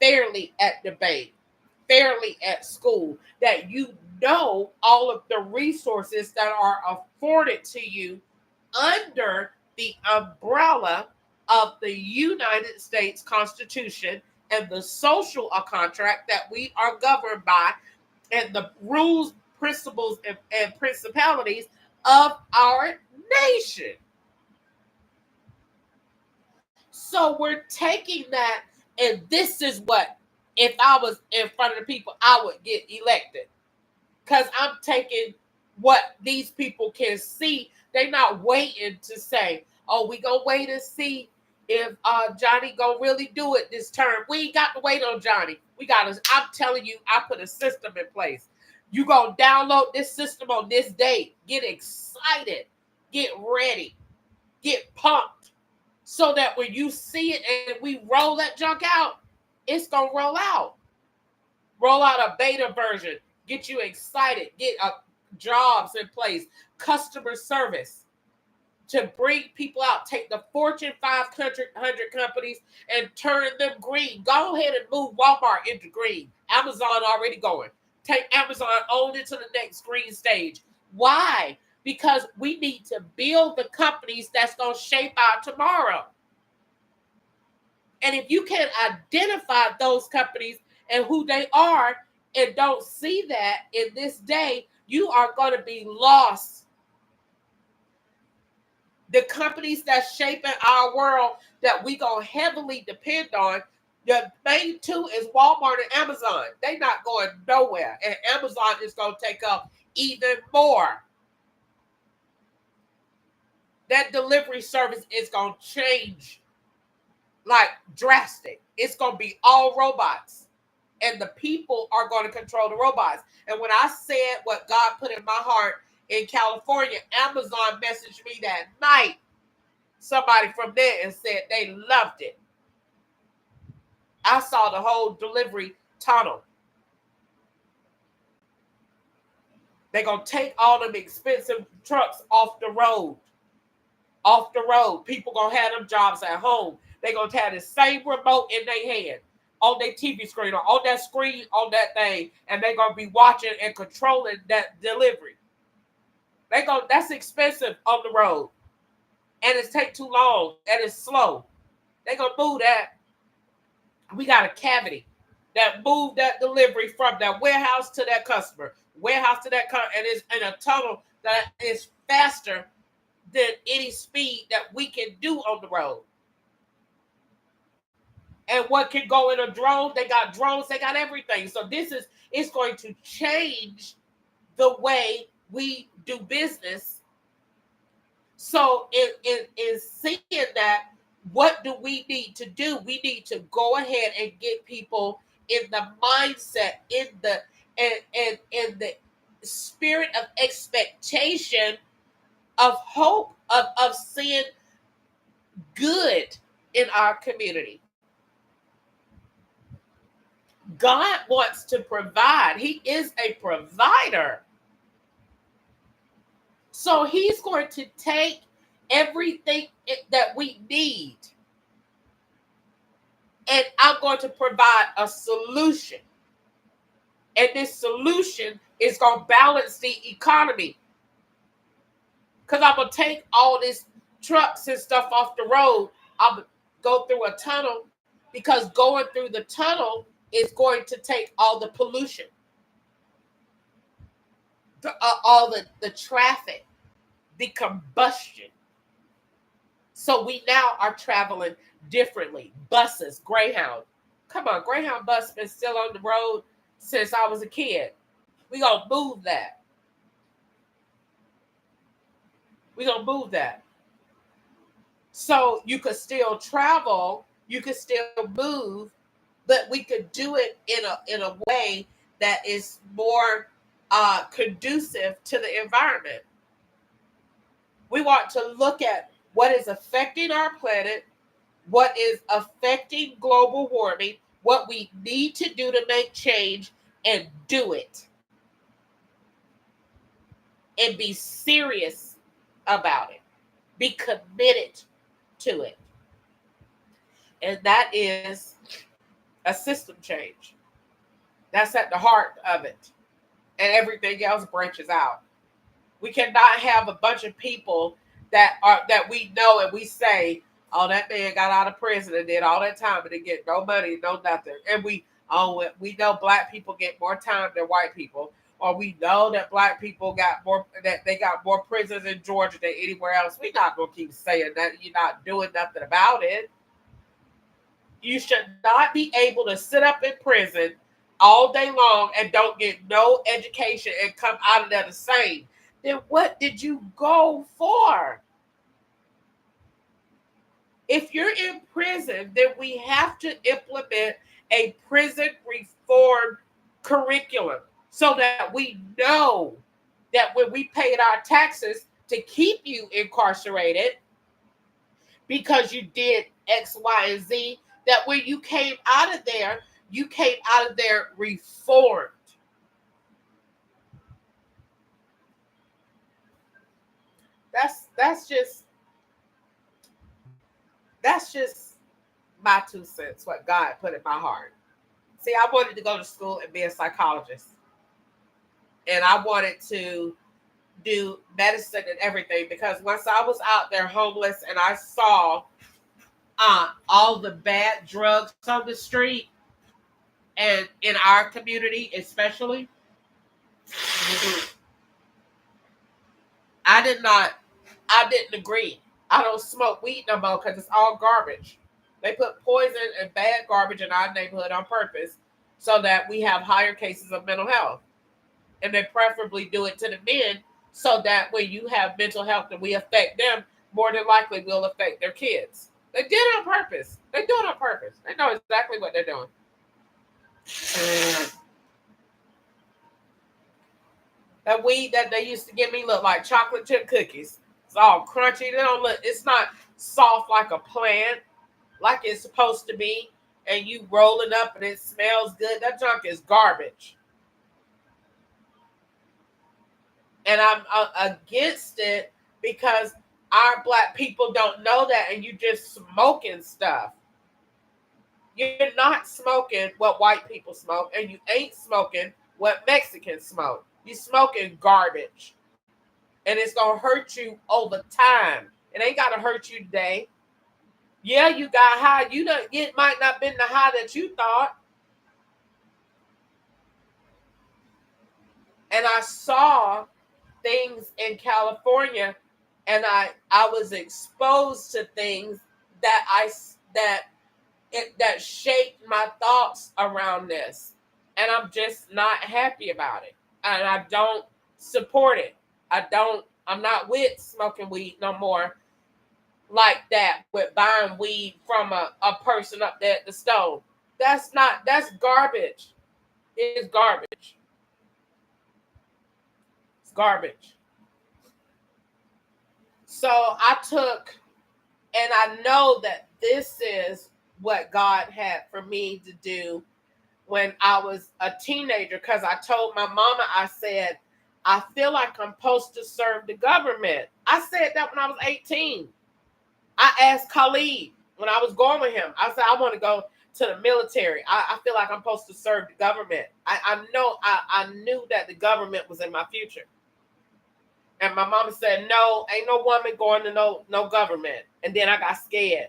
fairly at the bank, fairly at school, that you know all of the resources that are afforded to you under the umbrella of the United States Constitution and the social contract that we are governed by, and the rules, principles, and principalities of our nation. So we're taking that, and this is what, if I was in front of the people, I would get elected. Because I'm taking what these people can see. They're not waiting to say, oh, we gonna wait and see if Johnny gonna really do it this term. We ain't got to wait on Johnny. I'm telling you, I put a system in place. You gonna download this system on this date. Get excited. Get ready. Get pumped. So that when you see it and we roll that junk out, it's gonna roll out. Roll out a beta version. Get you excited. Get jobs in place. Customer service to bring people out. Take the Fortune 500 companies and turn them green. Go ahead and move Walmart into green. Amazon already going. Take Amazon on into the next green stage. Why? Because we need to build the companies that's going to shape our tomorrow. And if you can identify those companies and who they are and don't see that in this day, you are going to be lost. The companies that's shaping our world that we going to heavily depend on, the main two is Walmart and Amazon. They're not going nowhere. And Amazon is going to take up even more. That delivery service is going to change like drastic. It's going to be all robots. And the people are going to control the robots. And when I said what God put in my heart in California, Amazon messaged me that night. Somebody from there and said they loved it. I saw the whole delivery tunnel. They're going to take all them expensive trucks off the road. Off the road. People going to have them jobs at home. They're going to have the same remote in their hand, on their TV screen, or on that screen, on that thing, and they're going to be watching and controlling that delivery. That's expensive on the road. And it's take too long, and it's slow. They're going to move that. We got a cavity that moved that delivery from that warehouse to that customer, warehouse to that and it's in a tunnel that is faster than any speed that we can do on the road. And what can go in a drone? They got drones, they got everything. So it's going to change the way we do business. So in seeing that, what do we need to do? We need to go ahead and get people in the mindset, in the spirit of expectation of hope, of seeing good in our community. God wants to provide. He is a provider. So he's going to take everything that we need, and I'm going to provide a solution. And this solution is going to balance the economy. Because I'm going to take all these trucks and stuff off the road. I'm going to go through a tunnel, because going through the tunnel is going to take all the pollution, all the traffic, the combustion. So we now are traveling differently. Buses, Greyhound. Come on, Greyhound bus been still on the road since I was a kid. We gonna move that. We gonna move that. So you could still travel, you could still move, but we could do it in a way that is more conducive to the environment. We want to look at what is affecting our planet, what is affecting global warming, what we need to do to make change, and do it. And be serious about it. Be committed to it. And that is a system change. That's at the heart of it. And everything else branches out. We cannot have a bunch of people that we know and we say, oh, that man got out of prison and did all that time and didn't get no money, no nothing. And we know black people get more time than white people. Or we know that black people got more prisons in Georgia than anywhere else. We're not gonna keep saying that. You're not doing nothing about it. You should not be able to sit up in prison all day long and don't get no education and come out of there the same. Then what did you go for? If you're in prison, then we have to implement a prison reform curriculum so that we know that when we paid our taxes to keep you incarcerated because you did X, Y, and Z, that when you came out of there reformed. That's just my 2 cents, what God put in my heart. See, I wanted to go to school and be a psychologist. And I wanted to do medicine and everything, because once I was out there homeless and I saw all the bad drugs on the street, and in our community especially, I didn't agree. I don't smoke weed no more because it's all garbage. They put poison and bad garbage in our neighborhood on purpose so that we have higher cases of mental health. And they preferably do it to the men so that when you have mental health and we affect them, more than likely we'll affect their kids. They did it on purpose. They do it on purpose. They know exactly what they're doing. That weed that they used to give me look like chocolate chip cookies. It's all crunchy. It's not soft like a plant, like it's supposed to be. And you roll it up and it smells good. That junk is garbage. And I'm against it because our black people don't know that, and you just smoking stuff. You're not smoking what white people smoke, and you ain't smoking what Mexicans smoke. You smoking garbage. And it's going to hurt you over time. It ain't got to hurt you today. Yeah, you got high. It might not have been the high that you thought. And I saw things in California, and I was exposed to things that shaped my thoughts around this. And I'm just not happy about it. And I don't support it. I'm not with smoking weed no more like that, with buying weed from a person up there at the stove. That's garbage. It's garbage. It's garbage. So I took, and I know that this is what God had for me to do when I was a teenager, because I told my mama, I said, I feel like I'm supposed to serve the government. I said that when I was 18. I asked Khalid when I was going with him. I said, I want to go to the military. I feel like I'm supposed to serve the government. I knew that the government was in my future. And my mama said, no, ain't no woman going to no government. And then I got scared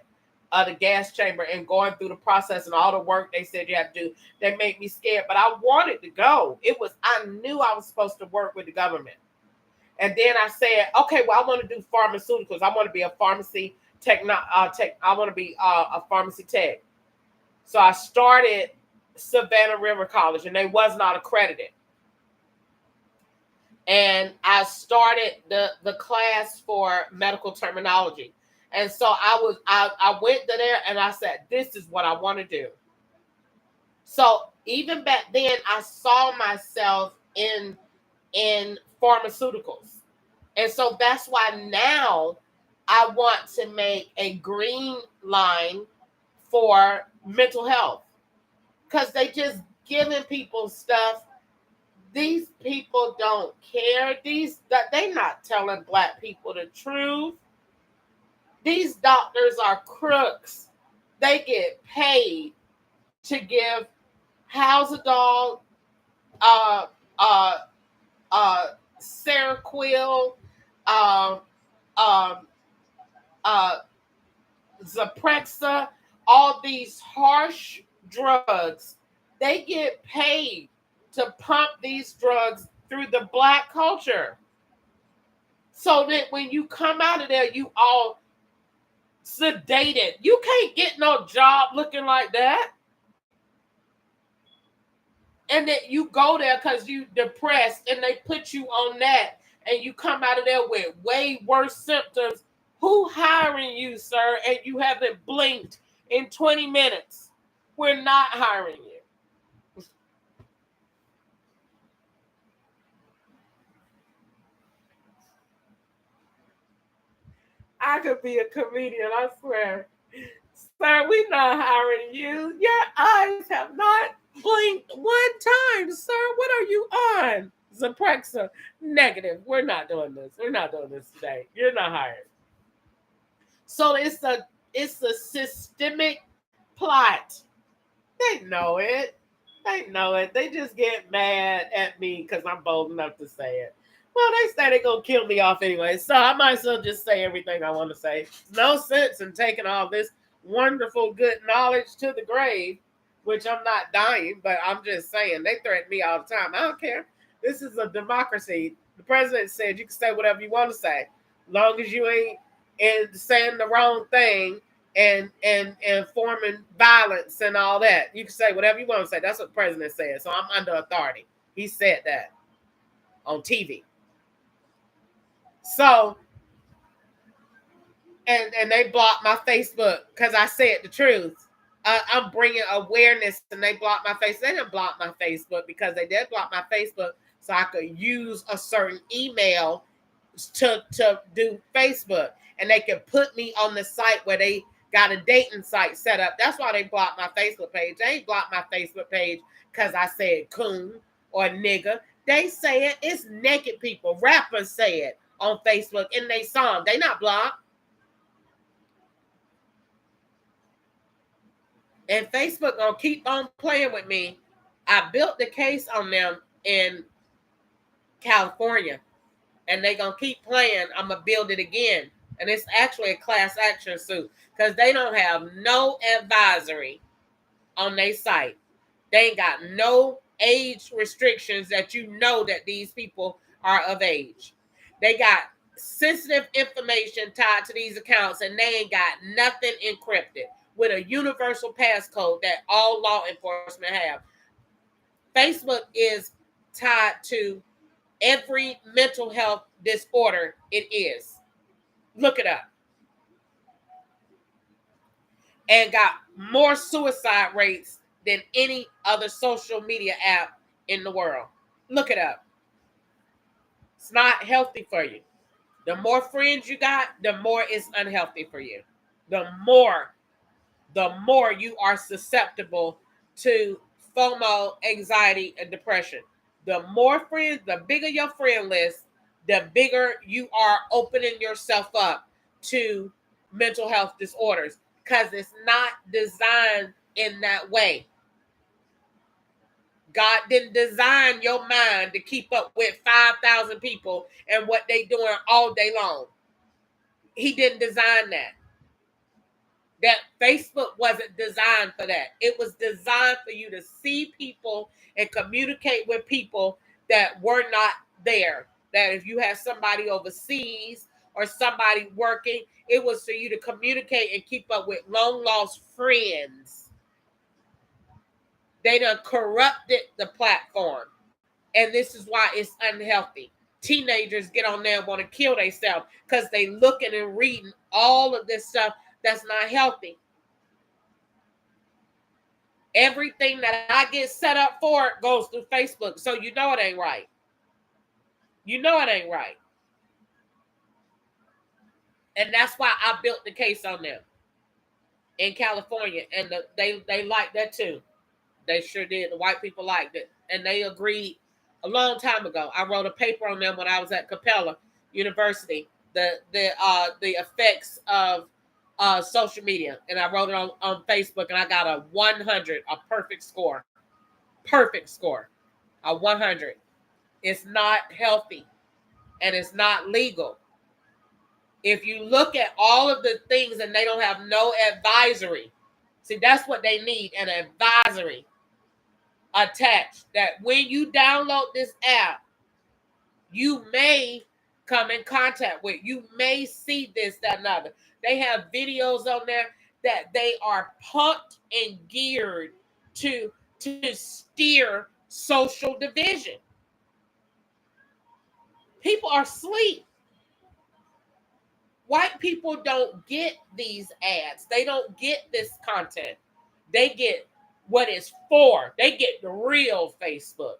of the gas chamber and going through the process and all the work they said you have to do. They made me scared, but I wanted to go. I knew I was supposed to work with the government. And then I said, okay, well, I want to do pharmaceuticals. I want to be a pharmacy I want to be a pharmacy tech. So I started Savannah River College, and they was not accredited. And I started the class for medical terminology. And so I went to there and I said, this is what I want to do. So even back then, I saw myself in pharmaceuticals. And so that's why now I want to make a green line for mental health, because they just giving people stuff. These people don't care. They not telling Black people the truth. These doctors are crooks. They get paid to give Haldol, Seroquel, Zyprexa, all these harsh drugs. They get paid to pump these drugs through the Black culture, so that when you come out of there, you all sedated. You can't get no job looking like that. And that you go there because you depressed and they put you on that, and you come out of there with way worse symptoms. Who hiring you, sir? And you haven't blinked in 20 minutes. We're not hiring you. I could be a comedian, I swear. Sir, we're not hiring you. Your eyes have not blinked one time, sir. What are you on? Zyprexa, negative. We're not doing this. We're not doing this today. You're not hired. So it's a systemic plot. They know it. They know it. They just get mad at me because I'm bold enough to say it. Well, they say they're going to kill me off anyway, so I might as well just say everything I want to say. No sense in taking all this wonderful, good knowledge to the grave, which I'm not dying, but I'm just saying. They threaten me all the time. I don't care. This is a democracy. The president said you can say whatever you want to say, long as you ain't saying the wrong thing and forming violence and all that. You can say whatever you want to say. That's what the president said. So I'm under authority. He said that on TV. So, and they blocked my Facebook because I said the truth. I'm bringing awareness, and they blocked my face. They didn't block my Facebook because they did block my Facebook so I could use a certain email to do Facebook, and they could put me on the site where they got a dating site set up. That's why they blocked my Facebook page. They ain't blocked my Facebook page because I said coon or nigga. They say it. It's naked people. Rappers say it on Facebook in their song. They not blocked. And Facebook gonna keep on playing with me. I built the case on them in California, and they gonna keep playing. I'm gonna build it again, and it's actually a class action suit because they don't have no advisory on their site. They ain't got no age restrictions that you know that these people are of age. They got sensitive information tied to these accounts, and they ain't got nothing encrypted with a universal passcode that all law enforcement have. Facebook is tied to every mental health disorder it is. Look it up. And got more suicide rates than any other social media app in the world. Look it up. It's not healthy for you. The more friends you got, the more it's unhealthy for you. The more you are susceptible to FOMO, anxiety, and depression. The more friends, the bigger your friend list, the bigger you are opening yourself up to mental health disorders, because it's not designed in that way. God didn't design your mind to keep up with 5,000 people and what they doing all day long. He didn't design that. That Facebook wasn't designed for that. It was designed for you to see people and communicate with people that were not there. That if you had somebody overseas or somebody working, it was for you to communicate and keep up with long lost friends. They done corrupted the platform. And this is why it's unhealthy. Teenagers get on there and want to kill themselves because they looking and reading all of this stuff that's not healthy. Everything that I get set up for goes through Facebook. So you know it ain't right. You know it ain't right. And that's why I built the case on them in California. And they liked that too. They sure did. The white people liked it. And they agreed a long time ago. I wrote a paper on them when I was at Capella University. The effects of social media. And I wrote it on Facebook, and I got a 100, a perfect score. Perfect score. A 100. It's not healthy, and it's not legal. If you look at all of the things and they don't have no advisory, see, that's what they need, an advisory attached, that when you download this app, you may come in contact with, you may see this, that, and other. They have videos on there that they are pumped and geared to steer social division. People are asleep. White people don't get these ads. They don't get this content. They get what it's for. They get the real Facebook.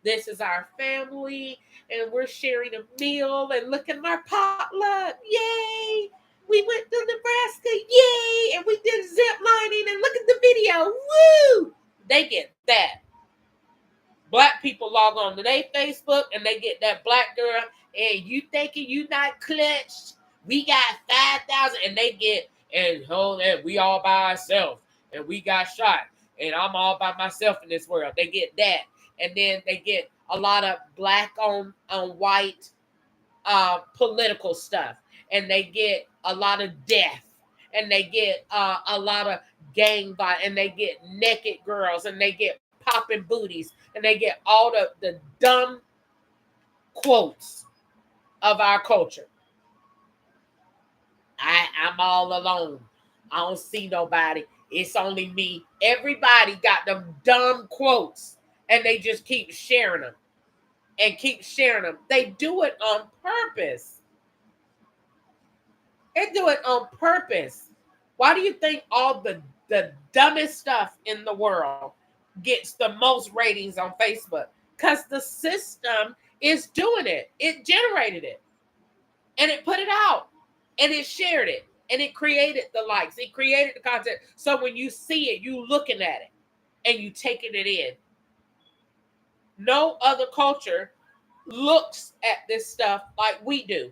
This is our family, and we're sharing a meal, and look at our potluck. Yay! We went to Nebraska. Yay! And we did zip lining, and look at the video. Woo! They get that. Black people log on to their Facebook, and they get that black girl, and you thinking you not clutched? We got 5,000, and they get, and hold that, we all by ourselves, and we got shot, and I'm all by myself in this world. They get that. And then they get a lot of black on white political stuff. And they get a lot of death. And they get a lot of gang violence. And they get naked girls. And they get popping booties. And they get all the dumb quotes of our culture. I'm all alone. I don't see nobody. It's only me. Everybody got them dumb quotes. And they just keep sharing them. And keep sharing them. They do it on purpose. They do it on purpose. Why do you think all the dumbest stuff in the world gets the most ratings on Facebook? Because the system is doing it. It generated it. And it put it out. And it shared it. And it created the likes. It created the content. So when you see it, you looking at it. And you taking it in. No other culture looks at this stuff like we do.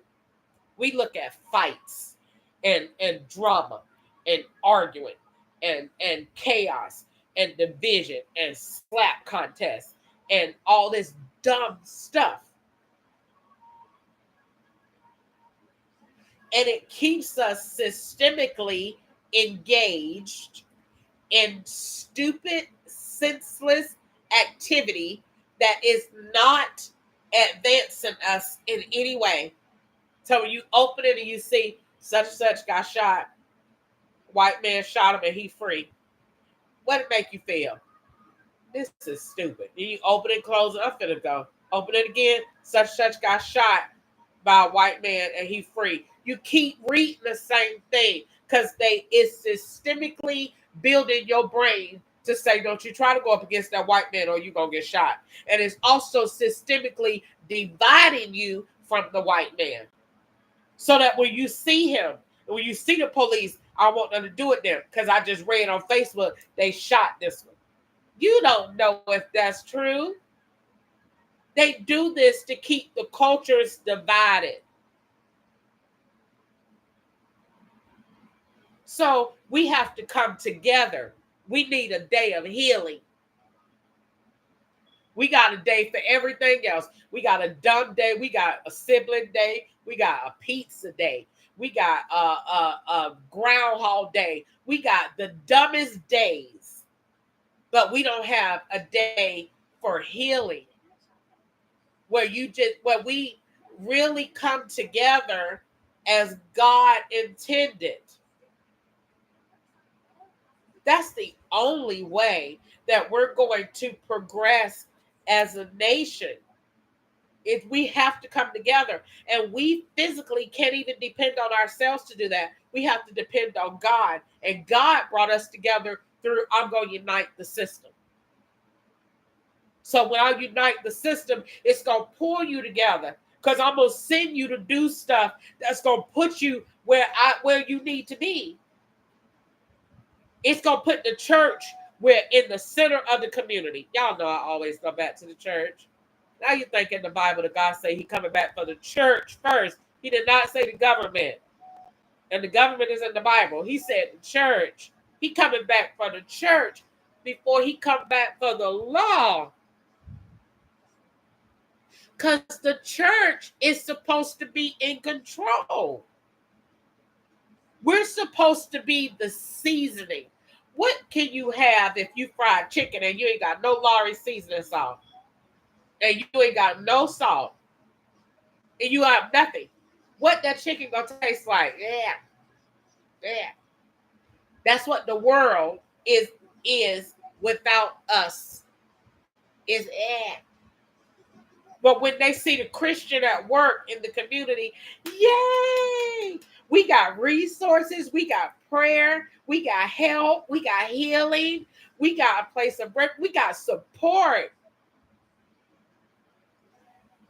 We look at fights and drama and arguing and chaos and division and slap contests and all this dumb stuff. And it keeps us systemically engaged in stupid, senseless activity that is not advancing us in any way. So when you open it and you see such and such got shot, white man shot him and he free, what did it make you feel? This is stupid. Then you open it, close it, I'm finna go. Open it again, such and such got shot by a white man and he free. You keep reading the same thing because it's systemically building your brain to say, don't you try to go up against that white man or you're going to get shot. And it's also systemically dividing you from the white man. So that when you see him, when you see the police, I want them to do it there. Because I just read on Facebook, they shot this one. You don't know if that's true. They do this to keep the cultures divided. So we have to come together. We need a day of healing. We got a day for everything else. We got a dumb day. We got a sibling day. We got a pizza day. We got a groundhog day. We got the dumbest days. But we don't have a day for healing where we really come together as God intended. That's the only way that we're going to progress as a nation. If we have to come together, and we physically can't even depend on ourselves to do that. We have to depend on God, and God brought us together through I'm going to unite the system. So when I unite the system, it's going to pull you together, because I'm going to send you to do stuff that's going to put you where you need to be. It's going to put the church where in the center of the community. Y'all know I always go back to the church. Now you think in the Bible that God say he coming back for the church first. He did not say the government. And the government is in the Bible. He said the church. He coming back for the church before he come back for the law. Because the church is supposed to be in control. We're supposed to be the seasoning. What can you have if you fried chicken and you ain't got no Lorry seasoning salt? And you ain't got no salt. And you have nothing. What that chicken gonna taste like? Yeah. That's what the world is without us. Is But when they see the Christian at work in the community, yay! We got resources, we got prayer, we got help, we got healing, we got a place of break, we got support.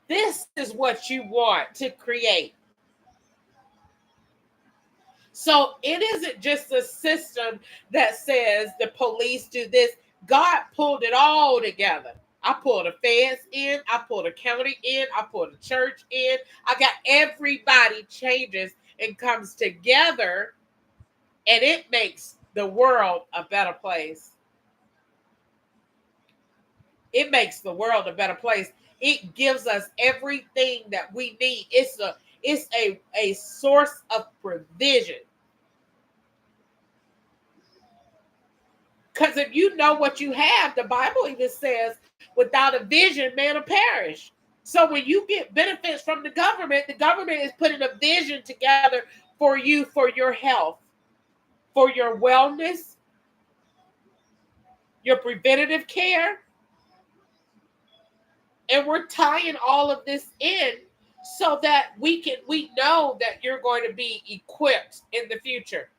This is what you want to create. So it isn't just a system that says the police do this. God pulled it all together. I pulled the feds in. I pulled the county in. I pulled the church in. I got everybody changes and comes together, and it makes the world a better place. It makes the world a better place. It gives us everything that we need. It's a source of provision. Because if you know what you have, the Bible even says, without a vision, man will perish. So when you get benefits from the government is putting a vision together for you, for your health, for your wellness, your preventative care. And we're tying all of this in so that we know that you're going to be equipped in the future.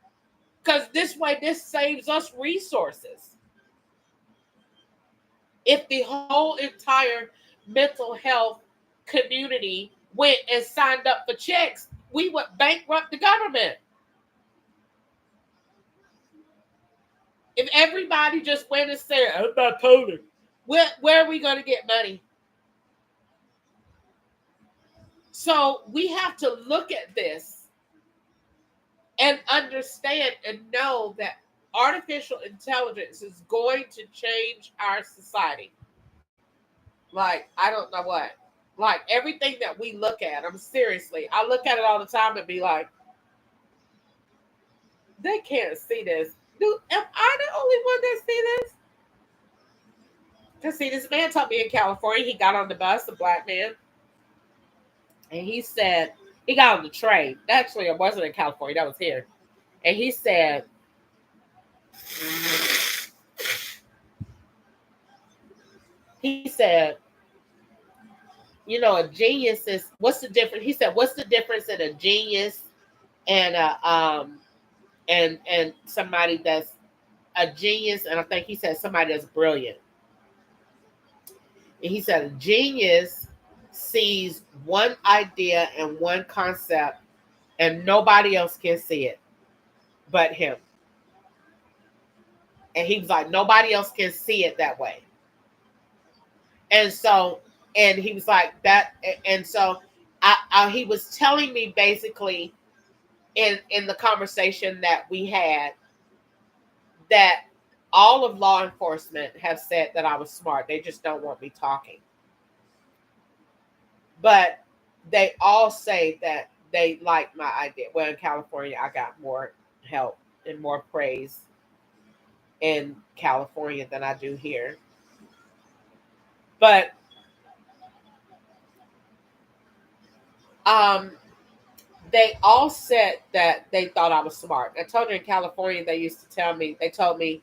Because this way, this saves us resources. If the whole entire mental health community went and signed up for checks, we would bankrupt the government. If everybody just went and said, I'm bipolar, where are we going to get money? So we have to look at this and understand and know that artificial intelligence is going to change our society. Like, I don't know what. Like, everything that we look at, I look at it all the time and be like, they can't see this. Dude, am I the only one that see this? Because see, this man told me in California, he got on the bus, a black man, and he said, he got on the train. Actually, it wasn't in California, that was here. And he said, you know, a genius is, what's the difference? He said, what's the difference in a genius and and somebody that's a genius? And I think he said somebody that's brilliant. And he said a genius sees one idea and one concept and nobody else can see it but him. And he was like, nobody else can see it that way. And so, and he was like that, and so he was telling me basically in the conversation that we had that all of law enforcement have said that I was smart. They just don't want me talking. But they all say that they like my idea. Well, in California, I got more help and more praise in California than I do here. But they all said that they thought I was smart. I told you in California, they used to tell me, they told me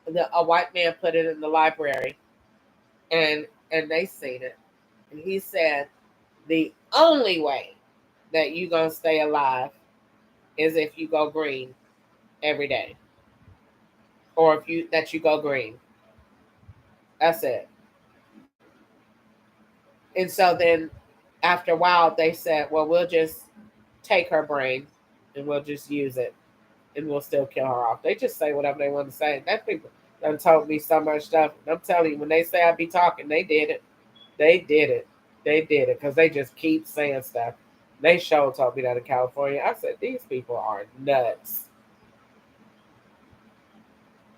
that a white man put it in the library and they seen it. And he said, the only way that you gonna stay alive is if you go green every day. Or if you go green. That's it. And so then after a while they said, well, we'll just take her brain and we'll just use it and we'll still kill her off. They just say whatever they want to say. That people done told me so much stuff. I'm telling you, when they say I be talking, they did it. They did it. They did it because they just keep saying stuff. They sure told me that in California. I said, these people are nuts.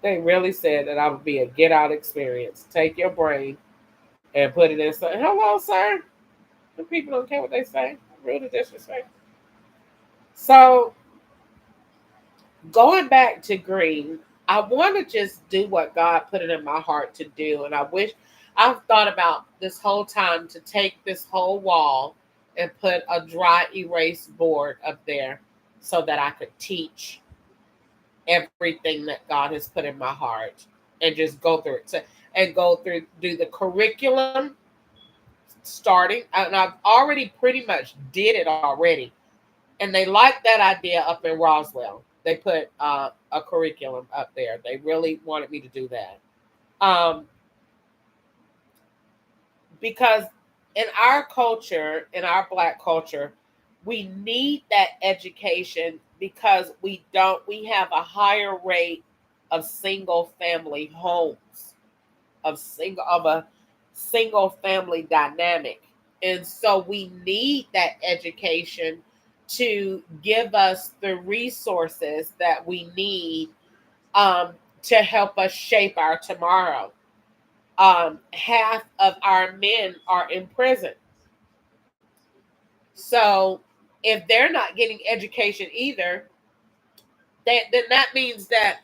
They really said that I would be a get out experience. Take your brain and put it in. Hello, sir. The people don't care what they say. Rude and disrespectful. So going back to green, I want to just do what God put it in my heart to do. And I wish I've thought about this whole time to take this whole wall and put a dry erase board up there so that I could teach everything that God has put in my heart and just go through it. Do the curriculum starting. And I've already pretty much did it already. And they like that idea up in Roswell. They put a curriculum up there. They really wanted me to do that. Because in our culture, in our Black culture, we need that education because we have a higher rate of single family homes, of a single family dynamic. And so we need that education to give us the resources that we need to help us shape our tomorrow. Half of our men are in prison. So if they're not getting education either, then that means that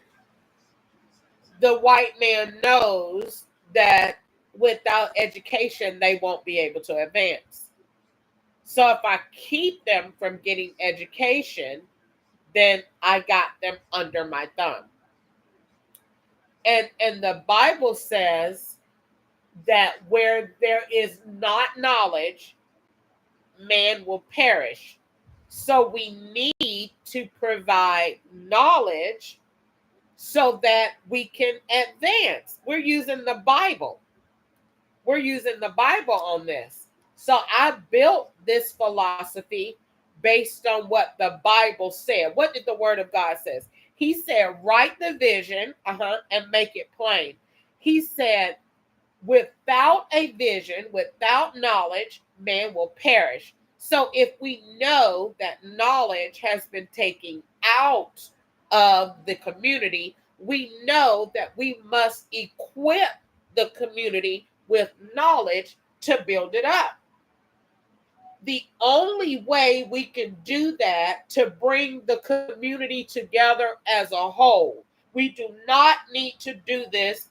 the white man knows that without education, they won't be able to advance. So if I keep them from getting education, then I got them under my thumb. And the Bible says that where there is not knowledge, man will perish. So we need to provide knowledge so that we can advance. We're using the Bible. We're using the Bible on this. So I built this philosophy based on what the Bible said. What did the Word of God says? He said, write the vision and make it plain. He said, without a vision, without knowledge, man will perish. So if we know that knowledge has been taken out of the community, we know that we must equip the community with knowledge to build it up. The only way we can do that to bring the community together as a whole. We do not need to do this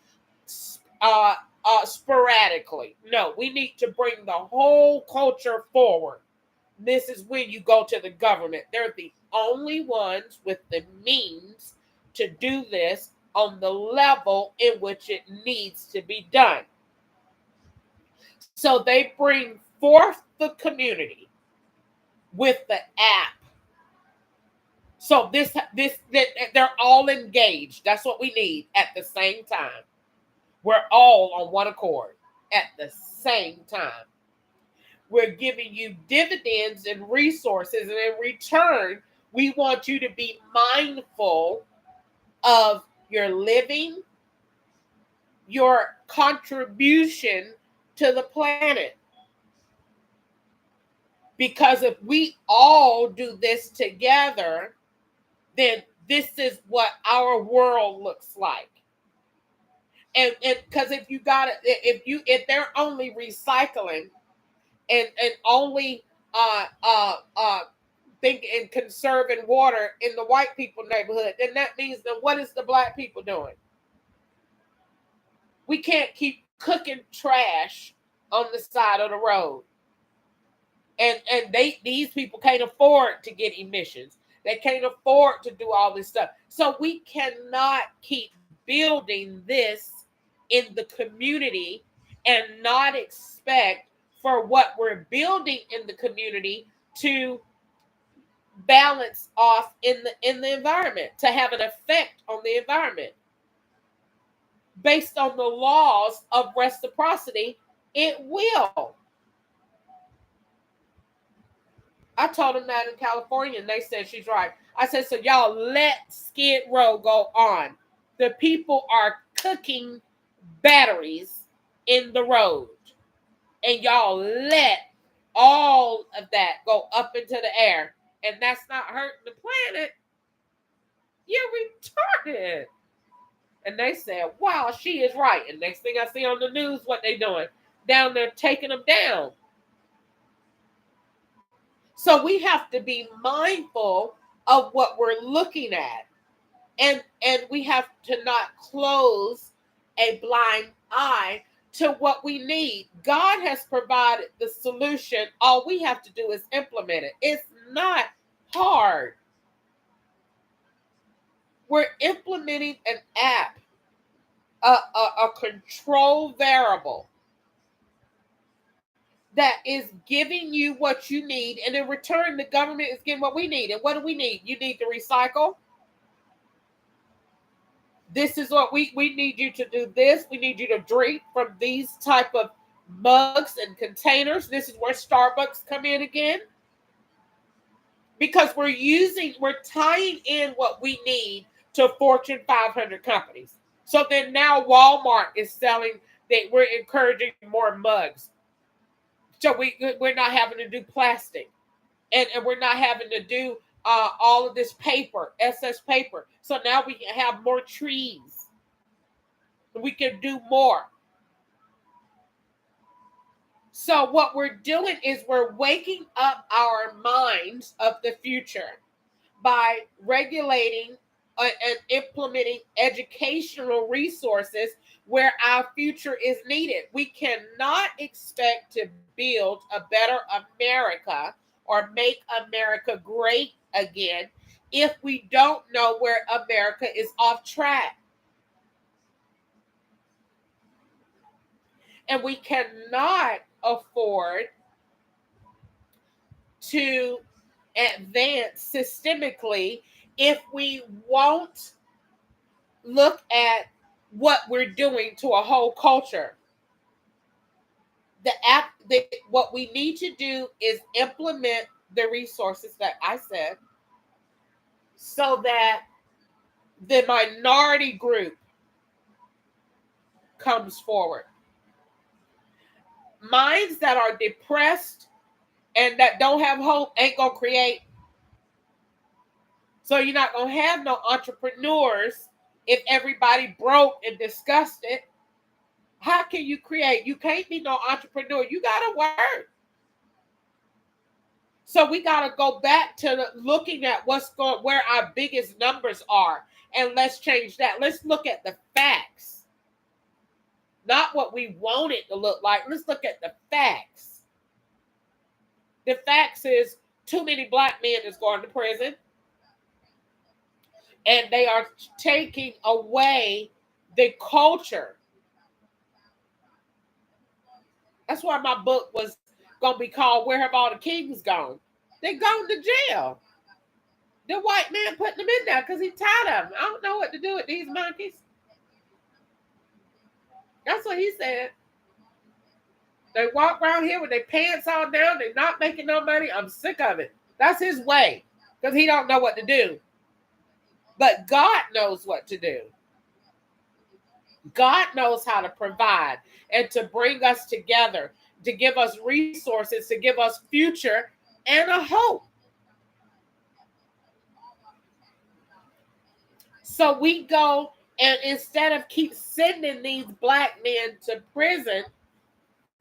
sporadically. No, we need to bring the whole culture forward. This is when you go to the government. They're the only ones with the means to do this on the level in which it needs to be done. So they bring forth the community with the app. So they're all engaged. That's what we need at the same time. We're all on one accord at the same time. We're giving you dividends and resources, and in return, we want you to be mindful of your living, your contribution to the planet. Because if we all do this together, then this is what our world looks like. And because if they're only recycling and only think and conserving water in the white people neighborhood, then that means that what is the black people doing? We can't keep cooking trash on the side of the road. And these people can't afford to get emissions. They can't afford to do all this stuff. So we cannot keep building this in the community and not expect for what we're building in the community to balance off in the environment, to have an effect on the environment. Based on the laws of reciprocity, it will. I told them that in California, and they said she's right. I said, so y'all let Skid Row go on. The people are cooking batteries in the road, and y'all let all of that go up into the air, and that's not hurting the planet. You're retarded. And they said, wow, she is right. And next thing I see on the news, what they doing? Down there taking them down. So we have to be mindful of what we're looking at. And we have to not close a blind eye to what we need. God has provided the solution. All we have to do is implement it. It's not hard. We're implementing an app, a control variable that is giving you what you need, and in return, the government is getting what we need. And what do we need? You need to recycle. This is what we need you to do. This, we need you to drink from these type of mugs and containers. This is where Starbucks come in again, because we're tying in what we need to Fortune 500 companies. So then now Walmart is selling that we're encouraging more mugs. So we're not having to do plastic, and we're not having to do all of this paper, SS paper. So now we can have more trees. We can do more. So what we're doing is we're waking up our minds of the future by regulating and implementing educational resources where our future is needed. We cannot expect to build a better America or make America great again if we don't know where America is off track. And we cannot afford to advance systemically if we won't look at what we're doing to a whole culture. What we need to do is implement the resources that I said, so that the minority group comes forward. Minds that are depressed and that don't have hope ain't gonna create. So you're not gonna have no entrepreneurs if everybody broke and disgusted. How can you create? You can't be no entrepreneur. You gotta work. So we gotta go back to looking at where our biggest numbers are, and let's change that. Let's look at the facts, not what we want it to look like. Let's look at the facts. The facts is too many black men is going to prison, and they are taking away the culture. That's why my book was going to be called Where Have All the Kings Gone? They gone to jail. The white man putting them in there because he's tired of them. I don't know what to do with these monkeys. That's what he said. They walk around here with their pants all down. They're not making no money. I'm sick of it. That's his way because he don't know what to do. But God knows what to do. God knows how to provide and to bring us together, to give us resources, to give us future and a hope. So we go, and instead of keep sending these black men to prison,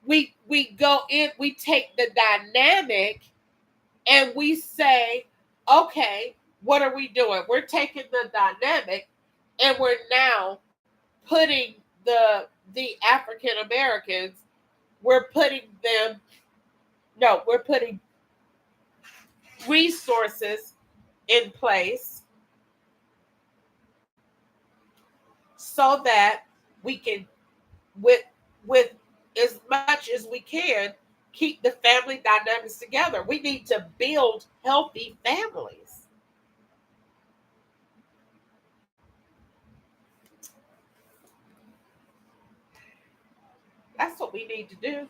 we go in, we take the dynamic and we say, okay, what are we doing? We're taking the dynamic and we're now putting the African Americans, we're putting resources in place so that we can, with as much as we can, keep the family dynamics together. We need to build healthy families. That's what we need to do.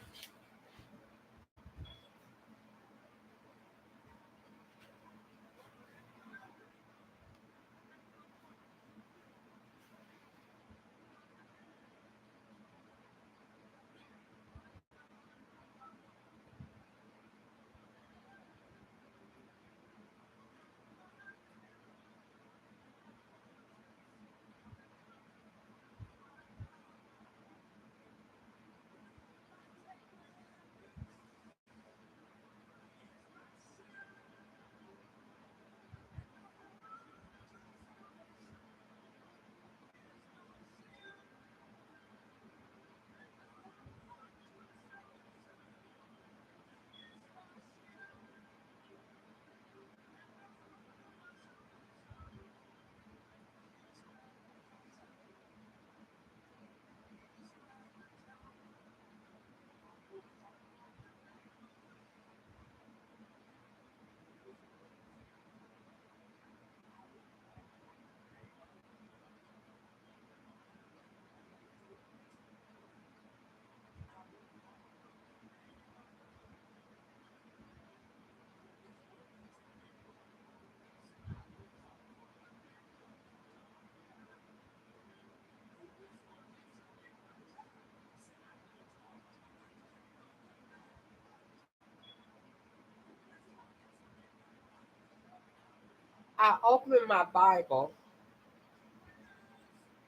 I open my Bible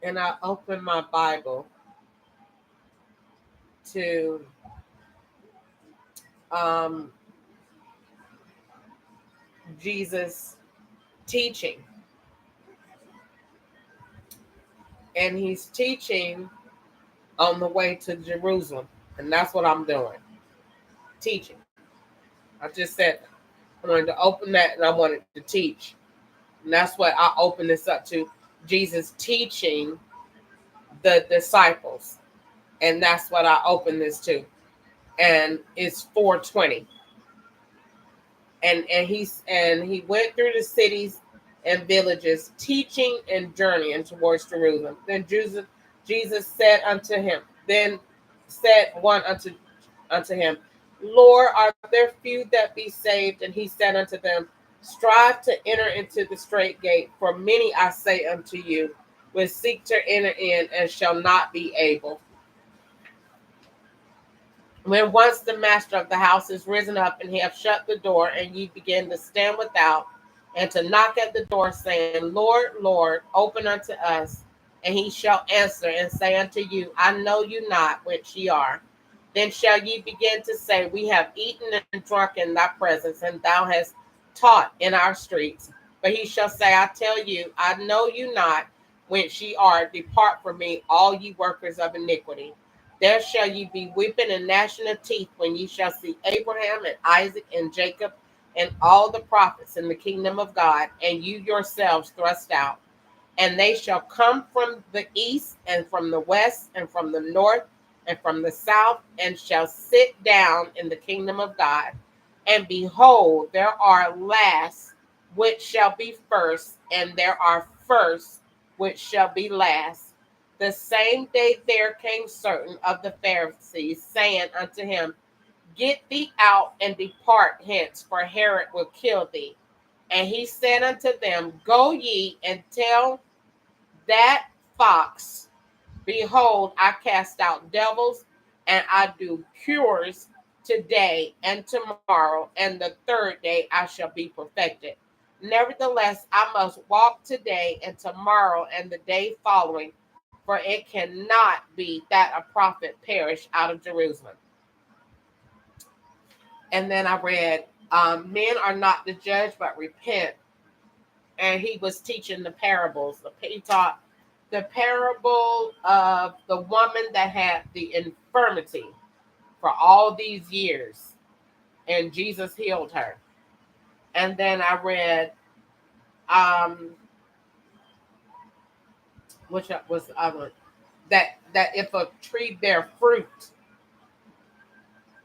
and I open my Bible to um, Jesus teaching. And he's teaching on the way to Jerusalem. And that's what I'm doing. Teaching. I just said I wanted to open that and I wanted to teach. And that's what I open this up to. Jesus teaching the disciples. And that's what I open this to. And it's 4:20. And he went through the cities and villages, teaching and journeying towards Jerusalem. Then Jesus said unto him, then said one unto him, Lord, are there few that be saved? And he said unto them, strive to enter into the straight gate, for many, I say unto you, will seek to enter in and shall not be able. When once the master of the house is risen up and he have shut the door, and ye begin to stand without and to knock at the door, saying, Lord, Lord, open unto us. And he shall answer and say unto you, I know you not whence ye are. Then shall ye begin to say, we have eaten and drunk in thy presence, and thou hast taught in our streets. But he shall say, I tell you, I know you not whence ye are. Depart from me, all ye workers of iniquity. There shall ye be weeping and gnashing of teeth when ye shall see Abraham and Isaac and Jacob and all the prophets in the kingdom of God, and you yourselves thrust out. And they shall come from the east and from the west and from the north and from the south, and shall sit down in the kingdom of God. And behold, there are last which shall be first, and there are first which shall be last. The same day there came certain of the Pharisees, saying unto him, Get thee out and depart hence, for Herod will kill thee. And he said unto them, Go ye and tell that fox, Behold, I cast out devils, and I do cures today and tomorrow, and the third day I shall be perfected. Nevertheless, I must walk today and tomorrow and the day following, for it cannot be that a prophet perish out of Jerusalem. And then I read, Men are not the judge, but repent. And he was teaching the parables. He taught the parable of the woman that had the infirmity for all these years, and Jesus healed her. And then I read, which was the other one, that if a tree bear fruit,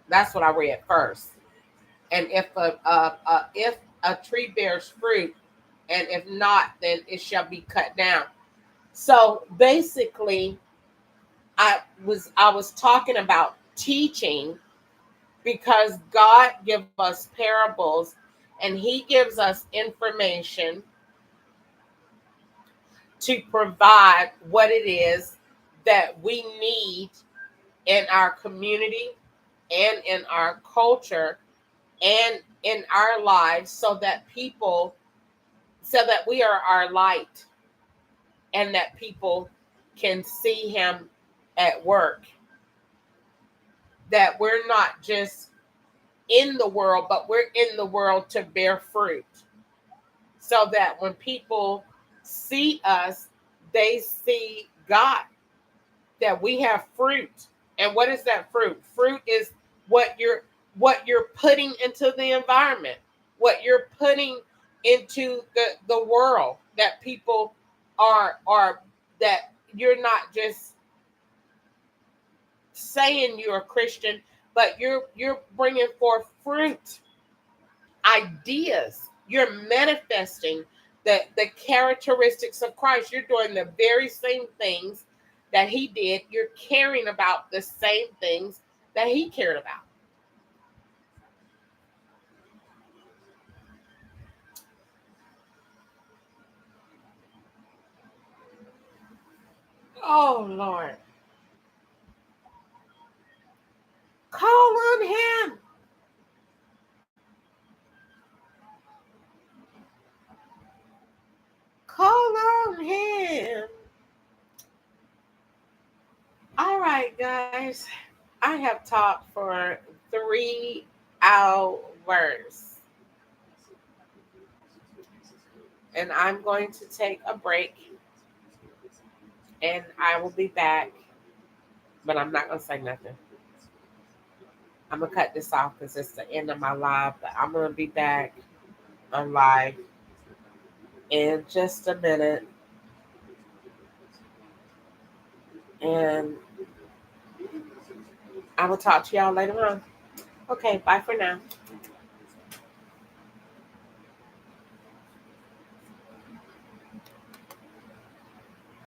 that's what I read first. And if a tree bears fruit, and if not, then it shall be cut down. So basically, I was talking about teaching, because God gives us parables and he gives us information to provide what it is that we need in our community and in our culture and in our lives, so that we are our light, and that people can see him at work, that we're not just in the world, but we're in the world to bear fruit, so that when people see us, they see God, that we have fruit. And what is that fruit? Fruit is what you're putting into the environment, what you're putting into the world, that people are that you're not just saying you're a Christian, but you're bringing forth fruit, ideas. You're manifesting the characteristics of Christ. You're doing the very same things that he did. You're caring about the same things that he cared about. Oh, Lord. Call on him. Call on him. All right, guys. I have talked for 3 hours. And I'm going to take a break. And I will be back. But I'm not going to say nothing. I'm going to cut this off because it's the end of my live. But I'm going to be back on live in just a minute. And I will talk to y'all later on. Okay, bye for now.